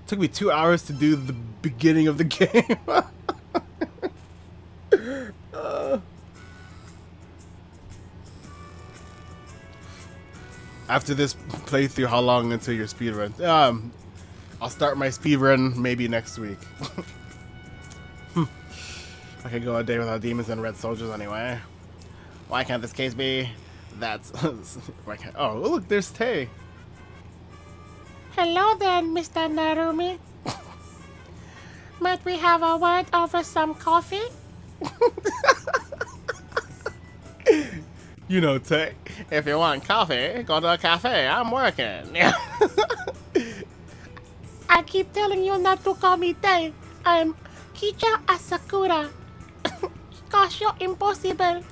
Speaker 2: Took me 2 hours to do the beginning of the game. After this playthrough, how long until your speedrun? I'll start my speedrun maybe next week. I could go a day without demons and red soldiers anyway. Why can't this case be? That's... oh, look, there's Tay.
Speaker 3: Hello there, Mr. Narumi. Might we have a word over some coffee?
Speaker 2: You know, Tay.
Speaker 3: If you want coffee, go to a cafe. I'm working. I keep telling you not to call me Tay. I'm Kicha Asakura. Gosh, you're impossible.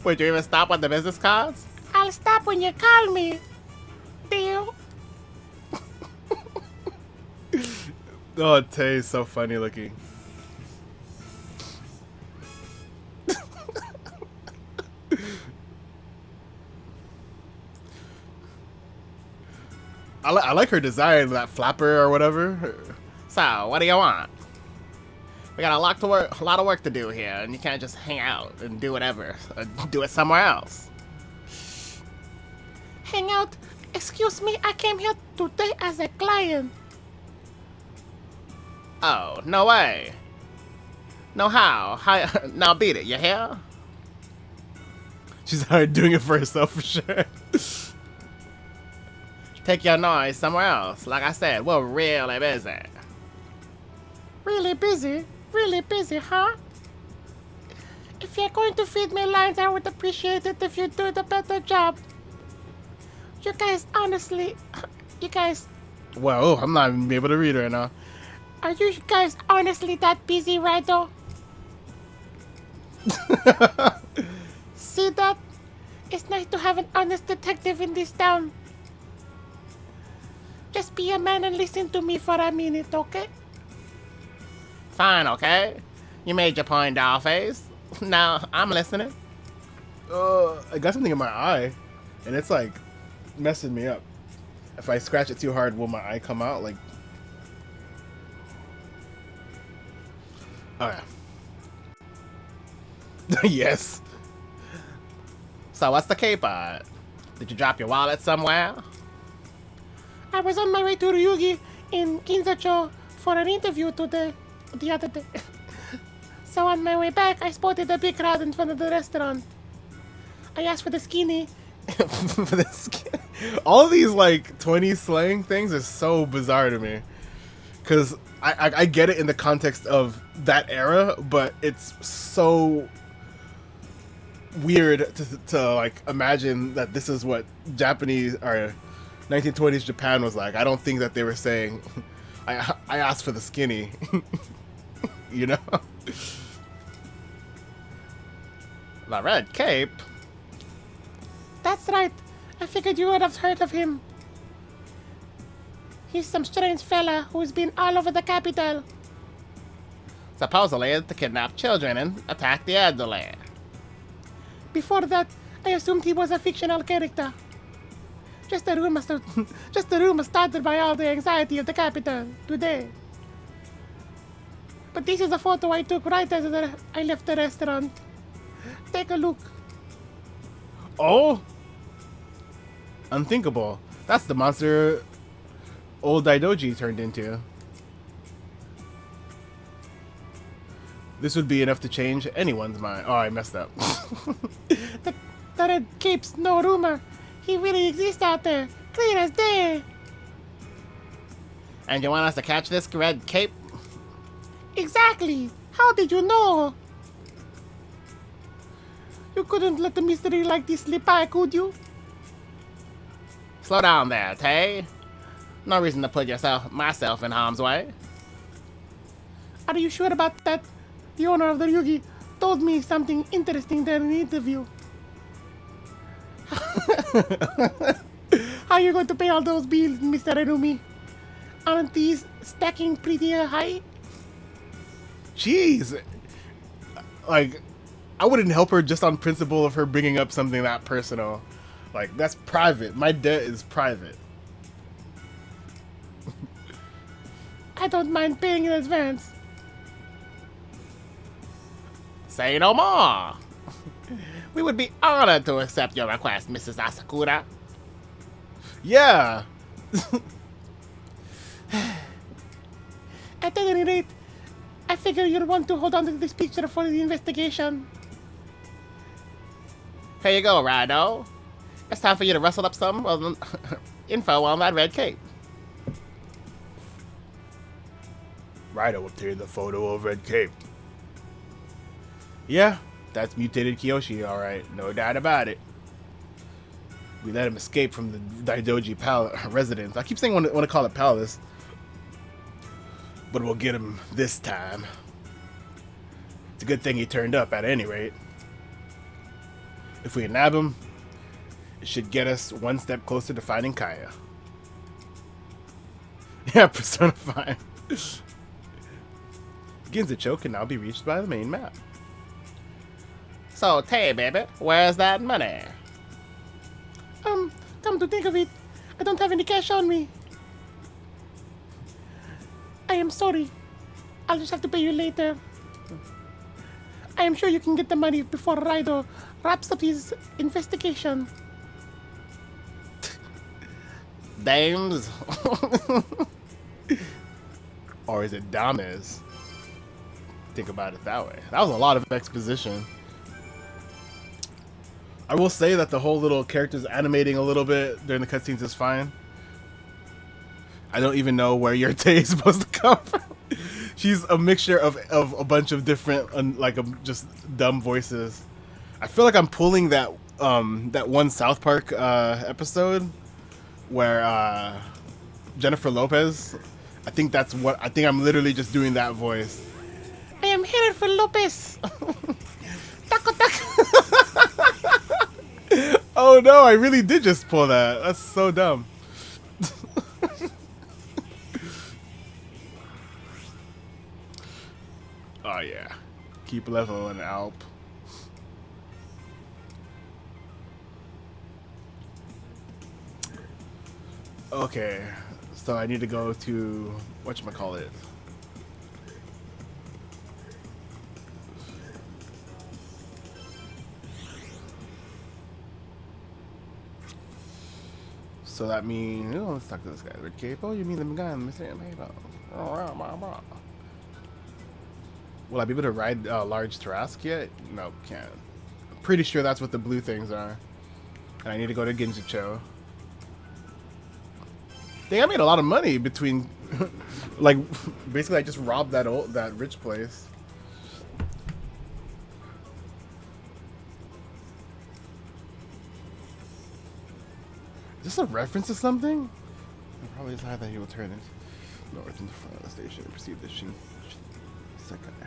Speaker 2: Would you even stop with the business cards?
Speaker 3: I'll stop when you call me. Deal?
Speaker 2: Oh, Tay is so funny looking. I like her design, that flapper or whatever.
Speaker 3: So, what do you want? We got a lot of work to do here, and you can't just hang out and do whatever. Do it somewhere else. Hang out? Excuse me, I came here today as a client. Oh, no way. No how. Now beat it, you hear?
Speaker 2: She's already doing it for herself for sure.
Speaker 3: Take your noise somewhere else. Like I said, we're really busy. Really busy? Really busy, huh? If you're going to feed me lines, I would appreciate it if you do the better job. You guys, honestly, you guys
Speaker 2: Well, I'm not even able to read right now.
Speaker 3: Are you guys honestly that busy, Raidou? See that? It's nice to have an honest detective in this town. Just be a man and listen to me for a minute, okay? Fine, okay? You made your point, Dollface. Now, I'm listening.
Speaker 2: I got something in my eye, and it's like messing me up. If I scratch it too hard, will my eye come out? Like, oh yeah. Yes.
Speaker 3: So what's the caper? Did you drop your wallet somewhere? I was on my way to Ryugi in Kinzacho for an interview the other day. So on my way back, I spotted a big crowd in front of the restaurant. I asked for the skinny.
Speaker 2: For this, all these like 20s slang things is so bizarre to me, because I get it in the context of that era, but it's so weird to like imagine that this is what Japanese or 1920s Japan was like. I don't think that they were saying I asked for the skinny. You know.
Speaker 3: The Red Cape? That's right. I figured you would have heard of him. He's some strange fella who's been all over the capital. Supposedly to kidnap children and attack the elderly. Before that, I assumed he was a fictional character. Just a rumor started by all the anxiety of the capital today. But this is a photo I took right as I left the restaurant. Take a look.
Speaker 2: Oh, unthinkable. That's the monster old Daidoji turned into. This would be enough to change anyone's mind. Oh, I messed up.
Speaker 3: The Red Cape's no rumor. He really exists out there, clear as day. And you want us to catch this Red Cape? Exactly. How did you know? You couldn't let a mystery like this slip by, could you? Slow down there, Tay. No reason to put myself in harm's way. Are you sure about that? The owner of the Ryugi told me something interesting during the interview. How are you going to pay all those bills, Mr. Enumi? Aren't these stacking pretty high?
Speaker 2: Jeez. Like, I wouldn't help her just on principle of her bringing up something that personal. Like, that's private. My debt is private.
Speaker 3: I don't mind paying in advance. Say no more. We would be honored to accept your request, Mrs. Asakura.
Speaker 2: Yeah.
Speaker 3: At any rate, I figure you'll want to hold on to this picture for the investigation. Here you go, Raidou. It's time for you to rustle up some info on that Red Cape.
Speaker 2: Raidou obtained the photo of Red Cape. Yeah, that's mutated Kiyoshi, alright. No doubt about it. We let him escape from the Daidoji residence. I keep saying I want to call it palace. But we'll get him this time. It's a good thing he turned up at any rate. If we nab him, it should get us one step closer to finding Kaya. Yeah, Persona 5. Ginzacho can now be reached by the main map.
Speaker 3: So, Tay, baby, where's that money? Come to think of it, I don't have any cash on me. I am sorry. I'll just have to pay you later. I am sure you can get the money before Raidou wraps up his investigation. Dames.
Speaker 2: Or is it Dames? Think about it that way. That was a lot of exposition. I will say that the whole little characters animating a little bit during the cutscenes is fine. I don't even know where your Tay is supposed to come from. She's a mixture of a bunch of different, just dumb voices. I feel like I'm pulling that one South Park episode where Jennifer Lopez. I think that's what I think. I'm literally just doing that voice.
Speaker 3: I am headed for Lopez. Taco taco.
Speaker 2: Oh no, I really did just pull that. That's so dumb. Oh yeah. Keep level and Alp. Okay. So I need to go to whatchamacallit. So that means, oh, let's talk to this guy. The capo? You mean the guy in the Mr. Capo? Will I be able to ride large Tarask yet? No, can't. I'm pretty sure that's what the blue things are. And I need to go to Ginjicho. Dang, I made a lot of money between, like, basically I just robbed that rich place. Is this a reference to something? It probably is high that he will turn it north in the front of the station and proceed to Shinsekai.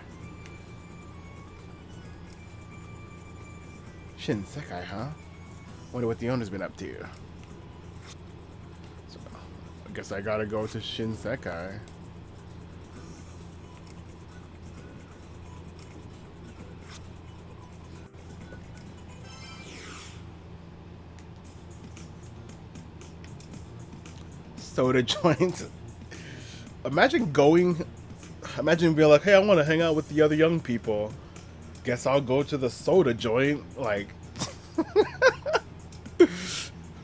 Speaker 2: Shinsekai, huh? Wonder what the owner's been up to. So, I guess I gotta go to Shinsekai. Soda joint. Imagine being like, hey, I want to hang out with the other young people. Guess I'll go to the soda joint. Like,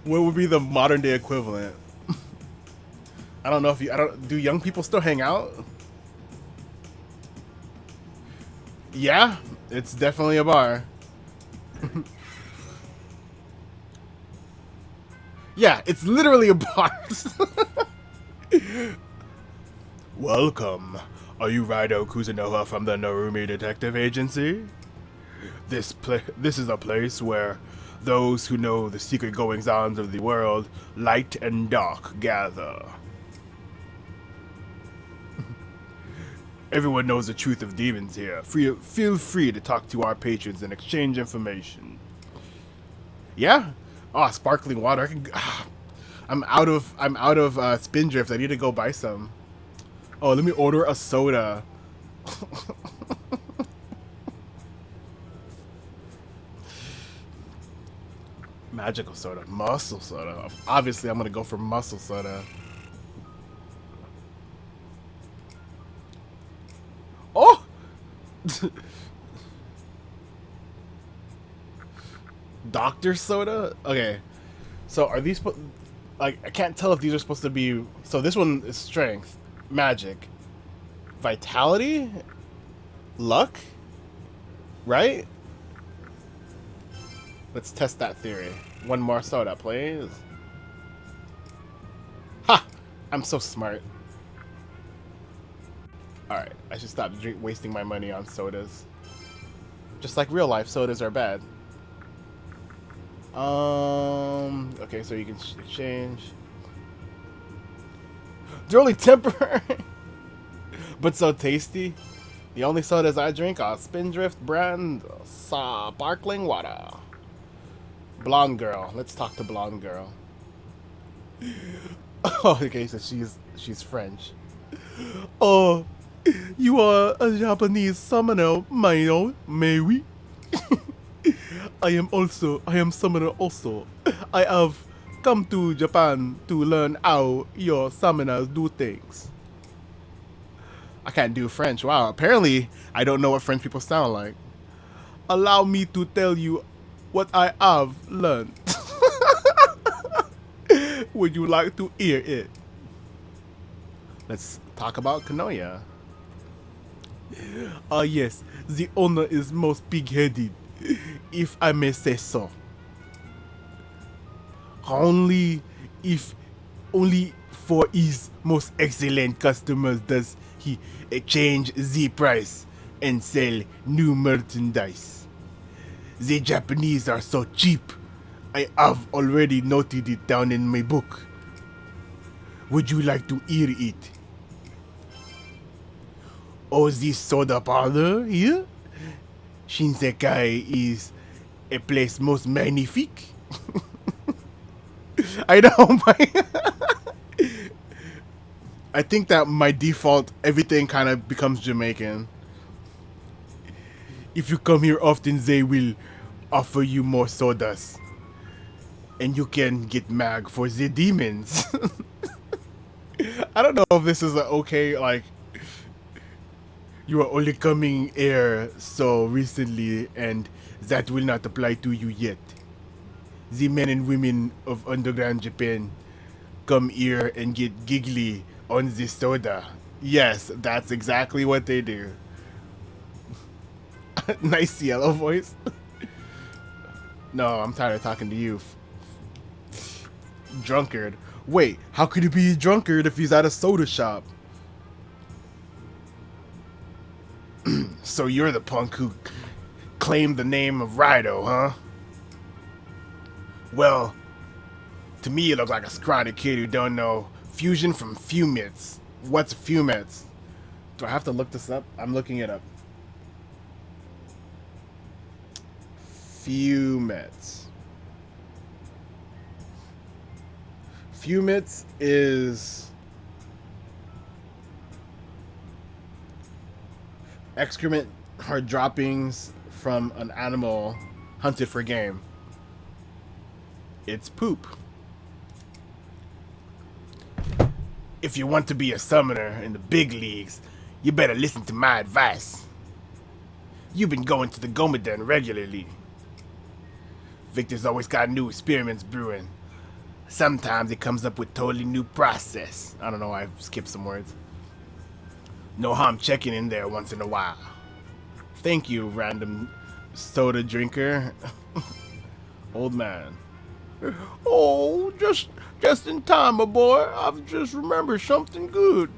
Speaker 2: what would be the modern day equivalent? I don't know if do young people still hang out? Yeah, it's definitely a bar. Yeah, it's literally a bar. Welcome. Are you Raidou Kuzunoha from the Narumi Detective Agency? This is a place where those who know the secret goings-on of the world, light and dark, gather. Everyone knows the truth of demons here. Feel free to talk to our patrons and exchange information. Yeah? Oh, sparkling water. I'm out of Spindrift. I need to go buy some. Oh, let me order a soda. Magical soda. Muscle soda. Obviously, I'm going to go for muscle soda. Oh! Doctor soda? Okay. So are these like, I can't tell if these are supposed to be. So this one is strength, magic, vitality, luck, right? Let's test that theory. One more soda, please. Ha! I'm so smart. Alright, I should stop wasting my money on sodas. Just like real life, sodas are bad. Okay, so you can exchange. They're only temporary, but so tasty. The only sodas I drink are Spindrift brand sparkling water. Blonde girl. Let's talk to blonde girl. Oh, okay, so she's French. Oh, you are a Japanese summoner, may we? I am summoner also. I have come to Japan to learn how your summoners do things. I can't do French. Wow, apparently I don't know what French people sound like. Allow me to tell you what I have learned. Would you like to hear it? Let's talk about Kanoya. Yes, the owner is most big-headed, if I may say so. Only for his most excellent customers does he exchange the price and sell new merchandise. The Japanese are so cheap. I have already noted it down in my book. Would you like to eat it? Oh, this soda parlor here? Shinsekai is a place most magnifique. I know, I think that my default, everything kind of becomes Jamaican. If you come here often, they will offer you more sodas. And you can get mag for the demons. I don't know if this is a okay, like, you are only coming here so recently and that will not apply to you yet. The men and women of underground Japan come here and get giggly on the soda. Yes, that's exactly what they do. Nice yellow voice. No, I'm tired of talking to you. Drunkard. Wait, how could he be a drunkard if he's at a soda shop? So you're the punk who claimed the name of Raidou, huh? Well, to me you look like a scrawny kid who don't know fusion from fumets. What's fumets? Do I have to look this up? I'm looking it up. Fumets. Fumets is excrement or droppings from an animal hunted for game. It's poop. If you want to be a summoner in the big leagues, you better listen to my advice. You've been going to the Gomaden regularly. Victor's always got new experiments brewing. Sometimes he comes up with totally new process. I don't know why I skipped some words. No harm checking in there once in a while. Thank you, random soda drinker. Old man. Oh, just in time, my boy. I've just remembered something good.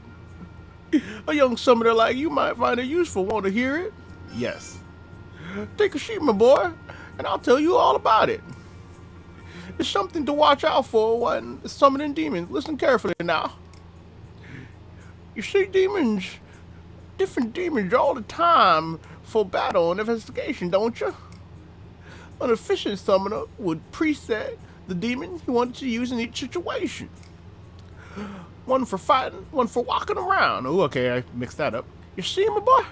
Speaker 2: A young summoner like you might find it useful. Want to hear it? Yes. Take a seat, my boy, and I'll tell you all about it. It's something to watch out for when summoning demons. Listen carefully now. You see demons, different demons all the time for battle and investigation, don't you? An efficient summoner would preset the demon he wanted to use in each situation. One for fighting, one for walking around. Oh, okay, I mixed that up. You see, my boy?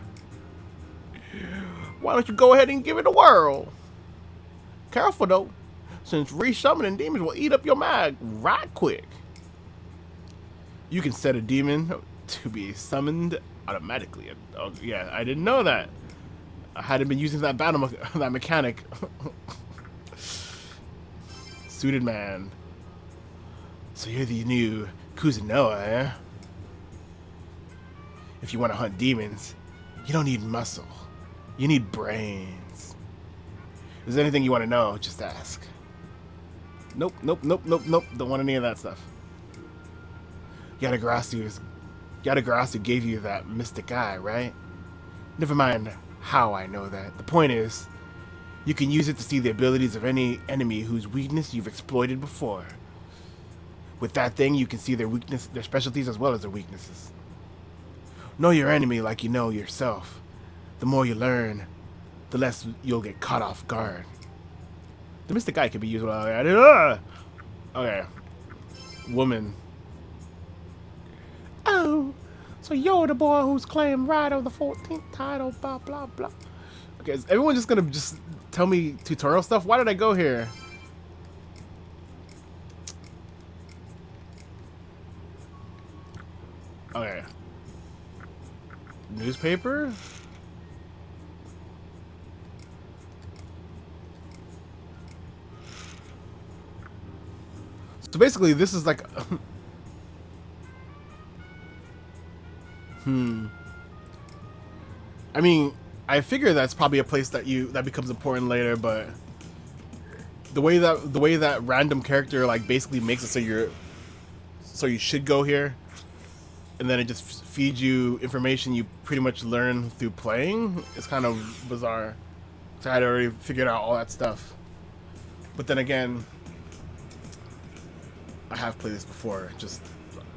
Speaker 2: Why don't you go ahead and give it a whirl? Careful, though, since resummoning demons will eat up your mag right quick. You can set a demon to be summoned automatically. Oh, yeah, I didn't know that. I hadn't been using that that mechanic. Suited man. So you're the new Kuzunoa, eh? If you want to hunt demons, you don't need muscle. You need brains. If there's anything you want to know, just ask. Nope. Don't want any of that stuff. Yatagarasu gave you that mystic eye, right? Never mind how I know that. The point is, you can use it to see the abilities of any enemy whose weakness you've exploited before. With that thing, you can see their specialties as well as their weaknesses. Know your enemy like you know yourself. The more you learn, the less you'll get caught off guard. The mystic eye can be used well. Okay. Woman. Oh, so you're the boy who's claimed Raidou the 14th title, blah, blah, blah. Okay, is everyone just gonna tell me tutorial stuff? Why did I go here? Okay. Newspaper? So basically, this is like... I mean, I figure that's probably a place that becomes important later, but the way that random character like basically makes it so you should go here, and then it just feeds you information you pretty much learn through playing. It's kind of bizarre. So I had already figured out all that stuff, but then again, I have played this before just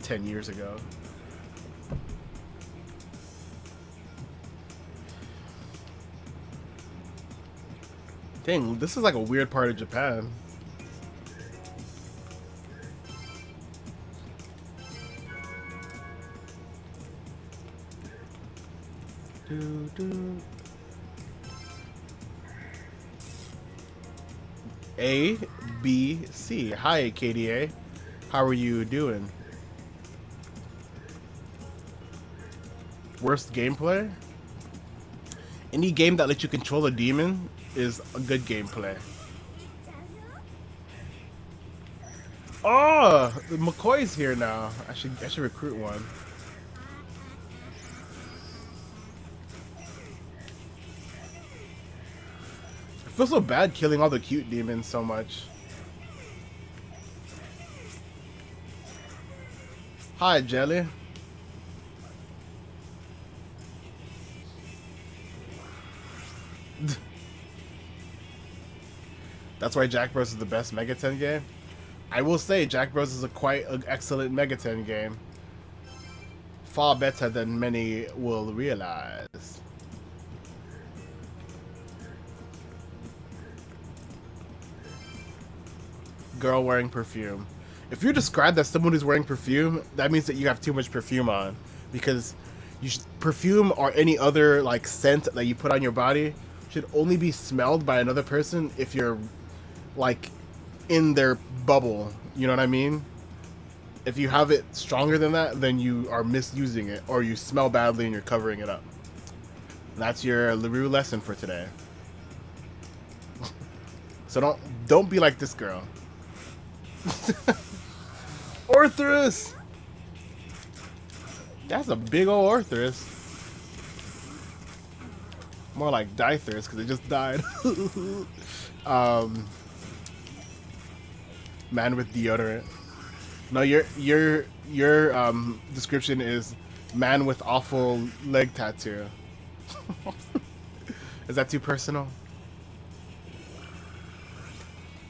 Speaker 2: 10 years ago. Dang, this is like a weird part of Japan. Do, do. A, B, C. Hi, KDA. How are you doing? Worst gameplay? Any game that lets you control a demon is a good gameplay. Oh, McCoy's here now. I should recruit one. I feel so bad killing all the cute demons so much. Hi, Jelly. That's why Jack Bros is the best Megaten game. I will say Jack Bros is a quite an excellent Megaten game. Far better than many will realize. Girl wearing perfume. If you're described as someone who's wearing perfume, that means that you have too much perfume on. Because perfume or any other like scent that you put on your body should only be smelled by another person if you're like in their bubble. You know what I mean? If you have it stronger than that, then you are misusing it, or you smell badly and you're covering it up. That's your Larrue lesson for today. So don't be like this girl. Orthrus! That's a big old Orthrus. More like Dythers, because it just died. Man with deodorant. No, your description is man with awful leg tattoo. Is that too personal?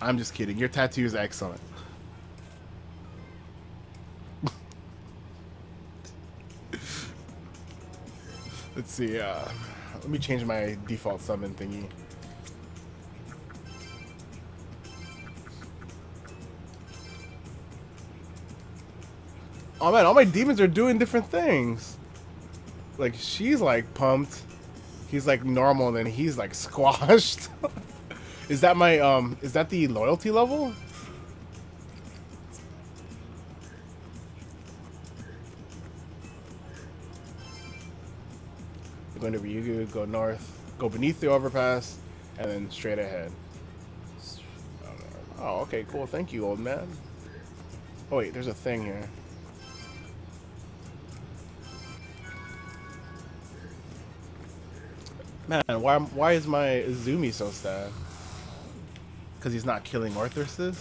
Speaker 2: I'm just kidding. Your tattoo is excellent. Let's see. Let me change my default summon thingy. Oh man, all my demons are doing different things. Like, she's like pumped. He's like normal, and then he's like squashed. Is that my, is that the loyalty level? We're going to Ryugu, go north, go beneath the overpass, and then straight ahead. Oh, okay, cool. Thank you, old man. Oh wait, there's a thing here. Man, why is my Izumi so sad? Because he's not killing Orthruses?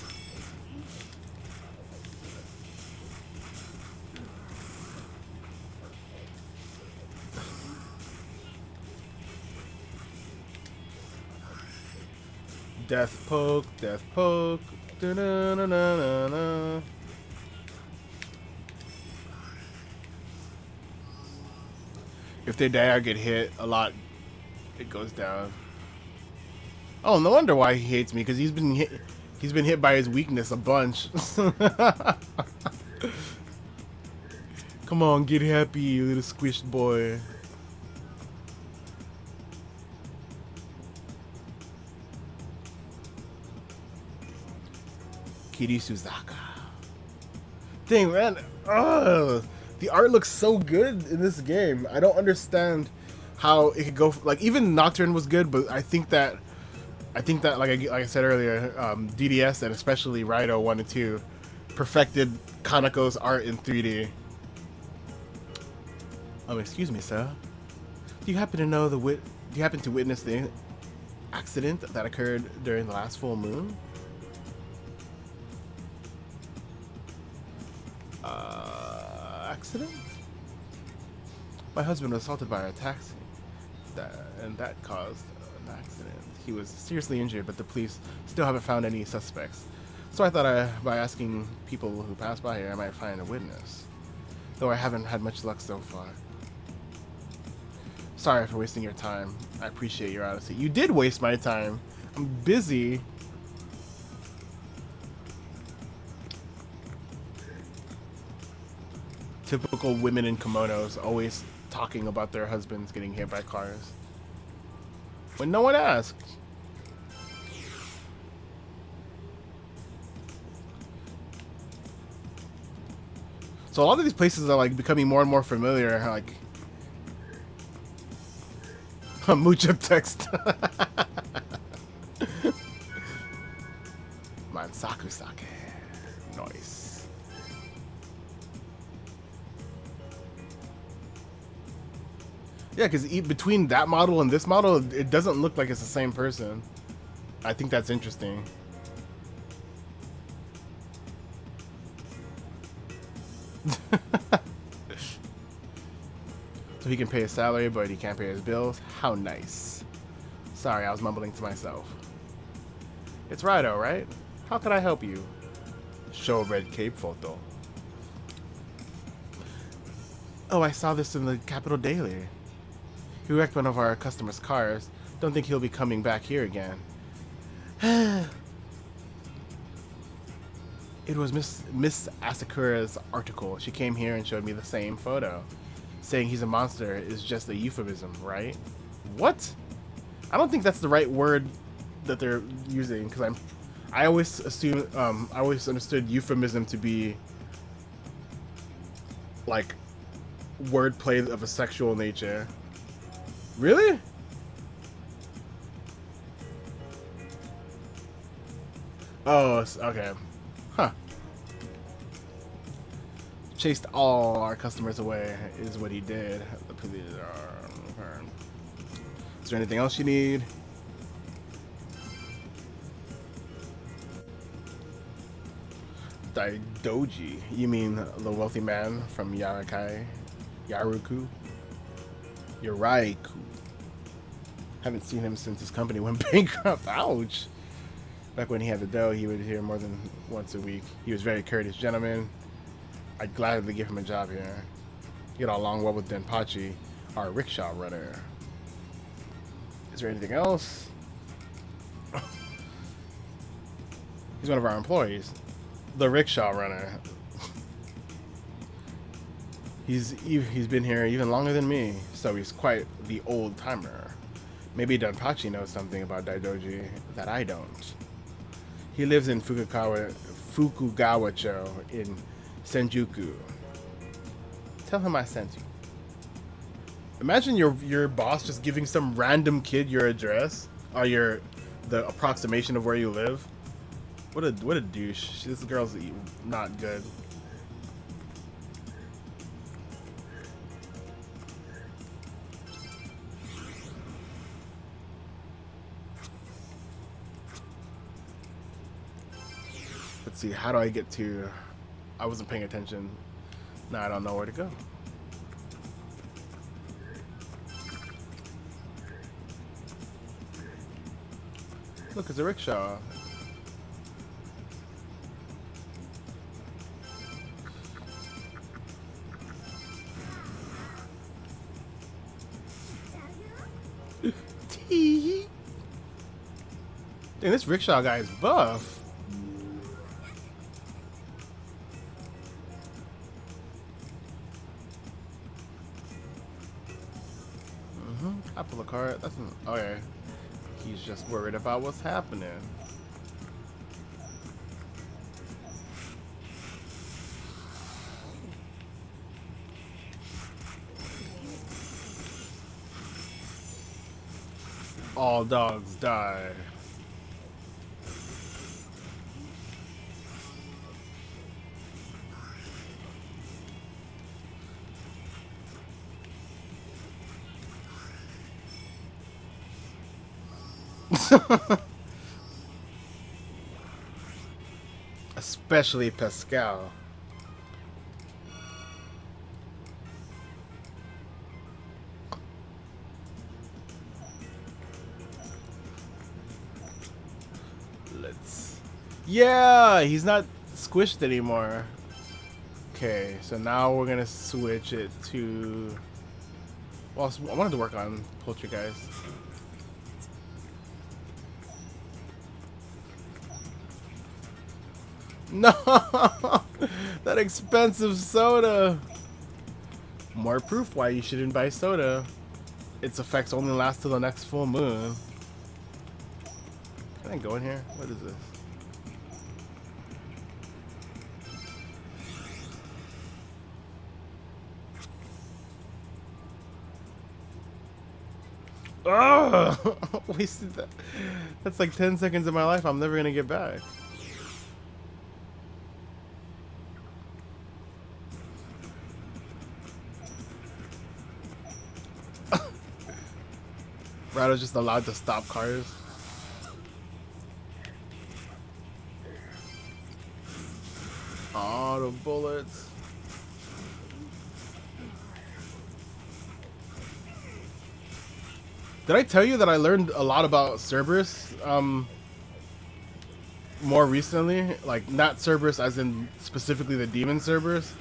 Speaker 2: Death poke, death poke. Da-na-na-na-na-na. If they die or get hit a lot, it goes down. Oh, no wonder why he hates me, because he's been hit by his weakness a bunch. Come on, get happy, you little squished boy. Kirisuzaka. Dang, man. Ugh. The art looks so good in this game. I don't understand how it could go. Like, even Nocturne was good, but I think that like I said earlier, DDS and especially Raidou 1 and 2 perfected Kaneko's art in 3D. Excuse me, sir. Do you happen to witness the accident that occurred during the last full moon? Accident? My husband was assaulted by a taxi, and that caused an accident. He was seriously injured, but the police still haven't found any suspects. So I thought by asking people who pass by here, I might find a witness. though I haven't had much luck so far. Sorry for wasting your time. I appreciate your honesty. You did waste my time. I'm busy. Typical women in kimonos, always talking about their husbands getting hit by cars. When no one asked. So a lot of these places are like becoming more and more familiar, like Mucha text. Mansaku sake. Nice. Yeah, because between that model and this model, it doesn't look like it's the same person. I think that's interesting. So he can pay his salary, but he can't pay his bills. How nice. Sorry, I was mumbling to myself. It's Raidou, right? How could I help you? Show red cape photo. Oh, I saw this in the Capital Daily. He wrecked one of our customers' cars. Don't think he'll be coming back here again. It was Miss Asakura's article. She came here and showed me the same photo. Saying he's a monster is just a euphemism, right? What? I don't think that's the right word that they're using, because I always assume I always understood euphemism to be like wordplay of a sexual nature. Really? Oh, okay. Huh. Chased all our customers away is what he did. Is there anything else you need? Daidoji. You mean the wealthy man from Yaruku? Yaraiku. Haven't seen him since his company went bankrupt. Ouch. Back when he had the dough, he would here more than once a week. He was a very courteous gentleman. I'd gladly give him a job here. Get along well with Denpachi, our rickshaw runner. Is there anything else? He's one of our employees. The rickshaw runner. He's been here even longer than me, so he's quite the old timer. Maybe Denpachi knows something about Daidoji that I don't. He lives in Fukugawa-cho in Senjuku. Tell him I sent you. Imagine your boss just giving some random kid your address or the approximation of where you live. What a douche. This girl's not good. Let's see, how do I get to... I wasn't paying attention. Now I don't know where to go. Look, it's a rickshaw. Tee. Dang, this rickshaw guy is buff. Apple a cart. That's an, okay. He's just worried about what's happening. All dogs die. Especially Pascal. Yeah, he's not squished anymore. Okay, so now we're gonna switch it to. Well, I wanted to work on Poltergeist. No, that expensive soda. More proof why you shouldn't buy soda. Its effects only last till the next full moon. Can I go in here? What is this? Oh, wasted that. That's like 10 seconds of my life I'm never gonna get back. Raidou's just allowed to stop cars. Oh, the bullets. Did I tell you that I learned a lot about Cerberus more recently? Like, not Cerberus as in specifically the demon Cerberus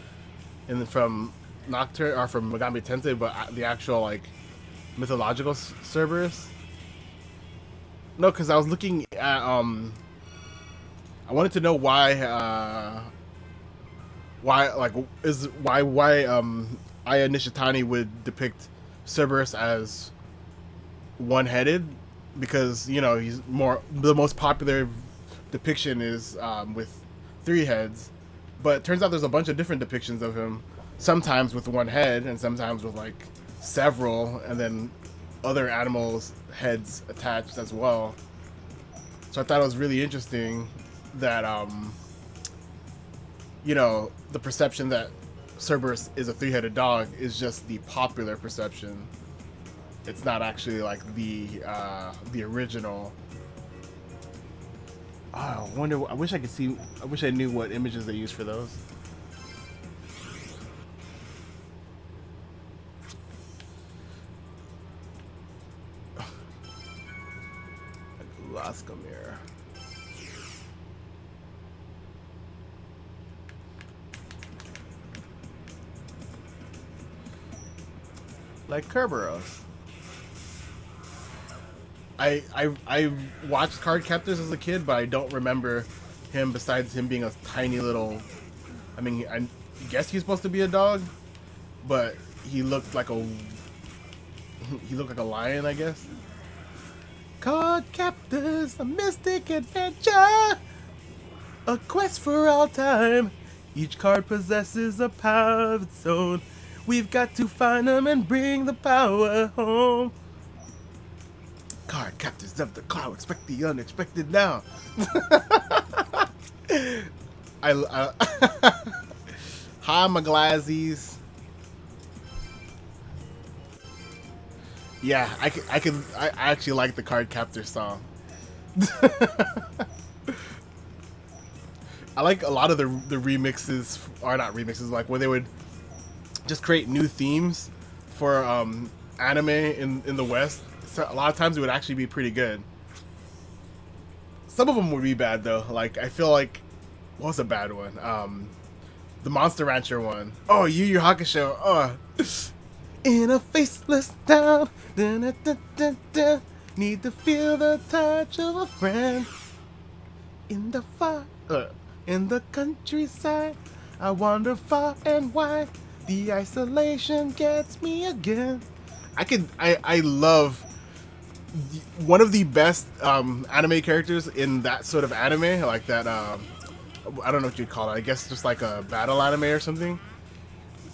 Speaker 2: from Nocturne or from Megami Tensei, but the actual like mythological Cerberus. No, because I was looking at I wanted to know why Aya Nishitani would depict Cerberus as one-headed, because you know the most popular depiction is with 3 heads, but it turns out there's a bunch of different depictions of him, sometimes with 1 head and sometimes with like several, and then other animals' heads attached as well. So I thought it was really interesting that you know, the perception that Cerberus is a 3-headed dog is just the popular perception. It's not actually like the original. Oh, I wonder. I wish I could see. I wish I knew what images they use for those. Lascomere. Like Kerberos. I watched Card Captors as a kid, but I don't remember him besides him being a tiny little. I mean, I guess he's supposed to be a dog, but he looked like a lion, I guess. Card Captors, a mystic adventure, a quest for all time. Each card possesses a power of its own. We've got to find them and bring the power home. Card Captors of the cloud, expect the unexpected now. Hi, my glazzies. Yeah, I actually like the Card Captor song. I like a lot of the remixes, or not remixes, like where they would just create new themes for anime in the West. So a lot of times it would actually be pretty good. Some of them would be bad though. Like, I feel like, what was a bad one? The Monster Rancher one. Oh, Yu Yu Hakusho. Oh. In a faceless town, need to feel the touch of a friend. In the in the countryside, I wander far and wide. The isolation gets me again. I love one of the best anime characters in that sort of anime, like that. I don't know what you'd call it. I guess just like a battle anime or something.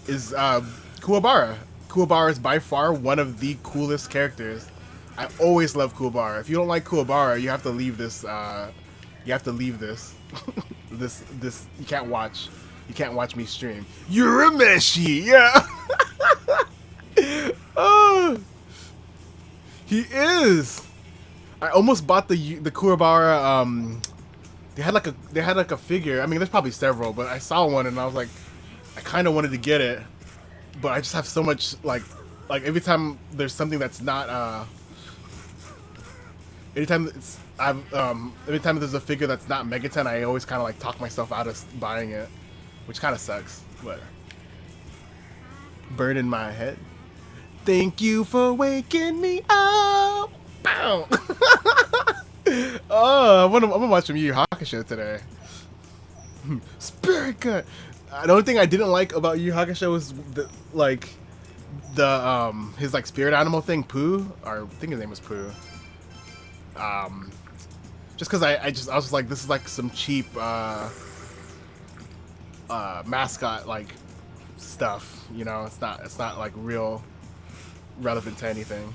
Speaker 2: Is Kuwabara. Kuwabara is by far one of the coolest characters. I always love Kuwabara. If you don't like Kuwabara, you have to leave this. You have to leave this. this you can't watch. You can't watch me stream. Urameshi, yeah. Oh, he is. I almost bought the Kuwabara. They had like a figure. I mean, there's probably several, but I saw one and I was like, I kind of wanted to get it, but I just have so much like every time there's something that's not anytime there's a figure that's not Megaton, I always kind of like talk myself out of buying it, which kind of sucks. What? Burn in my head. Thank you for waking me up. Bow. Oh, I'm gonna watch some Yu Yu Hakusho today. Spirit cut. The only thing I didn't like about Yu Yu Hakusho was his like spirit animal thing, Pooh, or I think his name was Pooh. Just because I was just like, this is like some cheap mascot like stuff, you know. It's not like real relevant to anything.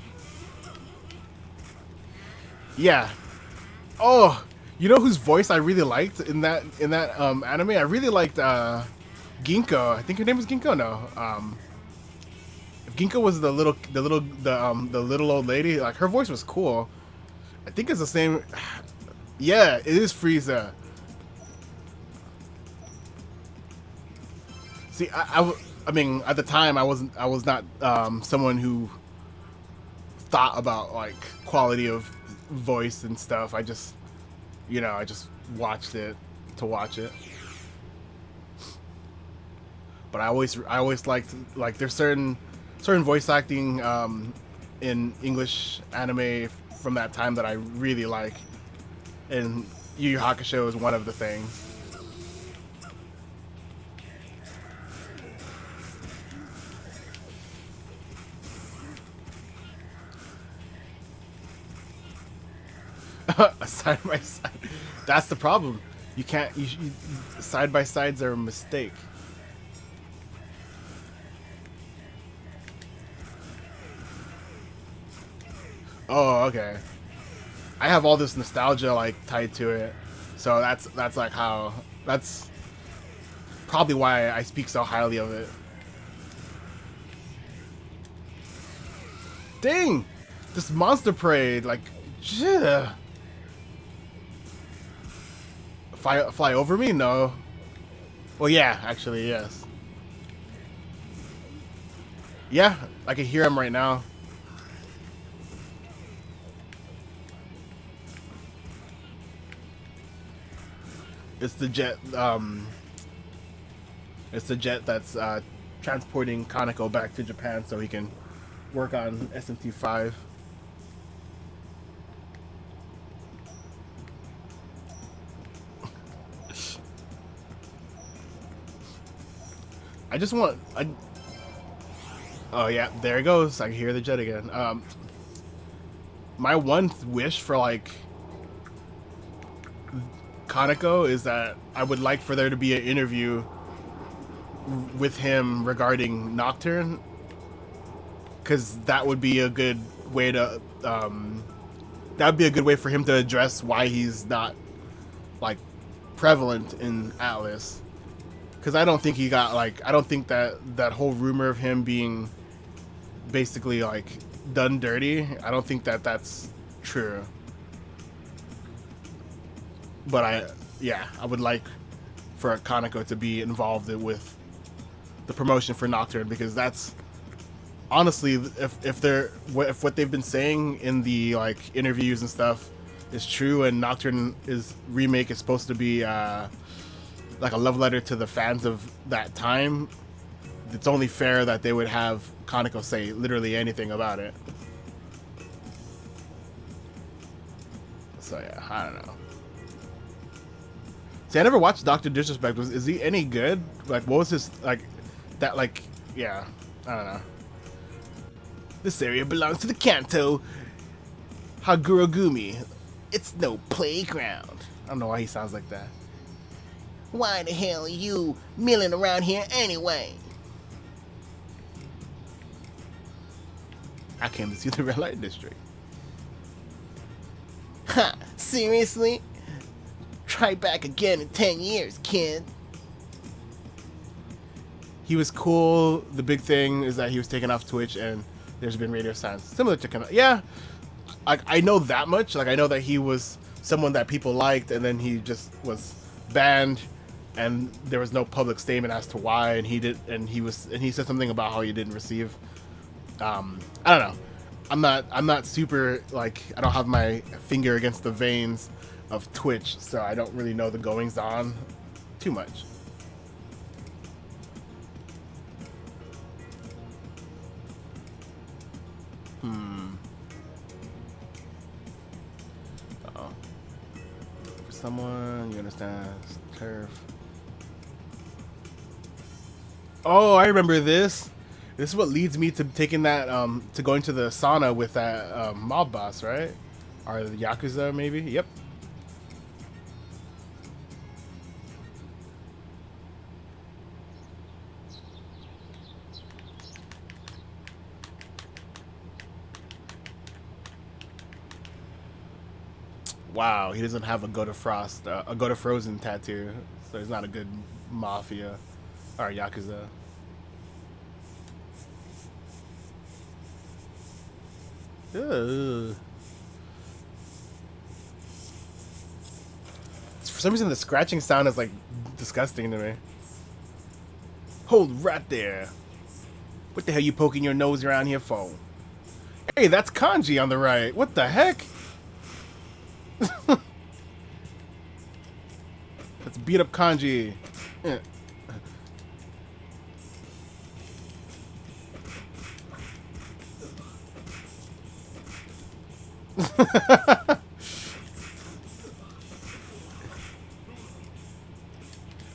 Speaker 2: Yeah. Oh, you know whose voice I really liked in that anime? I really liked Ginkgo. I think her name was Ginkgo. No. If Ginkgo was the little old lady, like her voice was cool. I think it's the same. Yeah, it is Frieza. See, I mean, at the time, I was not someone who thought about like quality of voice and stuff. I just watched it to watch it. But I always liked, like, there's certain voice acting in English anime from that time that I really like, and Yu Yu Hakusho is one of the things. Side by side. That's the problem. You can't. Side by sides are a mistake. Oh, okay. I have all this nostalgia like tied to it, so that's like how. That's probably why I speak so highly of it. Dang, this monster parade, like, yeah. Fly over me? No. Well, yeah, actually, yes. Yeah, I can hear him right now. It's the jet. It's the jet that's transporting Kaneko back to Japan so he can work on SMT5. I just want. Oh yeah, there it goes. I can hear the jet again. My one wish for like Kaneko is that I would like for there to be an interview with him regarding Nocturne, because that would be a good way to. That would be a good way for him to address why he's not like prevalent in Atlas. Because I don't think he got, like, I don't think that whole rumor of him being basically, like, done dirty, I don't think that that's true. But I would like for Kaneko to be involved with the promotion for Nocturne, because that's, honestly, if what they've been saying in the, like, interviews and stuff is true, and Nocturne remake is supposed to be, like a love letter to the fans of that time, it's only fair that they would have Kaneko say literally anything about it. So yeah, I don't know. See, I never watched Dr. Disrespect. Is he any good? Like, what was his, like, that, like, yeah, I don't know. This area belongs to the Kanto Hagurogumi. It's no playground. I don't know why he sounds like that.
Speaker 3: Why the hell are you milling around here anyway?
Speaker 2: I came to see the red light district.
Speaker 3: Ha! Seriously? Try back again in 10 years, kid.
Speaker 2: He was cool. The big thing is that he was taken off Twitch, and there's been radio silence. Similar to yeah, I know that much. Like, I know that he was someone that people liked, and then he just was banned, and there was no public statement as to why. And he said something about how he didn't receive. I don't know. I'm not super, like, I don't have my finger against the veins of Twitch, so I don't really know the goings on too much. Uh-oh. For someone, you understand, turf. Oh, I remember this. This is what leads me to taking that, to going to the sauna with that mob boss, right? Or the Yakuza, maybe? Yep. Wow, he doesn't have a Go to Frost, a Go to Frozen tattoo, so he's not a good mafia or Yakuza. Ugh. For some reason, the scratching sound is like disgusting to me. Hold right there. What the hell you poking your nose around here for? Hey, that's Kanji on the right. What the heck? Let's beat up Kanji. Yeah.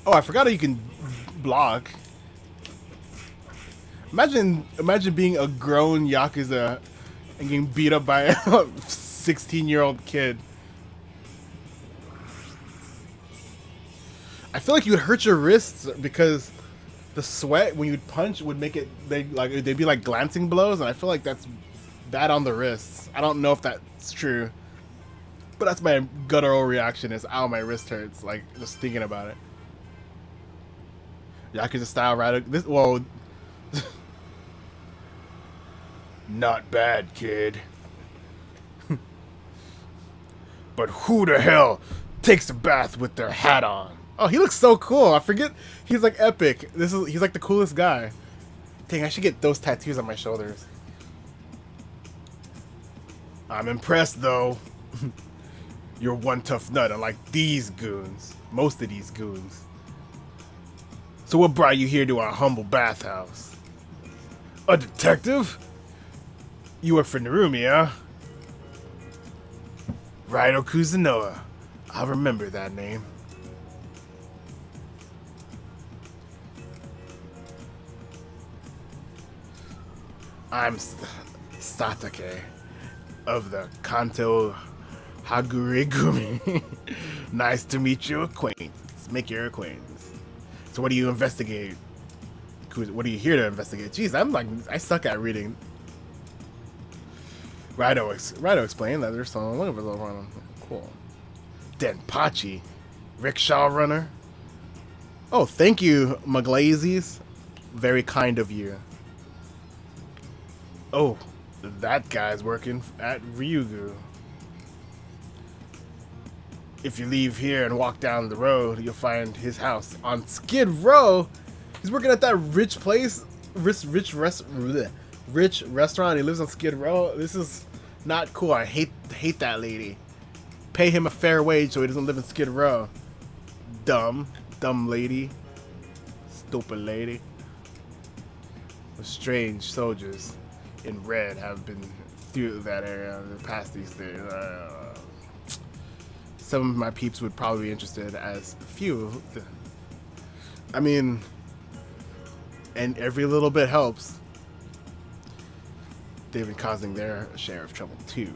Speaker 2: Oh, I forgot how you can block. Imagine being a grown Yakuza and getting beat up by a 16-year-old kid. I feel like you would hurt your wrists because the sweat when you'd punch would make it they'd be like glancing blows, and I feel like that's bad on the wrists. I don't know if that's true, but that's my guttural reaction: is ow, my wrist hurts. Like just thinking about it. Yakuza style Raidou. This whoa. Not bad, kid. But who the hell takes a bath with their hat on? Oh, he looks so cool. I forget he's like epic. He's like the coolest guy. Dang, I should get those tattoos on my shoulders. I'm impressed though. You're one tough nut, unlike these goons. Most of these goons. So what brought you here to our humble bathhouse? A detective? You work for Narumi, huh? Raidou Kuzunoa. I'll remember that name. I'm Satake of the Kanto Hagurigumi. Nice to meet your acquaintance. Make your acquaintance. So what do you investigate? What are you here to investigate? Jeez, I suck at reading. Raidou explained that there's someone looking for someone. Cool. Denpachi, rickshaw runner. Oh, thank you, Maglazes. Very kind of you. Oh, that guy's working at Ryugu. If you leave here and walk down the road, you'll find his house on Skid Row. He's working at that rich place, rich restaurant. He lives on Skid Row. This is not cool. I hate that lady. Pay him a fair wage so he doesn't live in Skid Row. Dumb lady. Stupid lady. The strange soldiers in red have been through that area past these days. Some of my peeps would probably be interested, as few. I mean, and every little bit helps. They've been causing their share of trouble too.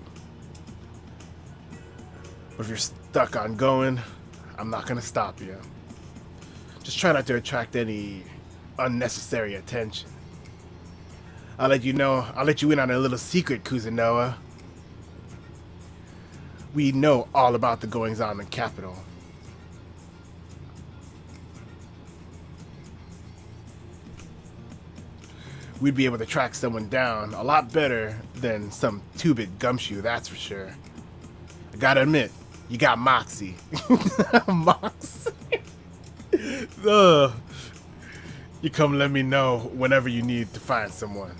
Speaker 2: But if you're stuck on going, I'm not gonna stop you. Just try not to attract any unnecessary attention. I'll let you in on a little secret, Kuzunoa. We know all about the goings-on in the capital. We'd be able to track someone down a lot better than some two-bit gumshoe, that's for sure. I gotta admit, you got moxie. Moxie? Ugh. You come let me know whenever you need to find someone.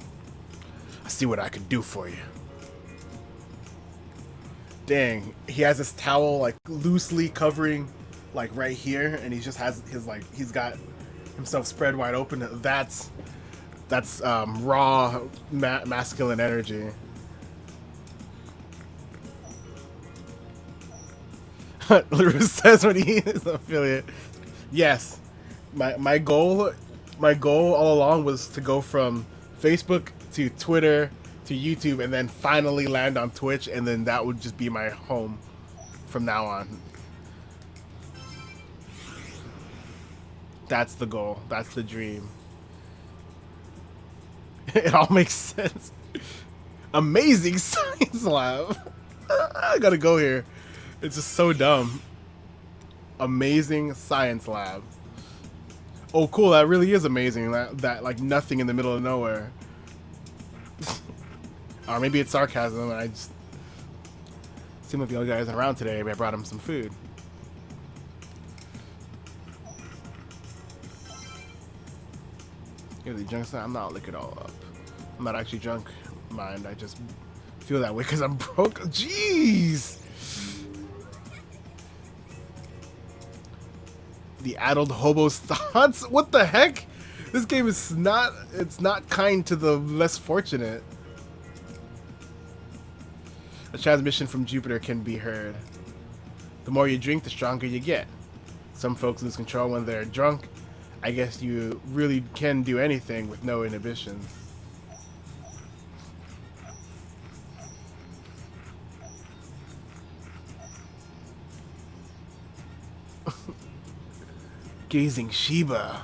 Speaker 2: I'll see what I can do for you. Dang, he has this towel like loosely covering like right here, and he just has his he's got himself spread wide open. That's raw masculine energy. Larrue says when he is an affiliate. Yes, my goal all along was to go from Facebook to Twitter to YouTube, and then finally land on Twitch, and then that would just be my home from now on. That's the goal. That's the dream. It all makes sense. Amazing science lab. I gotta go here. It's just so dumb. Amazing science lab. Oh, cool. That really is amazing. That like nothing in the middle of nowhere. Or maybe it's sarcasm, and I just seem like the other guy isn't around today. Maybe I brought him some food. Here's the junk side. I'm not looking it all up. I'm not actually drunk, mind. I just feel that way because I'm broke. Jeez. The addled hobo's thoughts. What the heck? This game is not. It's not kind to the less fortunate. A transmission from Jupiter can be heard. The more you drink, the stronger you get. Some folks lose control when they're drunk. I guess you really can do anything with no inhibitions. Gazing Sheba.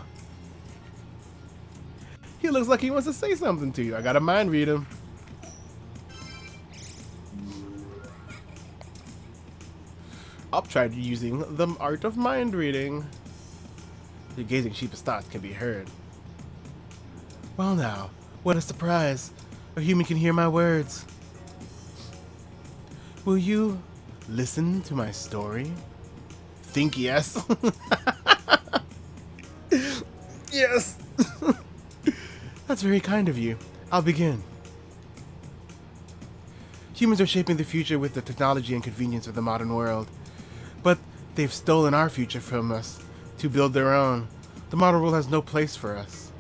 Speaker 2: He looks like he wants to say something to you. I gotta mind read him. I'll try using the art of mind reading. The gazing Sheba's thoughts can be heard. Well now, what a surprise. A human can hear my words. Will you listen to my story? Think yes. Yes. That's very kind of you. I'll begin. Humans are shaping the future with the technology and convenience of the modern world. But they've stolen our future from us to build their own. The modern world has no place for us.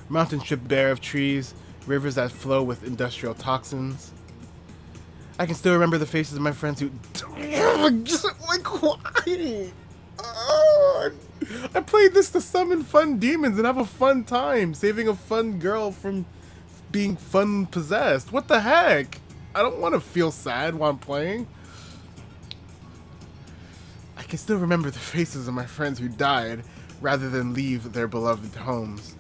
Speaker 2: Mountains stripped bare of trees, rivers that flow with industrial toxins. I can still remember the faces of my friends who... Just like, why? I played this to summon fun demons and have a fun time, saving a fun girl from being fun possessed. What the heck? I don't want to feel sad while I'm playing. I can still remember the faces of my friends who died rather than leave their beloved homes.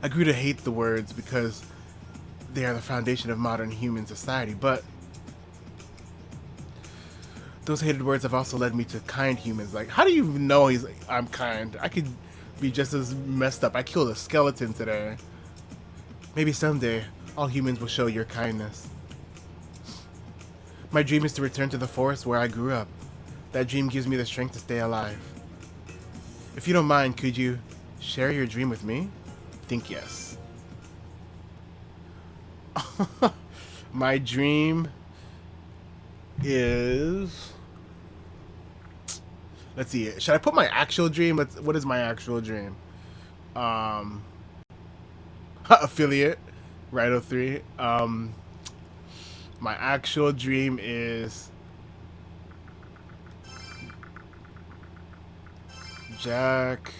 Speaker 2: I grew to hate the words because they are the foundation of modern human society, but those hated words have also led me to kind humans. Like, how do you know I'm kind? I could be just as messed up. I killed a skeleton today. Maybe someday, all humans will show your kindness. My dream is to return to the forest where I grew up. That dream gives me the strength to stay alive. If you don't mind, could you share your dream with me? Think yes. My dream is... Let's see. Should I put my actual dream? What is my actual dream? Affiliate. Raidou 3. My actual dream is... Jack...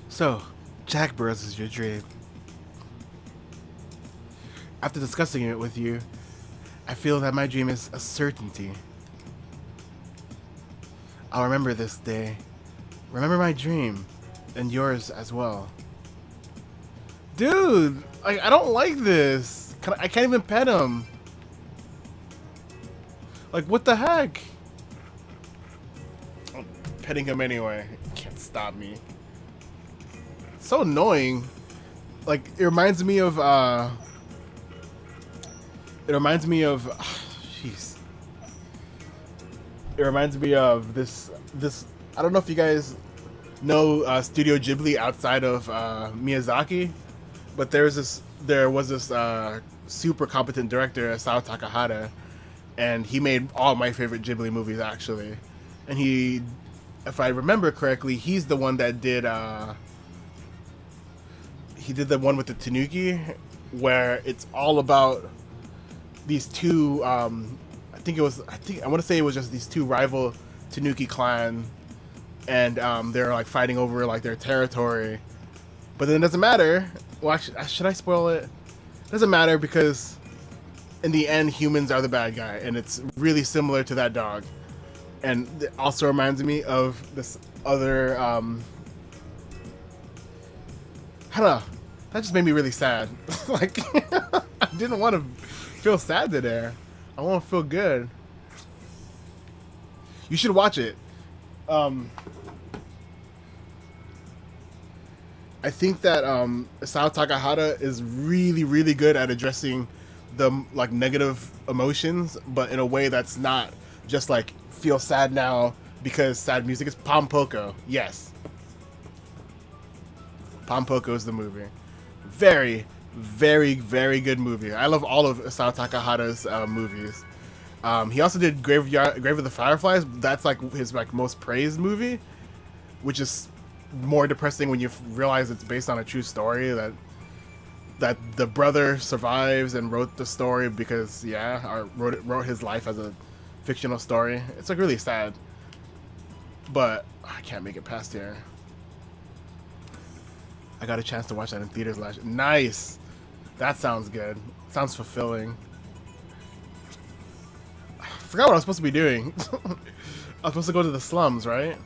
Speaker 2: So, Jack Bros is your dream. After discussing it with you, I feel that my dream is a certainty. I'll remember this day. Remember my dream, and yours as well. Dude, I don't like this. I can't even pet him. Like, what the heck? I'm petting him anyway. Can't stop me. So annoying. Like, it reminds me of jeez. It reminds me of this I don't know if you guys know Studio Ghibli outside of Miyazaki, but there was this super competent director, Sao Takahata, and he made all my favorite Ghibli movies actually. And he, if I remember correctly, he's the one that did. He did the one with the Tanuki, where it's all about these two. I think I want to say it was just these two rival Tanuki clan, and they're like fighting over like their territory. But then it doesn't matter. Well, actually, should I spoil it? It doesn't matter because in the end, humans are the bad guy, and it's really similar to that dog. And it also reminds me of this other. I don't know. That just made me really sad. Like, I didn't want to feel sad today. I want to feel good. You should watch it. I think that Sao Takahata is really, really good at addressing the like negative emotions, but in a way that's not just like feel sad now because sad music is Pompoko. Yes, Pompoko is the movie. Very, very, very good movie. I love all of Sao Takahata's movies. He also did Grave of the Fireflies. That's like his like most praised movie, which is more depressing when you realize it's based on a true story that the brother survives and wrote the story because wrote his life as a fictional story. It's like really sad, but I can't make it past here. I got a chance to watch that in theaters last year. Nice. That sounds good. Sounds fulfilling. I forgot what I was supposed to be doing. I was supposed to go to the slums, right?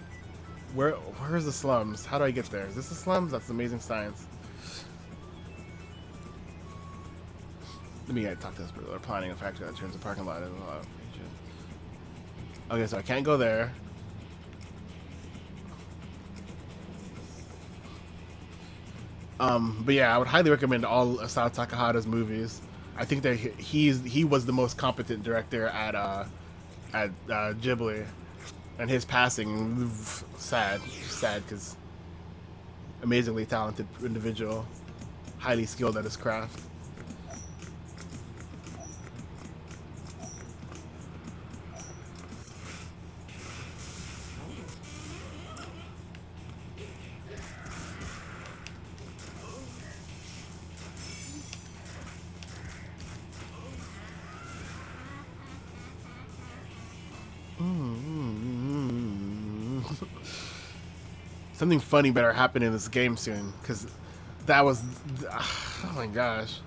Speaker 2: Where's the slums? How do I get there? Is this the slums? That's amazing science. Let me talk to this people. They're planning a factory that turns a parking lot into a lot of features. Okay, so I can't go there. But yeah, I would highly recommend all Sao Takahata's movies. I think that he was the most competent director at Ghibli, and his passing, sad because amazingly talented individual, highly skilled at his craft. Something funny better happen in this game soon, because that was, oh my gosh.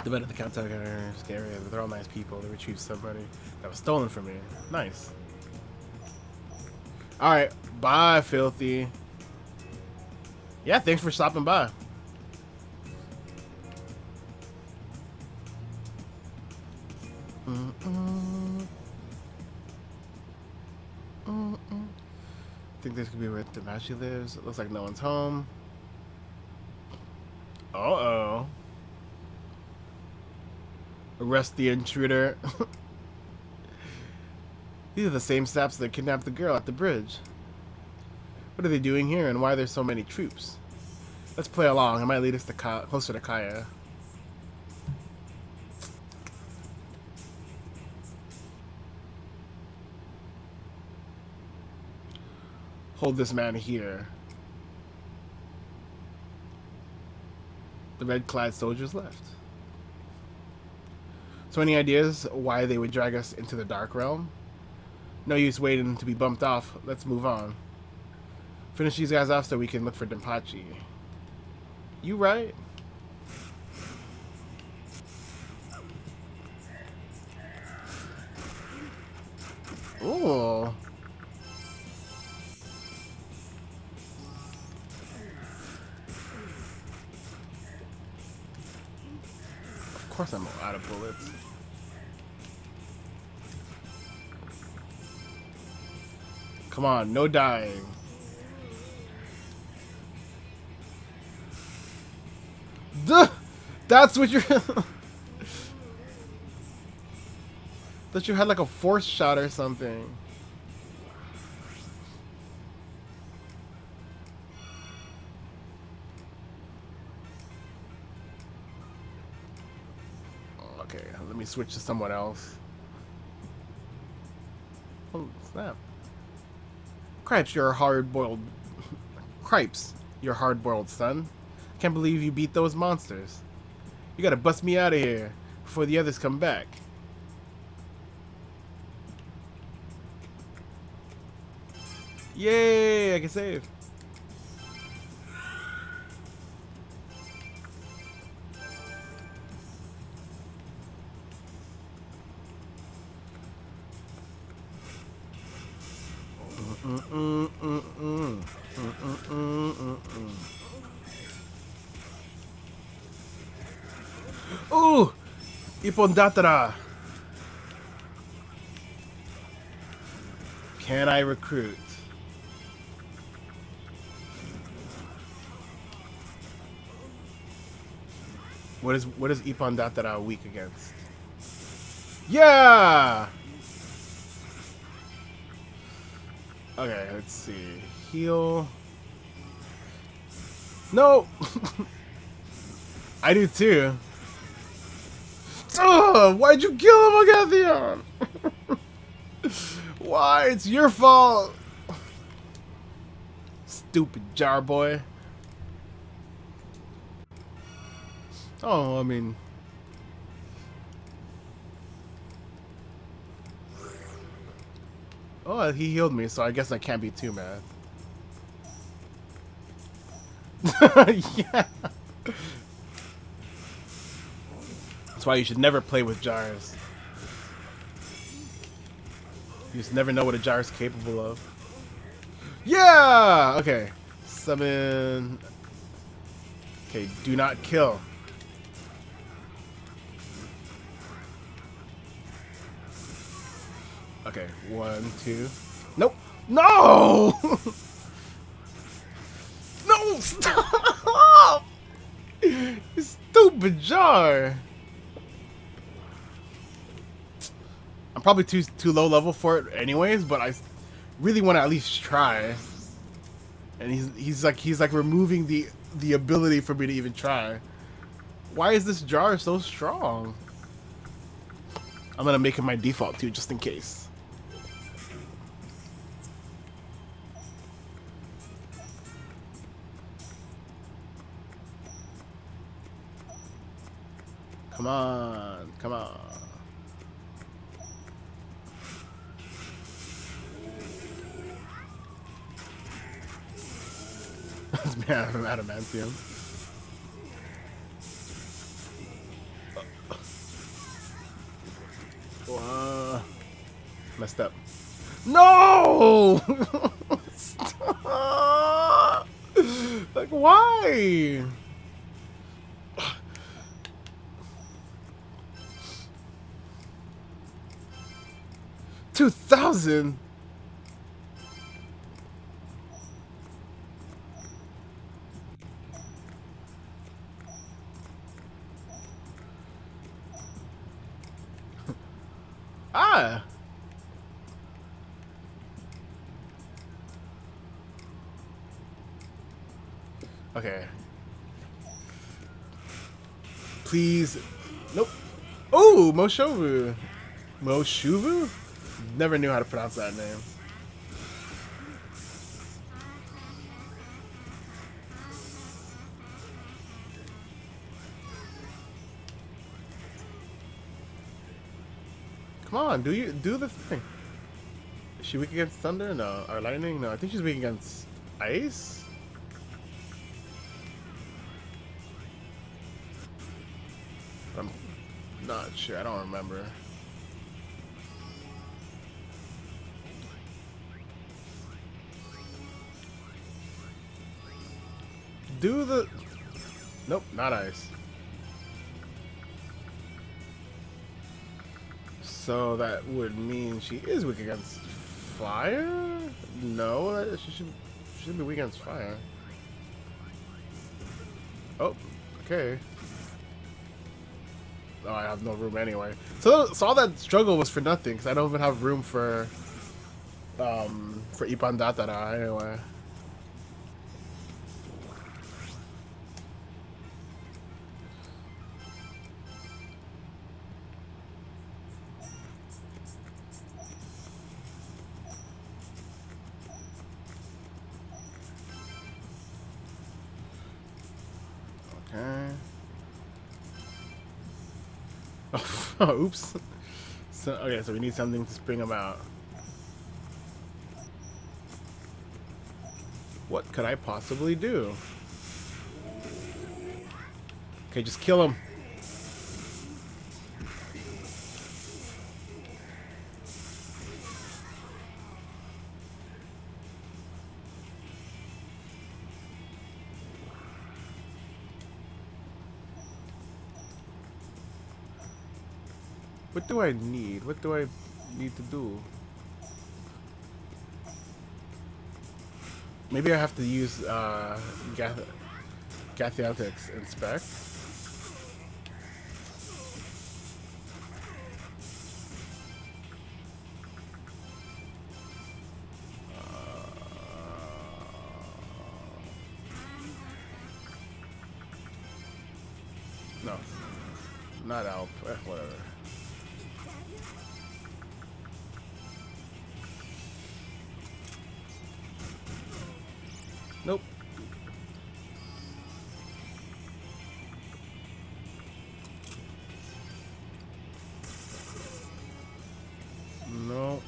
Speaker 2: The bed at the counter scary. They're all nice people. They retrieved somebody that was stolen from me. Nice. All right, bye, filthy. Yeah, thanks for stopping by. I think this could be where Damashi lives. It looks like no one's home. Uh-oh. Arrest the intruder. These are the same saps that kidnapped the girl at the bridge. What are they doing here, and why are there so many troops? Let's play along. It might lead us to closer to Kaya. Hold this man here. The red-clad soldiers left. So any ideas why they would drag us into the Dark Realm? No use waiting to be bumped off. Let's move on. Finish these guys off so we can look for Denpachi. You right? Ooh. Of course I'm out of bullets. Come on, no dying. Duh! That's what you're... Thought you had like a force shot or something. Let me switch to someone else. Oh, snap. Cripes, you're a hard-boiled... Cripes, you're a hard-boiled son. Can't believe you beat those monsters. You gotta bust me out of here before the others come back. Yay, I can save. Ooh! Ipondatara! Can I recruit? What is Ipondatara weak against? Yeah! Okay, let's see. Heal. No! I do too. Ugh, why'd you kill him, Agathion? Why? It's your fault. Stupid jar boy. Oh, I mean... Oh, he healed me, so I guess I can't be too mad. Yeah. That's why you should never play with jars. You just never know what a jar is capable of. Yeah! Okay. Summon... Okay, do not kill. Okay, 1, 2. Nope. No! No! Stop! You stupid jar. I'm probably too low level for it anyways, but I really want to at least try. And he's like removing the ability for me to even try. Why is this jar so strong? I'm gonna make it my default too, just in case. Come on, come on. Man, I'm adamantium. Messed up. No! Stop! Like, why? 2,000. Ah. Okay. Please. Nope. Oh, Moshovu. Moshuvu? Never knew how to pronounce that name. Come on, do the thing. Is she weak against thunder? No. Or lightning? No, I think she's weak against ice? I'm not sure. I don't remember. Do the... Nope, not ice. So that would mean she is weak against fire? No, she should be weak against fire. Oh, okay. Oh, I have no room anyway. So all that struggle was for nothing, because I don't even have room for Ipandatara anyway. Oh, oops. So, okay, so we need something to spring them out. What could I possibly do? Okay, just kill him. What do I need? What do I need to do? Maybe I have to use Gathiatics inspect. No, not Alp. Whatever. Nope. No.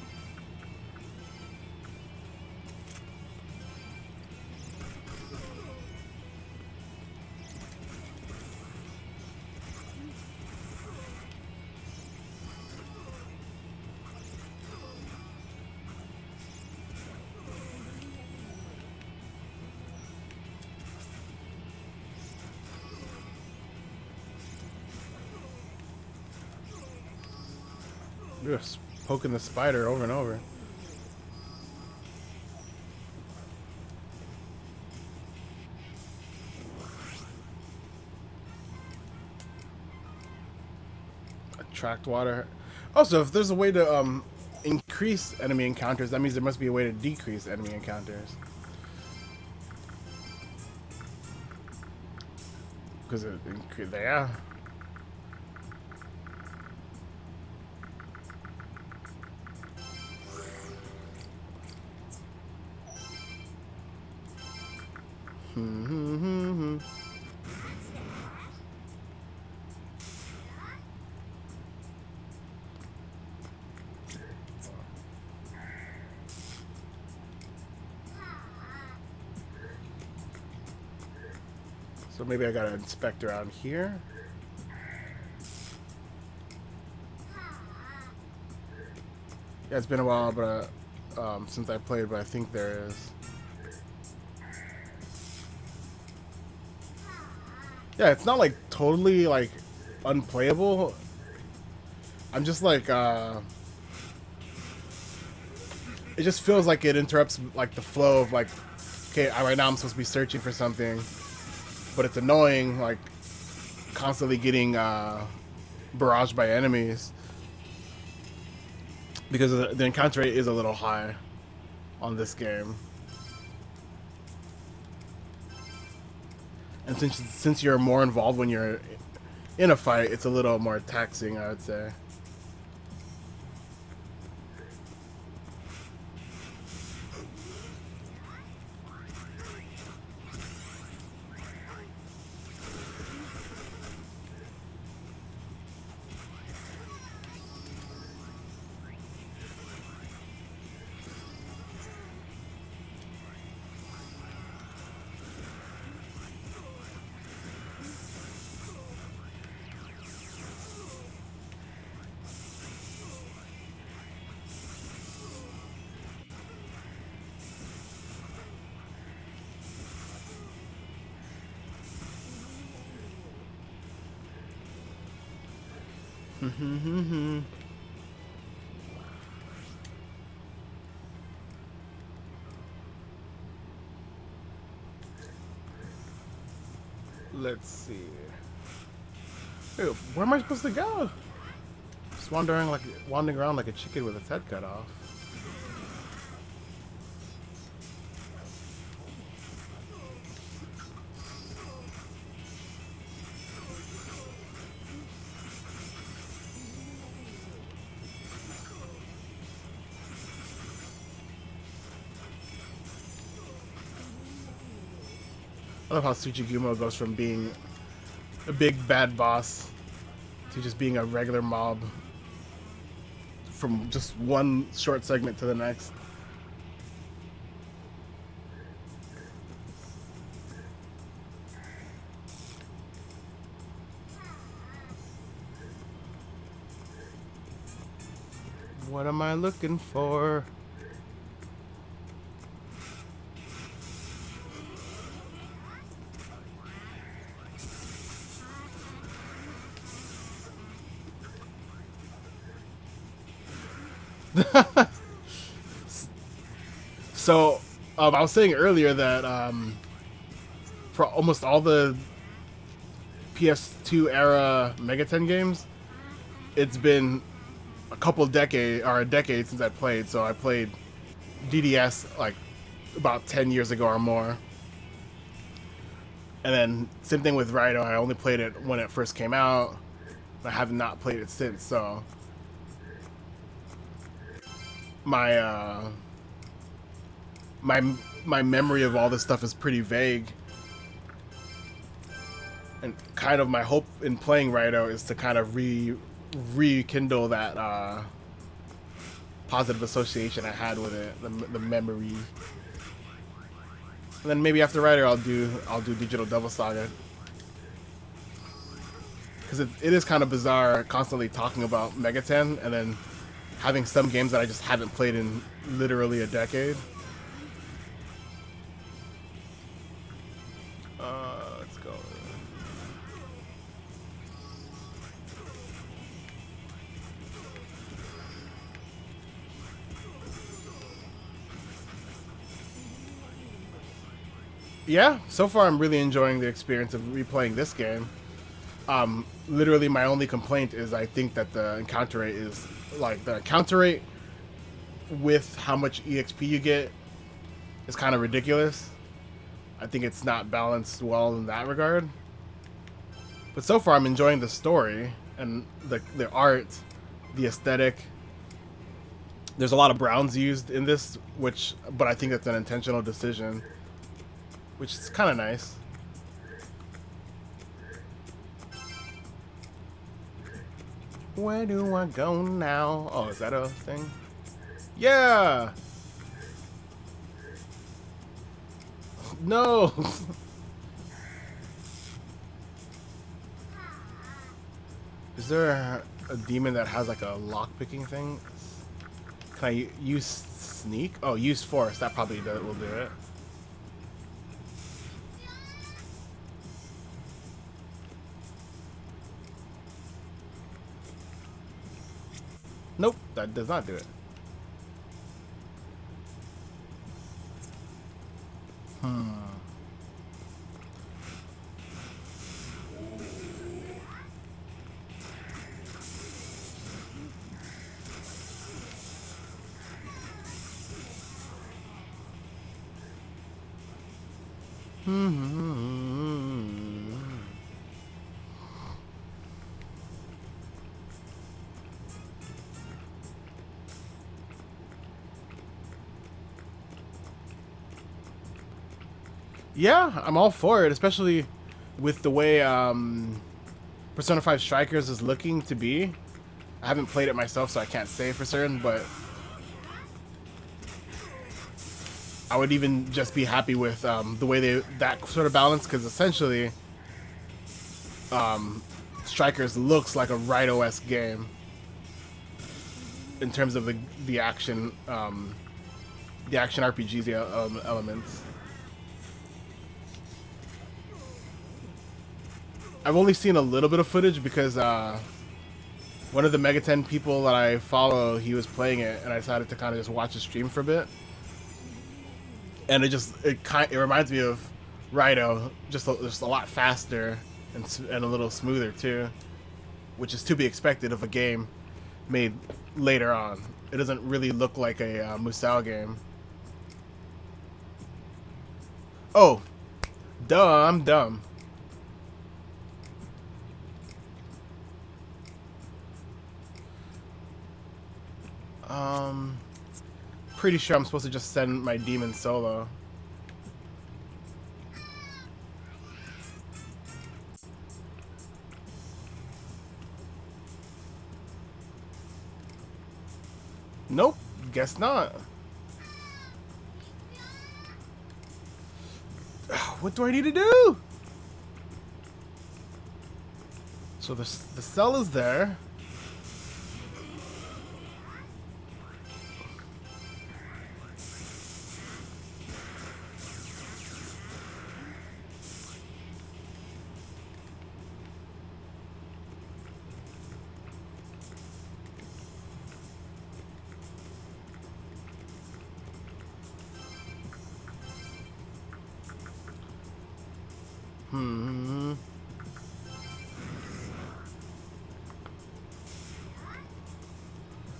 Speaker 2: Just poking the spider over and over. Attract water. Also, if there's a way to increase enemy encounters, that means there must be a way to decrease enemy encounters. Because it increase there. So maybe I gotta inspect around here. Yeah, it's been a while, but since I played, but I think there is. Yeah, it's not like totally like unplayable. I'm just like it just feels like it interrupts like the flow of like, okay, right now I'm supposed to be searching for something, but it's annoying like constantly getting barraged by enemies because the encounter rate is a little high on this game. And since you're more involved when you're in a fight, it's a little more taxing, I would say. Let's see. Hey, where am I supposed to go? Just wandering around like a chicken with its head cut off. I love how Tsuchigumo goes from being a big bad boss to just being a regular mob from just one short segment to the next. What am I looking for? So, I was saying earlier that for almost all the PS2 era Mega 10 games, it's been a decade since I played. So I played DDS like about 10 years ago or more. And then same thing with Raidou. I only played it when it first came out. I have not played it since. So my my memory of all this stuff is pretty vague. And kind of my hope in playing Raidou is to kind of rekindle that positive association I had with it, the memory. And then maybe after Raidou, I'll do Digital Devil Saga, because it is kind of bizarre constantly talking about Mega 10 and then having some games that I just haven't played in literally a decade. Let's go. Yeah, so far I'm really enjoying the experience of replaying this game. Literally my only complaint is I think that the encounter rate is, like, the encounter rate with how much EXP you get is kind of ridiculous. I think it's not balanced well in that regard. But so far I'm enjoying the story and the art, the aesthetic. There's a lot of browns used in this, but I think that's an intentional decision, which is kind of nice. Where do I go now? Oh, is that a thing? Yeah! No! Is there a demon that has like a lock-picking thing? Can I use sneak? Oh, use force. That probably will do it. Nope, that does not do it. Yeah, I'm all for it, especially with the way Persona 5 Strikers is looking to be. I haven't played it myself, so I can't say for certain, but I would even just be happy with the way that sort of balance, because essentially Strikers looks like a Raidou-esque game in terms of the action RPG elements. I've only seen a little bit of footage because one of the Mega 10 people that I follow, he was playing it, and I decided to kind of just watch the stream for a bit. And it reminds me of Raidou, just a lot faster and a little smoother too, which is to be expected of a game made later on. It doesn't really look like a Musou game. Oh, duh, I'm dumb. Pretty sure I'm supposed to just send my demon solo. Nope. Guess not. What do I need to do? So the cell is there.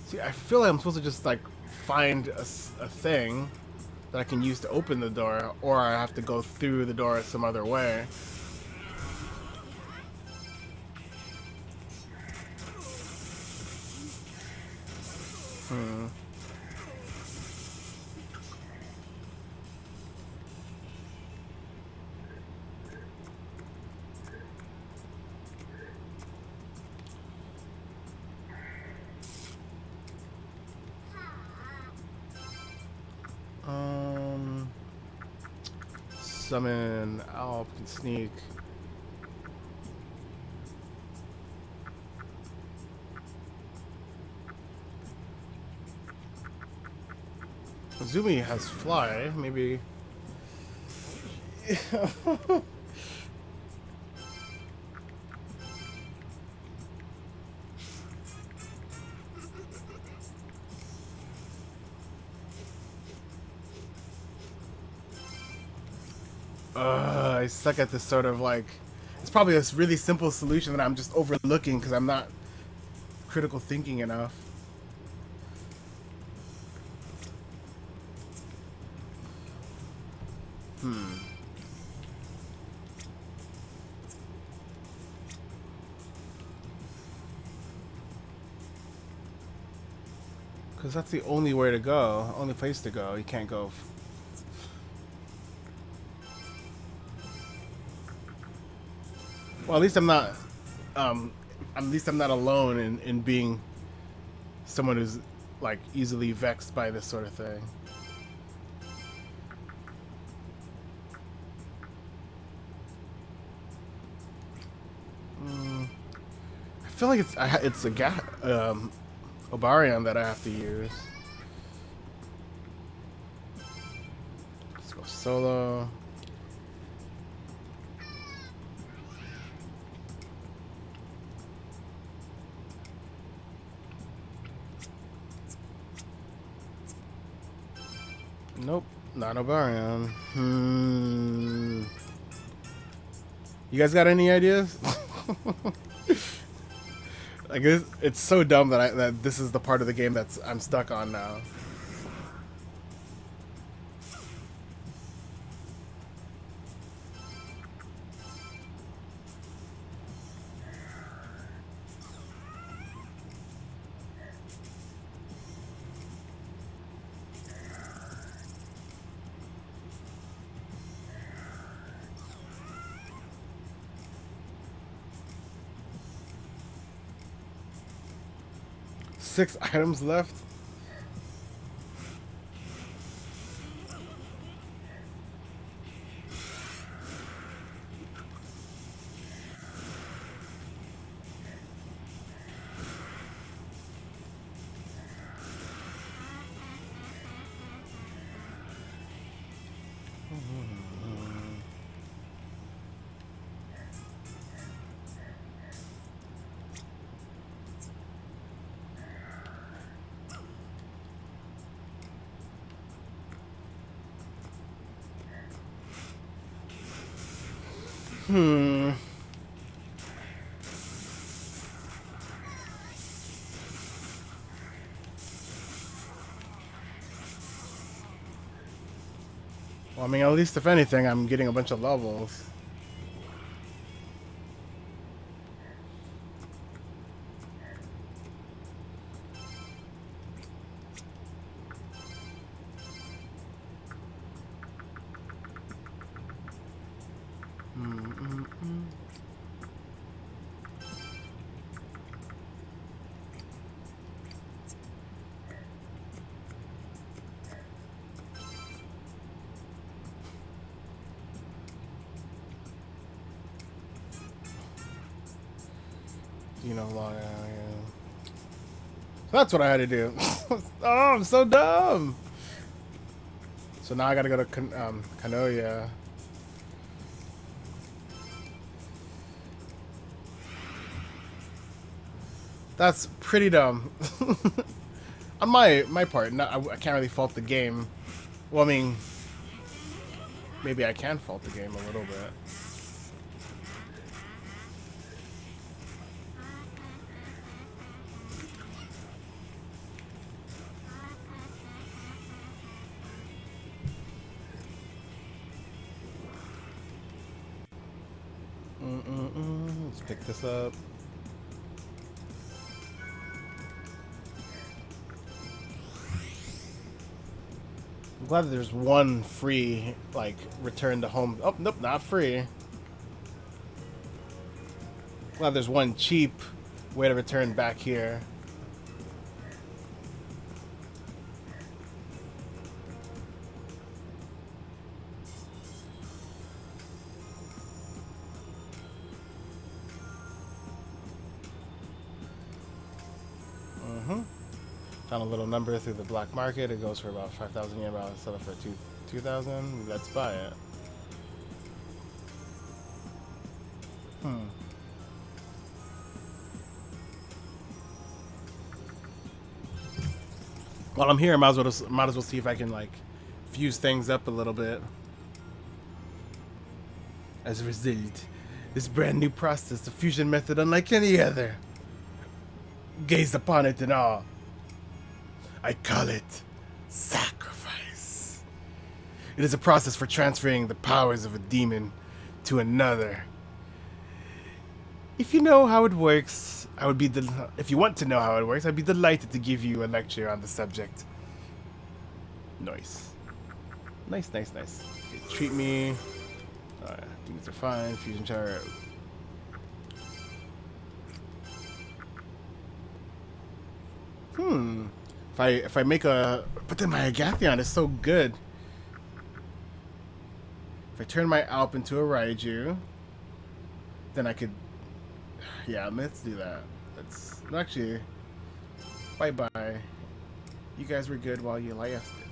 Speaker 2: See, I feel like I'm supposed to just like find a thing that I can use to open the door, or I have to go through the door some other way. Summon Alp and sneak. Zumi has fly, maybe. I suck at this sort of like. It's probably a really simple solution that I'm just overlooking because I'm not critical thinking enough. Because that's the only way to go, only place to go. You can't go. Well, at least I'm not. At least I'm not alone in being someone who's like easily vexed by this sort of thing. I feel like it's a Obarion that I have to use. Let's go solo. Nope, not Obarion. You guys got any ideas? Like it's so dumb that this is the part of the game I'm stuck on now. Six items left. Well, I mean, at least if anything, I'm getting a bunch of levels. you no longer. So that's what I had to do. Oh, I'm so dumb. So now I gotta go to Kanoya. That's pretty dumb. On my part, I can't really fault the game. Well, I mean, maybe I can fault the game a little bit. Let's pick this up. I'm glad that there's one free, like, return to home. Oh, nope, not free. Glad there's one cheap way to return back here. Found a little number through the black market. It goes for about 5,000 yen, but I'll sell it for 2,000. Let's buy it. While I'm here, I might as well see if I can, like, fuse things up a little bit. As a result, this brand new process, the fusion method unlike any other. Gaze upon it in awe. I call it sacrifice. It is a process for transferring the powers of a demon to another. If you know how it works, if you want to know how it works, I'd be delighted to give you a lecture on the subject. Nice. Nice. Okay, treat me. Demons are fine. Fusion chart. If I make a... But then my Agathion is so good. If I turn my Alp into a Raidou, then I could... Yeah, let's do that. Let's... Actually... Bye-bye. You guys were good while you lasted.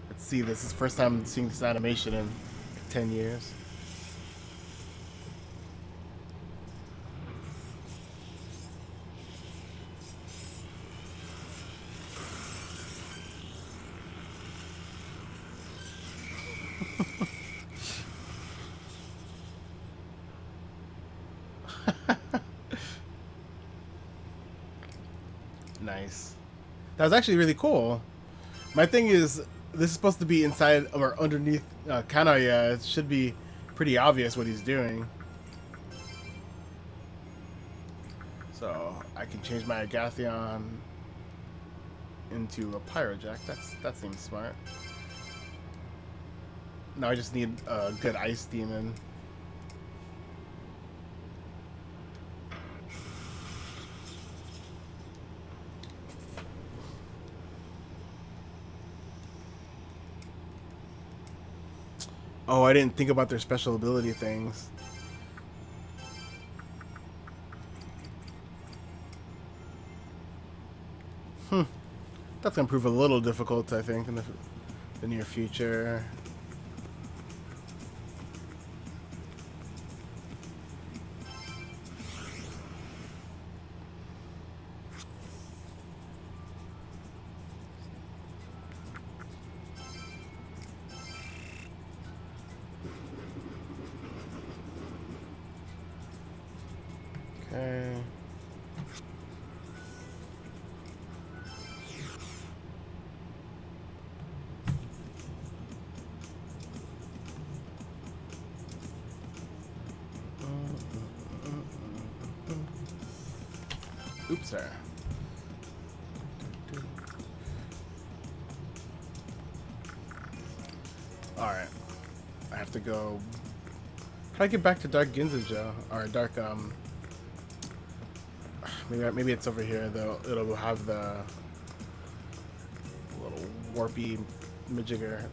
Speaker 2: Let's see, this is the first time I'm seeing this animation in 10 years. Nice. That was actually really cool. My thing is, this is supposed to be inside or underneath Kanaya. It should be pretty obvious what he's doing. So I can change my Agathion into a Pyrojack. That seems smart. Now I just need a good Ice Demon. Oh, I didn't think about their special ability things. That's gonna prove a little difficult, I think, in the near future. Okay. Oops, sorry. Alright. I have to go... How do I get back to Dark Ginzujo? Or Dark, Maybe it's over here, though. It'll have the little warpy majigger.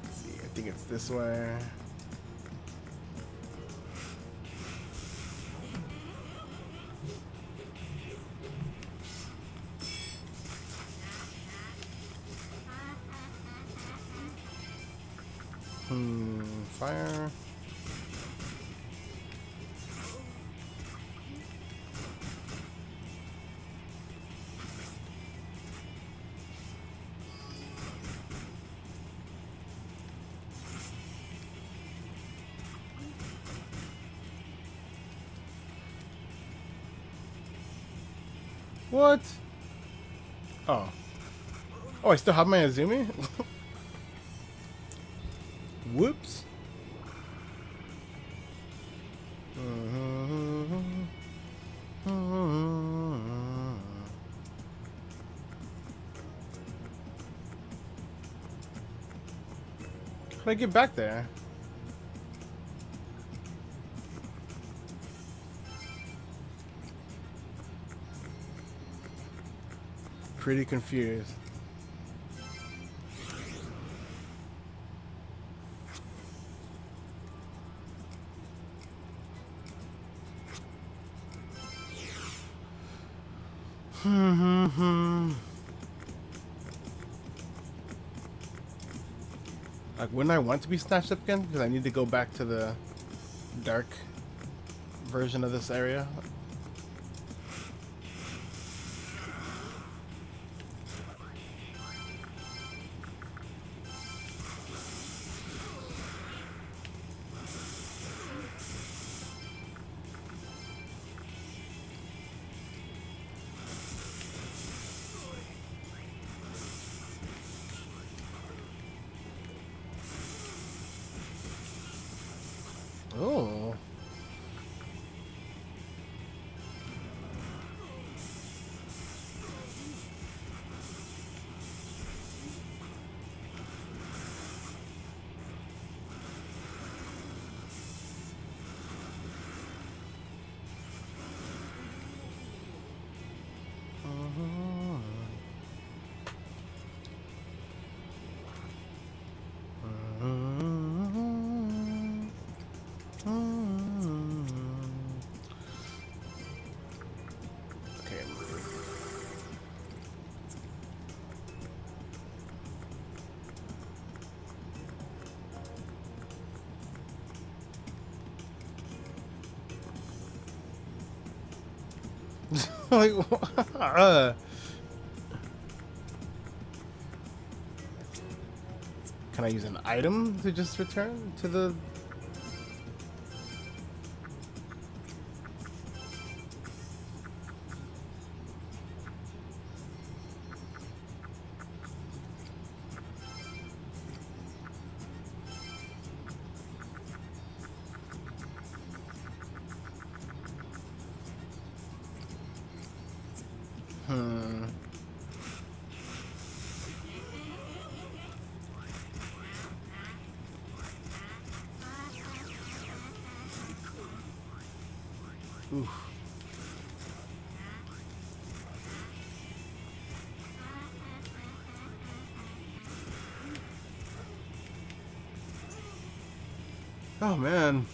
Speaker 2: Let's see. think it's this way. Fire. What? Oh. Oh, I still have my Azumi? Whoops. How'd I get back there? Pretty confused. Like, wouldn't I want to be snatched up again? Because I need to go back to the dark version of this area. Oh. Okay. Like, can I use an item to just return to the... Oof. Oh, man.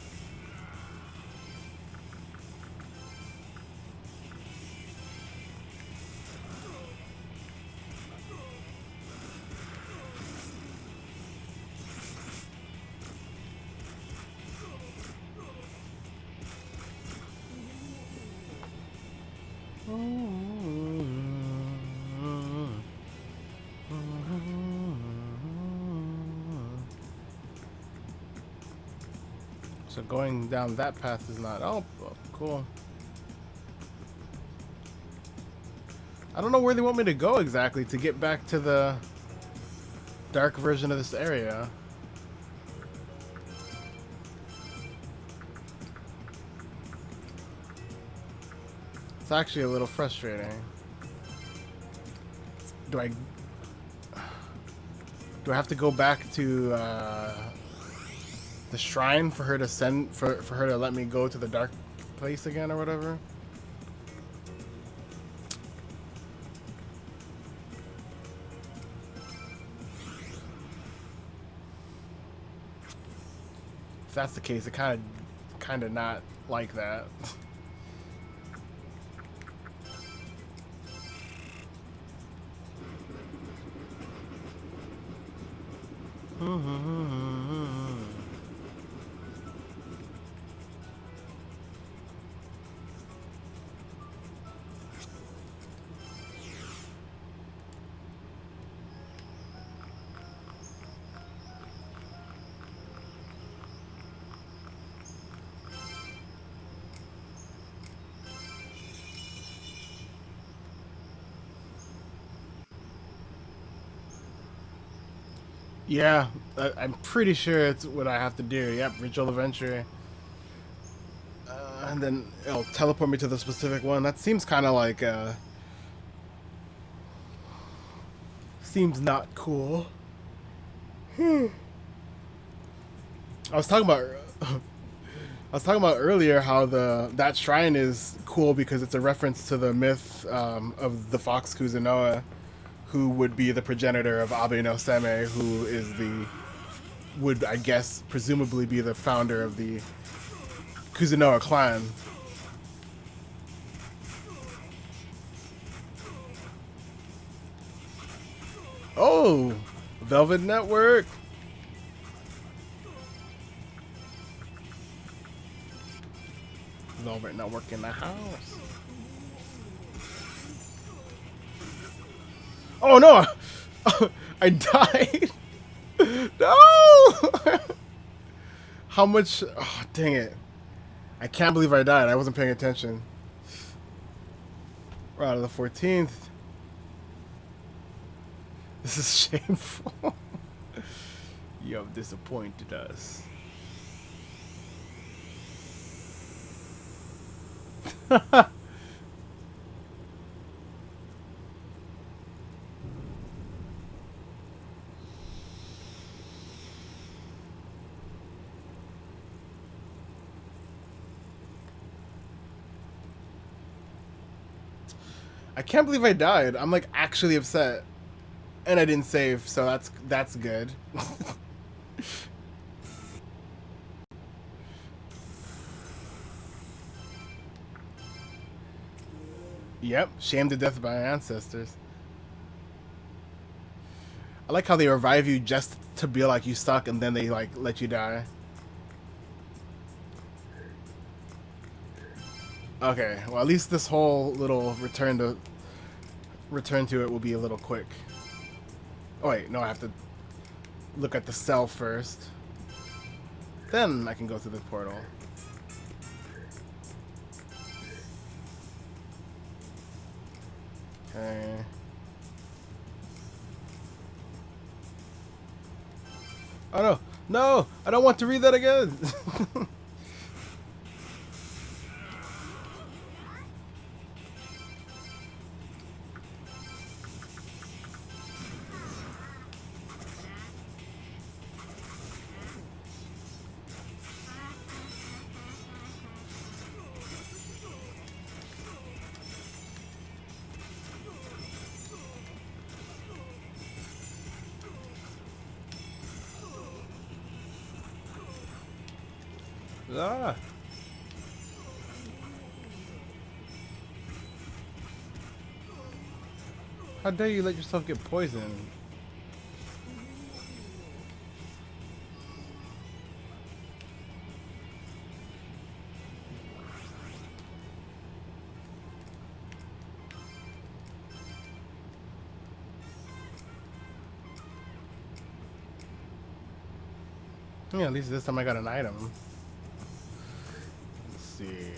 Speaker 2: So going down that path is not... Oh, cool. I don't know where they want me to go exactly to get back to the dark version of this area. It's actually a little frustrating. Do I have to go back to the shrine for her to send for her to let me go to the dark place again or whatever? that's the case, it kind of not like that. Yeah, I'm pretty sure it's what I have to do. Yep, ritual adventure. And then it'll teleport me to the specific one. That seems kind of like, seems not cool. I was talking about, earlier how that shrine is cool because it's a reference to the myth of the fox Kuzunoa, who would be the progenitor of Abe no Seme, who is would, I guess, presumably be the founder of the Kuzunoa clan. Oh! Velvet Network! Velvet Network in the house. Oh no! I died! No! How much? Oh, dang it. I can't believe I died. I wasn't paying attention. We're out of the 14th. This is shameful. You have disappointed us. I can't believe I died. I'm like actually upset. And I didn't save, so that's good. Yep, shamed to death by ancestors. I like how they revive you just to be like you suck and then they like let you die. Okay, well at least this whole little return to it will be a little quick. Oh wait, no, I have to look at the cell first. Then I can go through the portal. Okay. Oh no! No! I don't want to read that again! Ah. How dare you let yourself get poisoned? Yeah, at least this time I got an item. Let's see.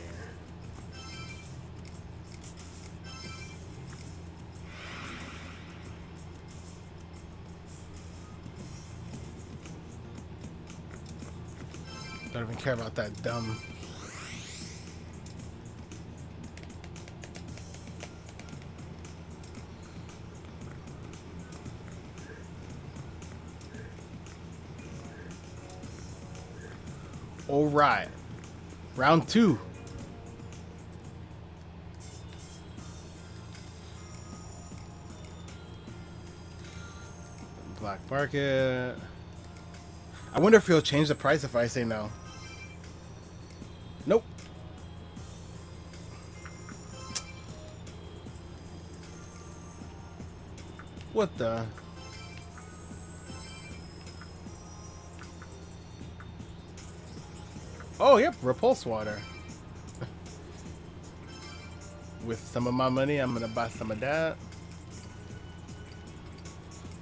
Speaker 2: Don't even care about that dumb. All right, round 2. Black market. I wonder if he'll change the price if I say no. Nope. What the? Oh, yep, repulse water. With some of my money, I'm gonna buy some of that.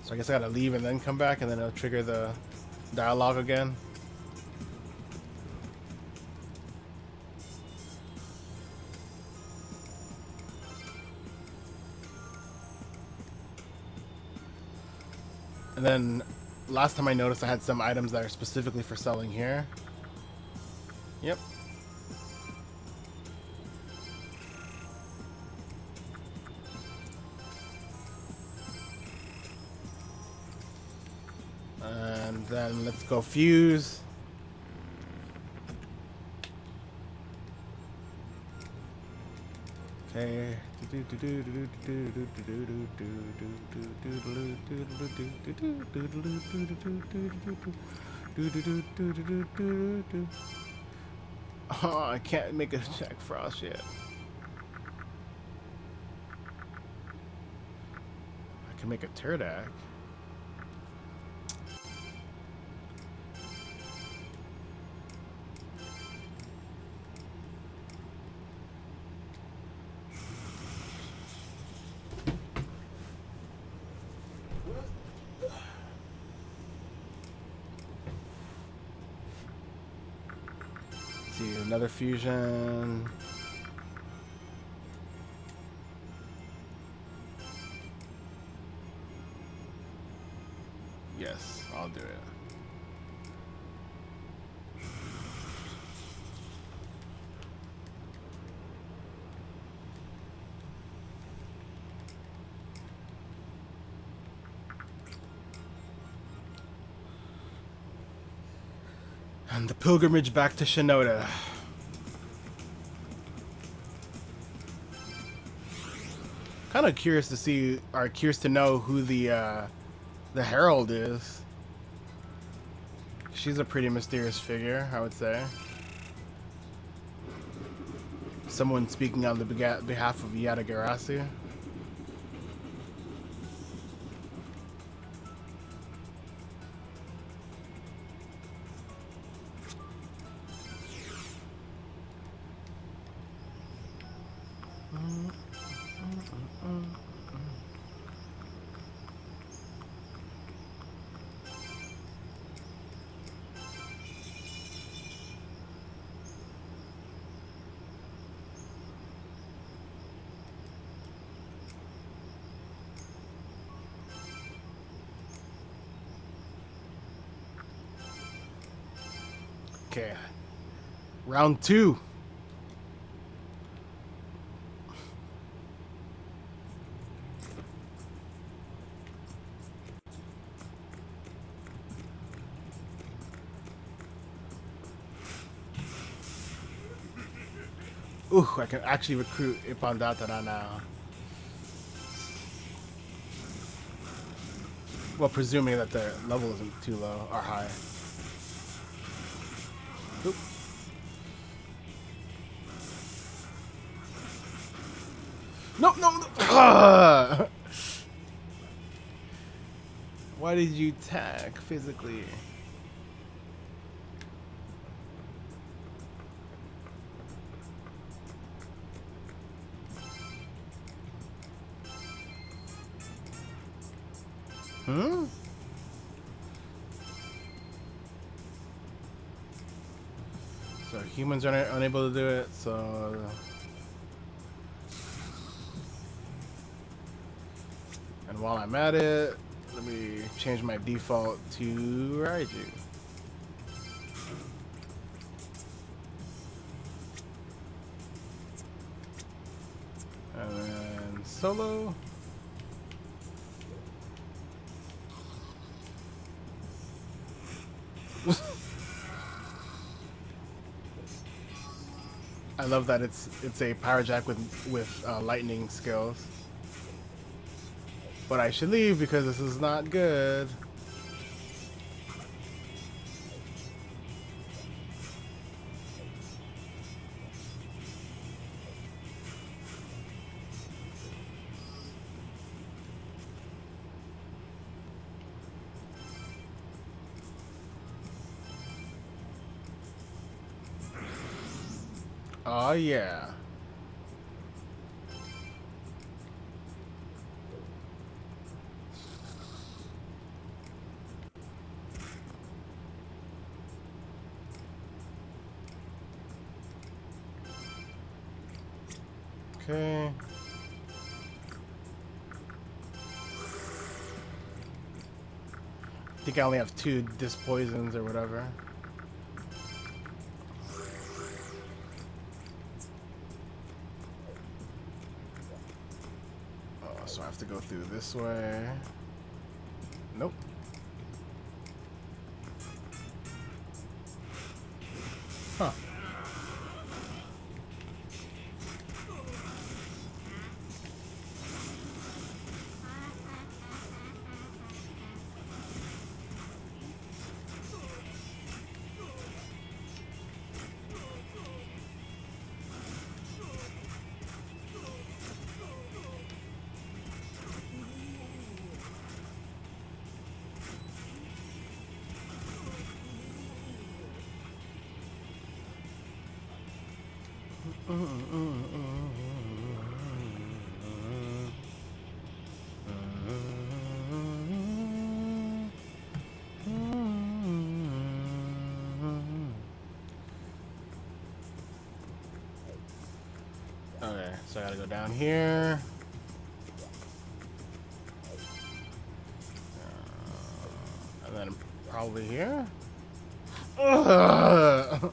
Speaker 2: So I guess I gotta leave and then come back, and then it'll trigger the dialogue again. And then last time I noticed I had some items that are specifically for selling here. Yep. And then let's go fuse. Okay. Oh, I can't make a Jack Frost yet. I can make a Turdak. See, another fusion. Yes, I'll do it. And the pilgrimage back to Shinoda. Kind of curious to see, or curious to know who the Herald is. She's a pretty mysterious figure, I would say. Someone speaking on the behalf of Yadagarasi. Okay. Round 2. Ooh, I can actually recruit Ipandatara now. Well, presuming that their level isn't too low or high. Oop. No, no, no. Ugh. Why did you attack physically? Hmm? So humans are unable to do it, so... And while I'm at it, let me change my default to Raidou. And then solo. I love that it's a power jack with lightning skills. But I should leave because this is not good. Oh yeah. Okay. I think I only have 2 disc poisons or whatever. Oh, so I have to go through this way. Nope. Huh. Okay, so I gotta go down here. And then probably here. Ugh.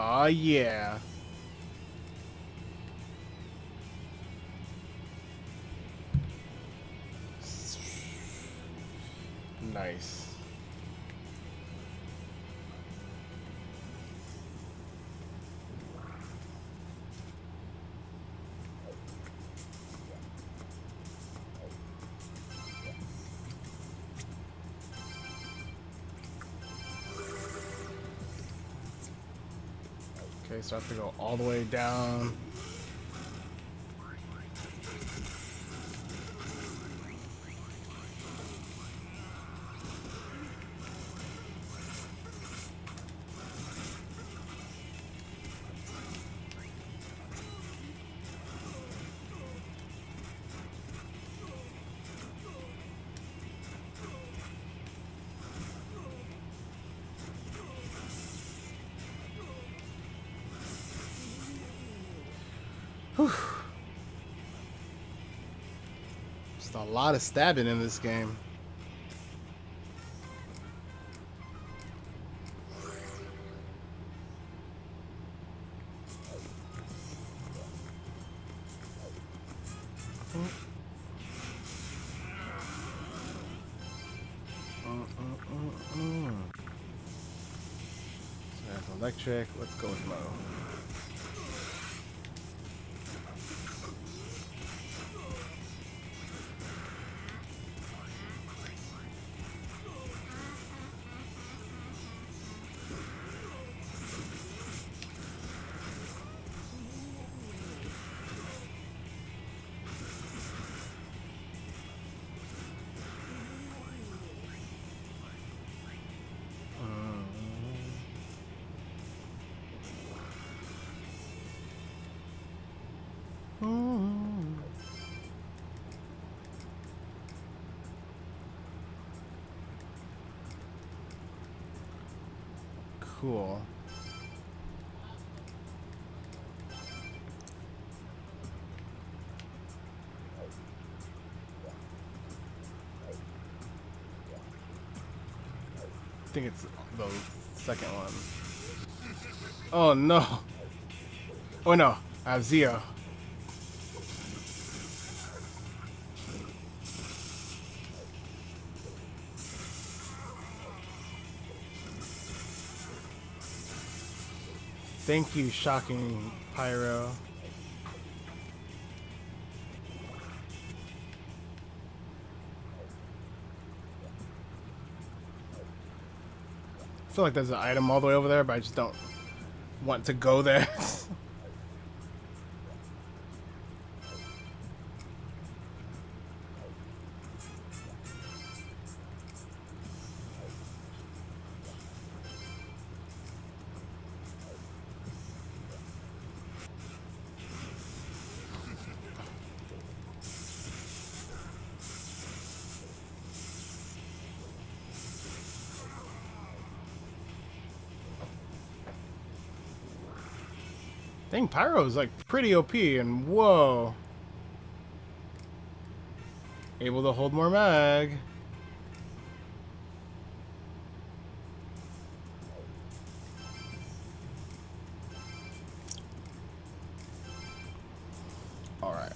Speaker 2: Oh yeah. Nice. Okay, so I have to go all the way down. Whew. Just a lot of stabbing in this game. So that's electric. Let's go with low. Cool. think it's the second one. Oh no. Oh no. I have Zio. Thank you, shocking Pyro. I feel like there's an item all the way over there, but I just don't want to go there. Dang, Pyro's like pretty OP, and whoa. Able to hold more mag. Alright.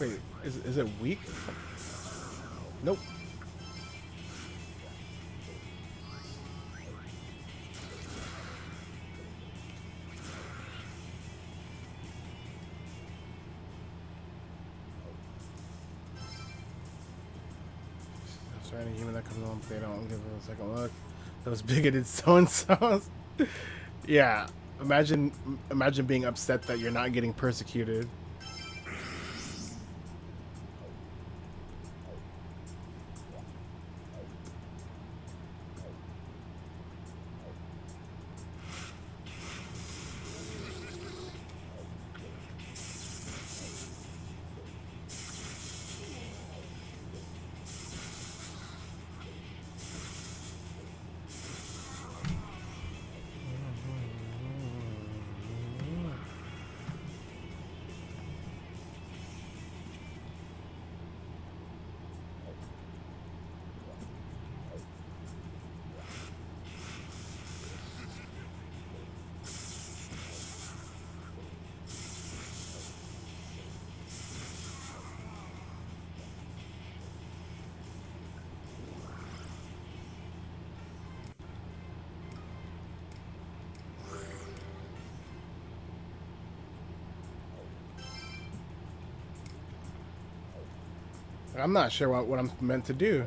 Speaker 2: Wait, is it weak? Nope. So any human that comes on, they don't give it a second look. Those bigoted so-and-sos. Yeah, imagine being upset that you're not getting persecuted. I'm not sure what I'm meant to do.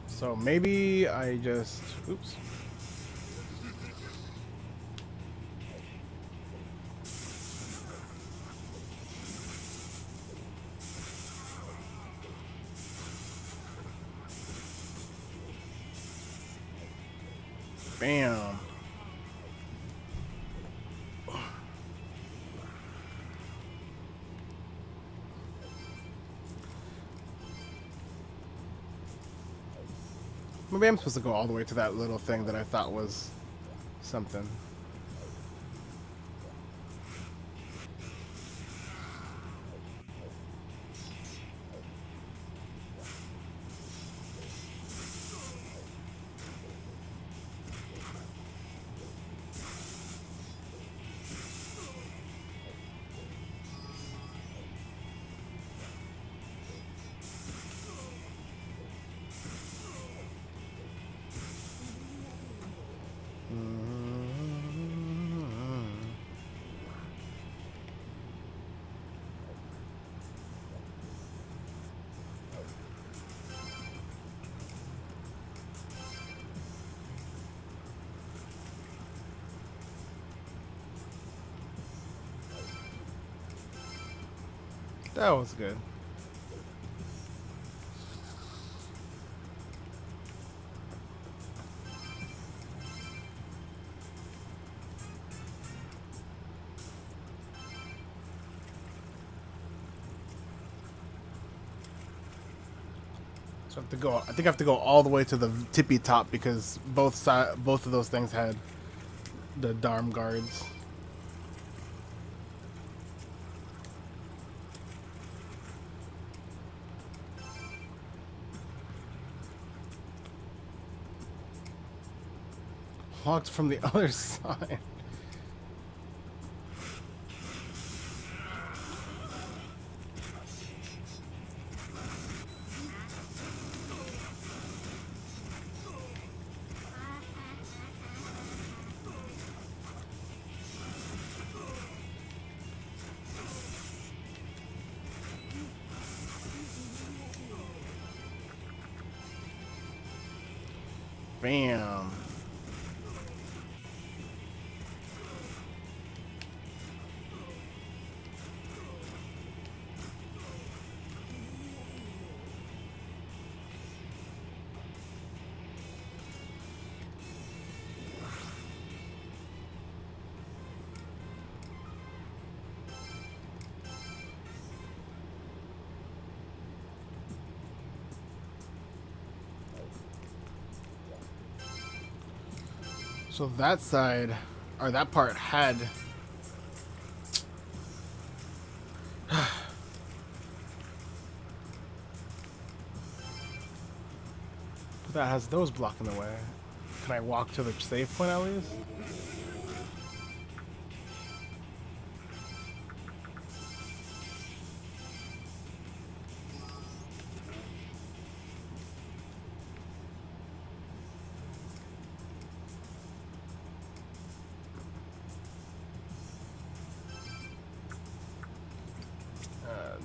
Speaker 2: So maybe I just... Oops. Bam. Maybe I'm supposed to go all the way to that little thing that I thought was something. That was good. So I have to go. I think I have to go all the way to the tippy top because both of those things had the Dharm guards. Locked from the other side. Bam. So that side, or that part had... that has those blocking the way. Can I walk to the save point at least?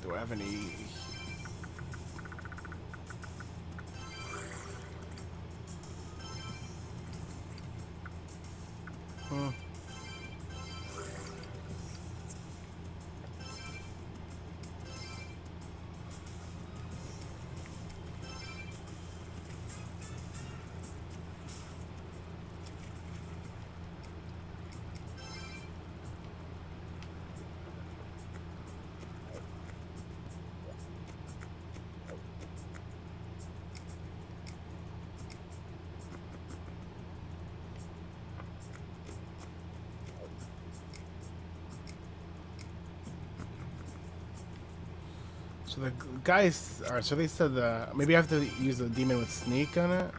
Speaker 2: Do I have any... So the guys are... So they said maybe I have to use the demon with sneak on it?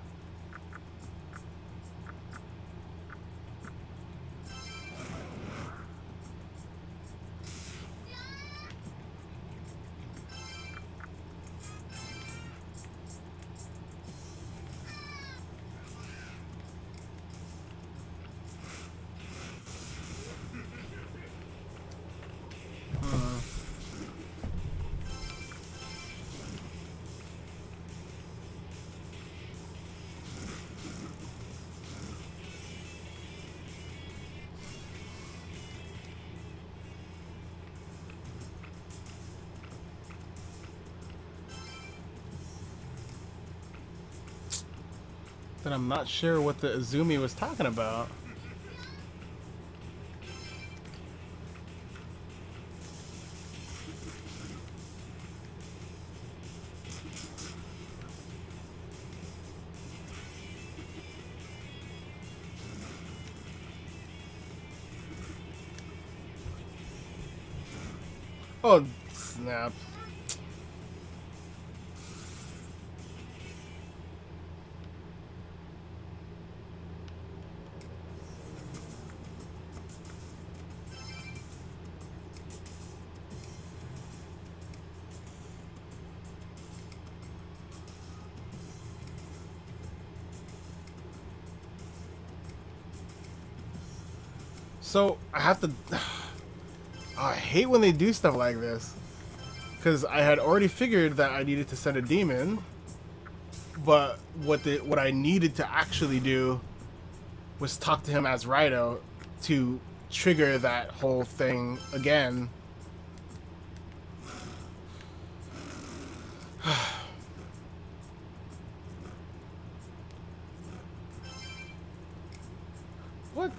Speaker 2: Then I'm not sure what the Izumi was talking about. Oh, snap. So I have to. I hate when they do stuff like this, because I had already figured that I needed to send a demon, but what I needed to actually do was talk to him as Raidou to trigger that whole thing again. What?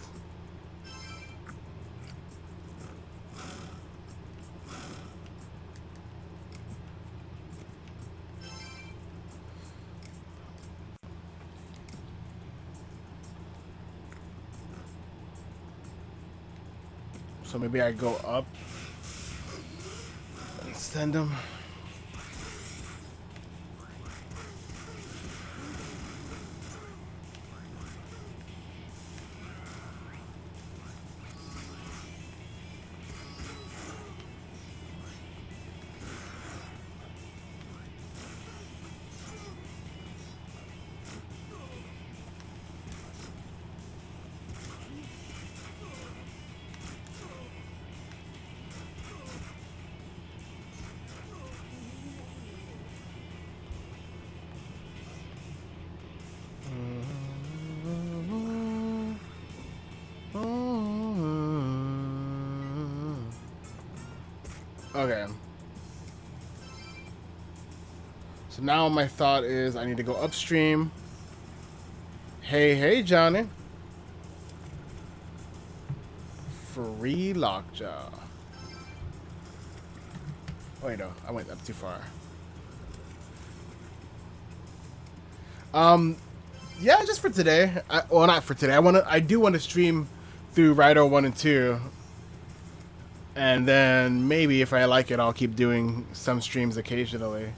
Speaker 2: So maybe I go up and send him. Okay. So now my thought is I need to go upstream. Hey, Johnny. Free lockjaw. Wait, no. I went up too far. Yeah, just for today. Well, not for today. I do want to stream through Raidou 1 and 2. And then maybe if I like it, I'll keep doing some streams occasionally.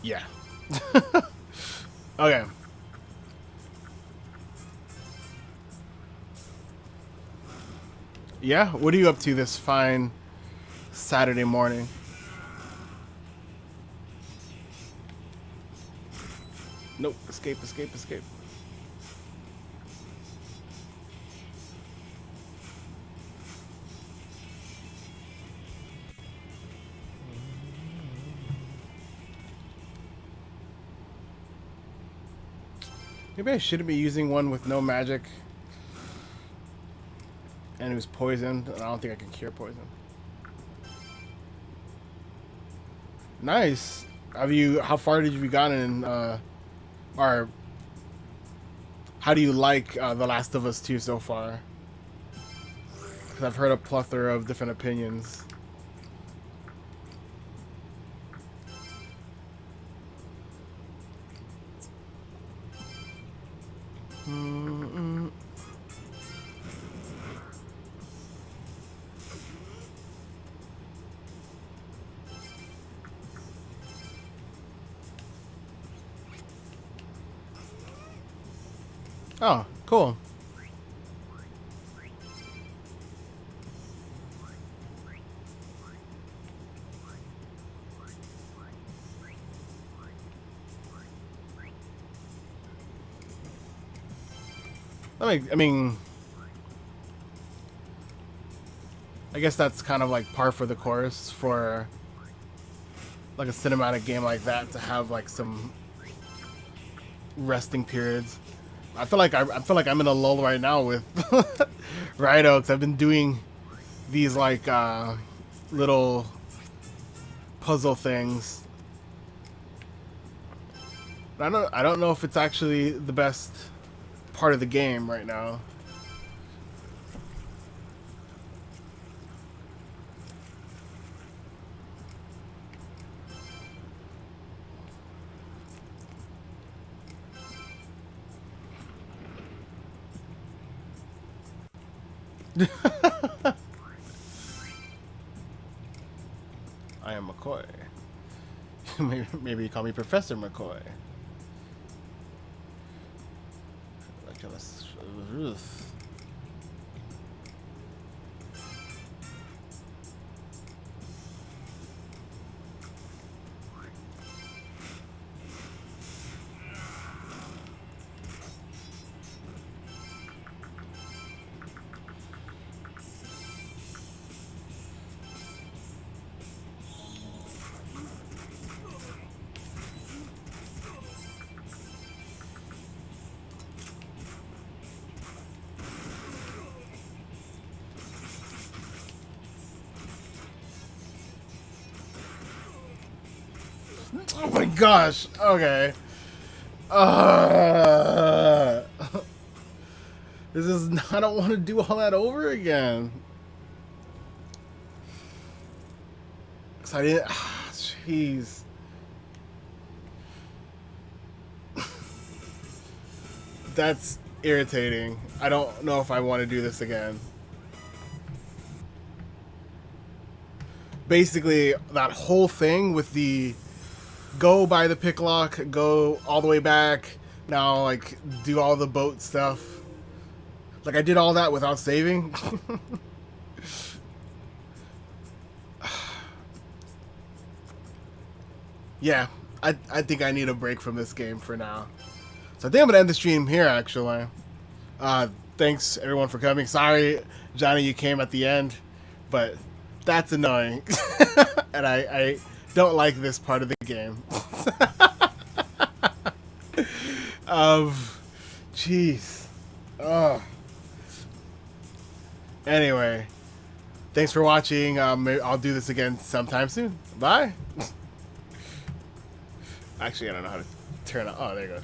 Speaker 2: Yeah. Okay. Yeah? What are you up to this fine Saturday morning? Nope. Escape. Maybe I shouldn't be using one with no magic. And it was poisoned. I don't think I can cure poison. Nice. How far did you gotten in, or how do you like The Last of Us 2 so far? Because I've heard a plethora of different opinions. Oh, cool. I mean, I guess that's kind of like par for the course for like a cinematic game like that to have like some resting periods. I feel like I'm in a lull right now with Raidou, because I've been doing these like little puzzle things. I don't know if it's actually the best part of the game right now. I am McCoy. Maybe you call me Professor McCoy. Oh my gosh. Okay. Uh, this is. I don't want to do all that over again. Cause I didn't. Jeez. That's irritating. I don't know if I want to do this again. Basically, that whole thing with the go by the pick lock, go all the way back, now like do all the boat stuff. Like I did all that without saving. Yeah, I think I need a break from this game for now. So I think I'm gonna end the stream here actually. Thanks everyone for coming. Sorry, Johnny, you came at the end, but that's annoying. And I don't like this part of the game. Jeez. Oh. Anyway, thanks for watching. I'll do this again sometime soon. Bye. Actually, I don't know how to turn it. Oh, there you go.